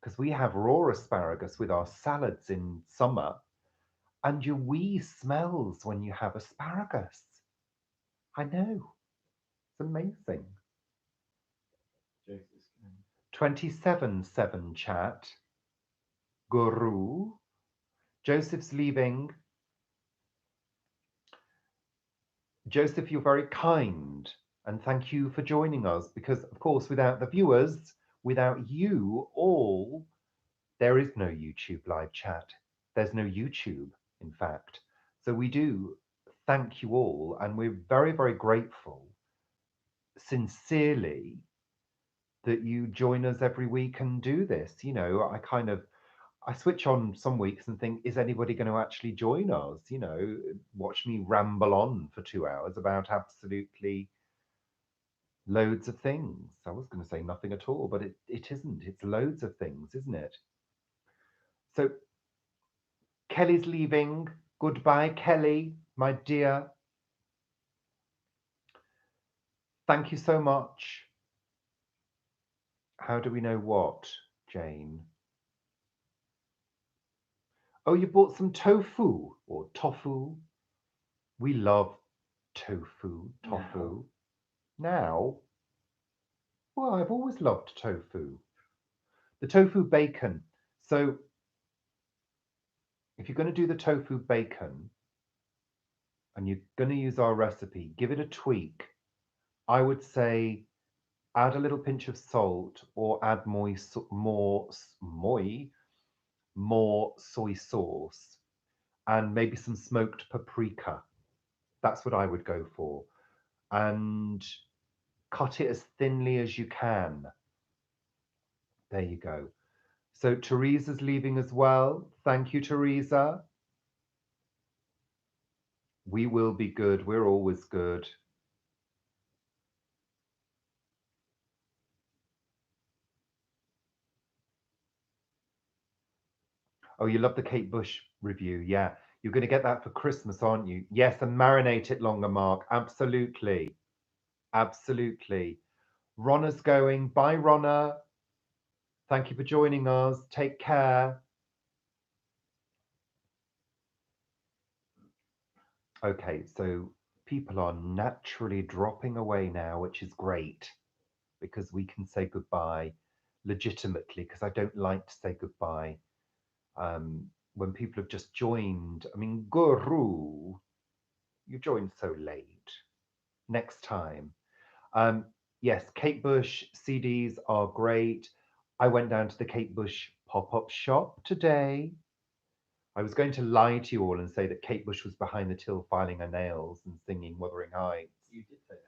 Because we have raw asparagus with our salads in summer, and your wee smells when you have asparagus. I know. It's amazing. 27-7 chat. Guru. Joseph's leaving. Joseph, you're very kind, and thank you for joining us, because, of course, without the viewers, without you all, there is no YouTube live chat. There's no YouTube, in fact. So we do thank you all, and we're very, very grateful, sincerely, that you join us every week and do this. You know, I switch on some weeks and think, is anybody going to actually join us? You know, watch me ramble on for 2 hours about absolutely loads of things. I was going to say nothing at all, but it isn't. It's loads of things, isn't it? So Kelly's leaving. Goodbye, Kelly, my dear. Thank you so much. How do we know what, Jane? Oh, you bought some tofu or tofu. We love tofu. Now? Well, I've always loved tofu. The tofu bacon. So if you're going to do the tofu bacon and you're going to use our recipe, give it a tweak. I would say add a little pinch of salt or add more soy sauce and maybe some smoked paprika. That's what I would go for. And cut it as thinly as you can. There you go. So Teresa's leaving as well. Thank you, Teresa. We will be good. We're always good. Oh, you love the Kate Bush review. Yeah. You're going to get that for Christmas, aren't you? Yes, and marinate it longer, Mark. Absolutely. Absolutely. Ronna's going. Bye, Ronna. Thank you for joining us. Take care. Okay, so people are naturally dropping away now, which is great, because we can say goodbye legitimately, because I don't like to say goodbye when people have just joined. I mean, Guru, you joined so late. Next time. Yes, Kate Bush CDs are great. I went down to the Kate Bush pop-up shop today. I was going to lie to you all and say that Kate Bush was behind the till filing her nails and singing Wuthering Heights. You did say that.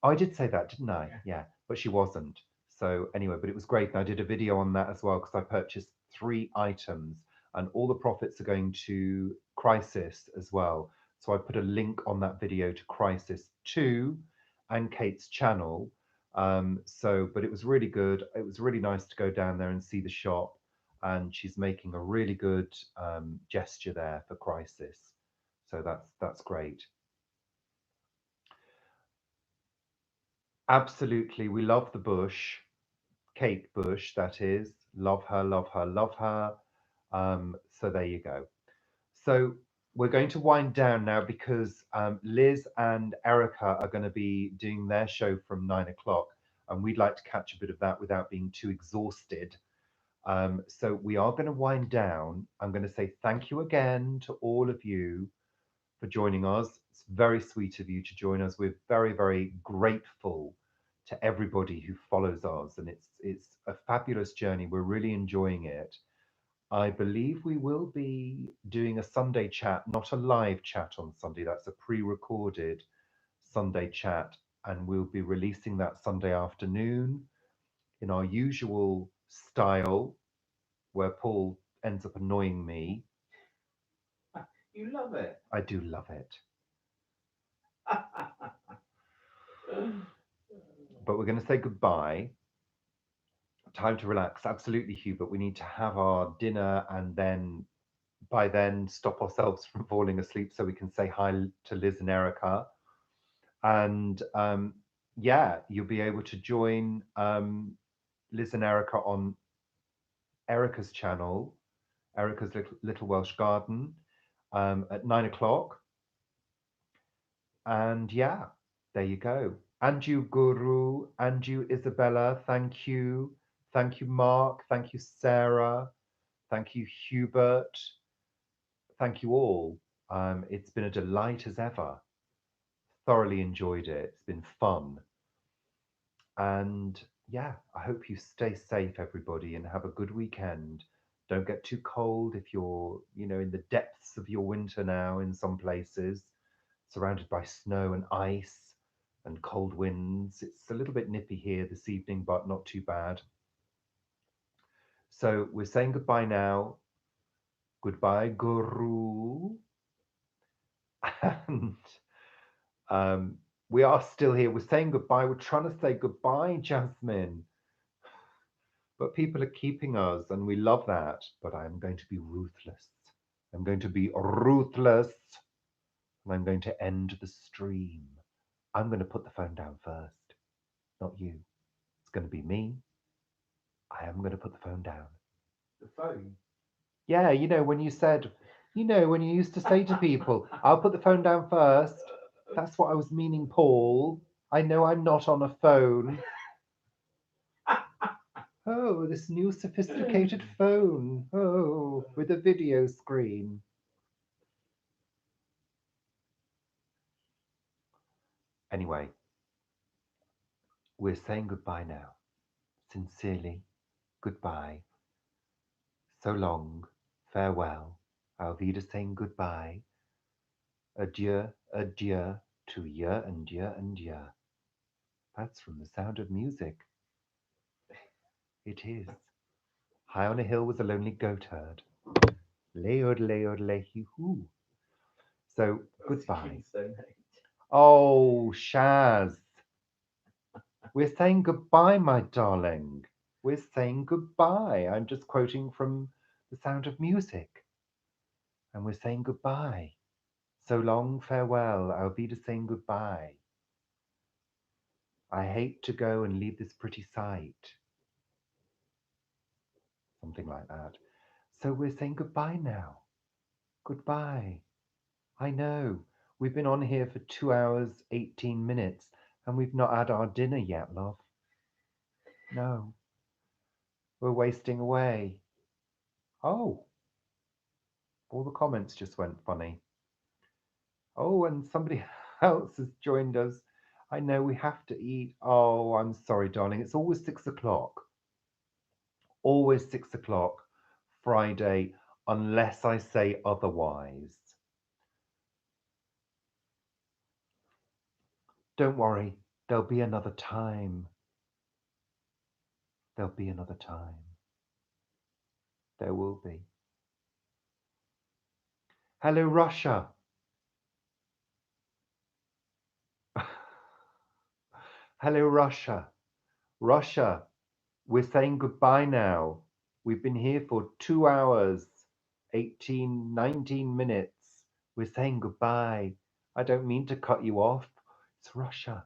Oh, I did say that, didn't I? Yeah, but she wasn't. So anyway, but it was great. And I did a video on that as well, because I purchased 3 items and all the profits are going to Crisis as well. So I put a link on that video to Crisis 2 and Kate's channel. But it was really good. It was really nice to go down there and see the shop. And she's making a really good gesture there for Crisis. So that's great. Absolutely, we love the Bush, Kate Bush, that is. Love her, love her, love her. So there you go. So we're going to wind down now because Liz and Erica are going to be doing their show from 9 o'clock, and we'd like to catch a bit of that without being too exhausted. So we are going to wind down. I'm going to say thank you again to all of you for joining us. It's very sweet of you to join us. We're very, very grateful to everybody who follows us, and it's a fabulous journey. We're really enjoying it. I believe we will be doing a Sunday chat, not a live chat on Sunday. That's a pre-recorded Sunday chat, and we'll be releasing that Sunday afternoon in our usual style, where Paul ends up annoying me. You love it. I do love it. But we're going to say goodbye. Time to relax. Absolutely, Hugh, but we need to have our dinner and then by then stop ourselves from falling asleep so we can say hi to Liz and Erica. And yeah, you'll be able to join Liz and Erica on Erica's channel, Erica's Little Welsh Garden, at 9 o'clock. And yeah, there you go. And you, Guru, and you, Isabella, thank you. Thank you, Mark. Thank you, Sarah. Thank you, Hubert. Thank you all. It's been a delight as ever. Thoroughly enjoyed it. It's been fun. And yeah, I hope you stay safe, everybody, and have a good weekend. Don't get too cold if you're, in the depths of your winter now in some places, surrounded by snow and ice and cold winds. It's a little bit nippy here this evening, but not too bad. So we're saying goodbye now. Goodbye, Guru. And we are still here. We're saying goodbye. We're trying to say goodbye, Jasmine. But people are keeping us, and we love that. But I'm going to be ruthless. I'm going to be ruthless. And I'm going to end the stream. I'm going to put the phone down first, not you. It's going to be me. I am going to put the phone down. The phone? Yeah, when you said, when you used to say to people, I'll put the phone down first. That's what I was meaning, Paul. I know I'm not on a phone. Oh, this new sophisticated phone. Oh, with a video screen. Anyway, we're saying goodbye now. Sincerely, goodbye. So long, farewell. Auf Wiedersehen, goodbye. Adieu, adieu to year and year and year. That's from The Sound of Music. It is. High on a hill was a lonely goat herd. Leod, leod, lehi, hoo. So, goodbye. Oh, Shaz. We're saying goodbye, my darling. We're saying goodbye. I'm just quoting from The Sound of Music. And we're saying goodbye. So long, farewell. Auf Wiedersehen, goodbye. I hate to go and leave this pretty sight. Something like that. So we're saying goodbye now. Goodbye. I know. We've been on here for 2 hours, 18 minutes, and we've not had our dinner yet, love. No. We're wasting away. Oh. All the comments just went funny. Oh, and somebody else has joined us. I know we have to eat. Oh, I'm sorry, darling. It's always 6 o'clock. Always 6 o'clock Friday, unless I say otherwise. Don't worry, there'll be another time. There'll be another time. There will be. Hello, Russia. Hello, Russia. Russia, we're saying goodbye now. We've been here for 2 hours, 18, 19 minutes. We're saying goodbye. I don't mean to cut you off. It's Russia.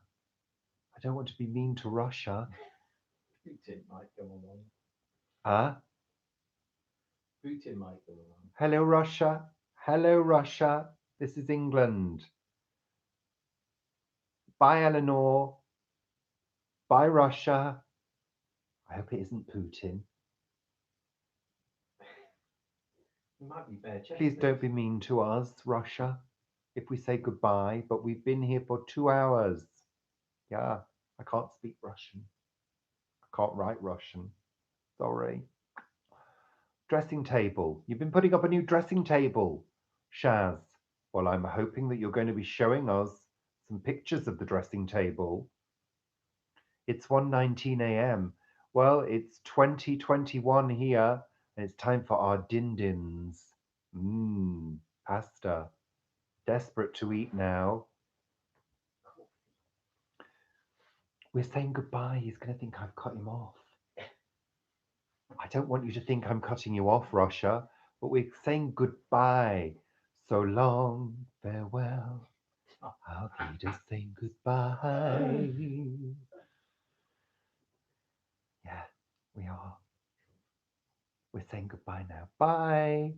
I don't want to be mean to Russia. Putin might go along. Huh? Putin might go along. Hello, Russia. Hello, Russia. This is England. Bye, Eleanor. Bye, Russia. I hope it isn't Putin. It might be bare chested. Please don't be mean to us, Russia, if we say goodbye, but we've been here for 2 hours. Yeah, I can't speak Russian. I can't write Russian. Sorry. Dressing table. You've been putting up a new dressing table, Shaz. Well, I'm hoping that you're going to be showing us some pictures of the dressing table. It's 1:19 a.m. Well, it's 2021 here, and it's time for our din-dins. Pasta. Desperate to eat now. We're saying goodbye. He's going to think I've cut him off. I don't want you to think I'm cutting you off, Russia, but we're saying goodbye. So long, farewell. I'll be just saying goodbye. Yeah, we are. We're saying goodbye now. Bye.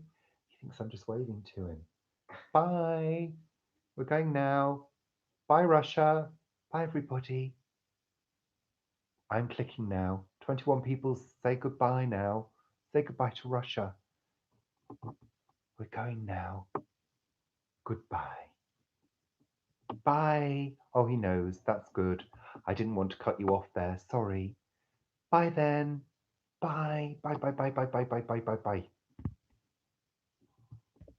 He thinks I'm just waving to him. Bye. We're going now. Bye, Russia. Bye, everybody. I'm clicking now. 21 people say goodbye now. Say goodbye to Russia. We're going now. Goodbye. Bye. Oh, he knows. That's good. I didn't want to cut you off there. Sorry. Bye then. Bye. Bye, bye, bye, bye, bye, bye, bye, bye, bye.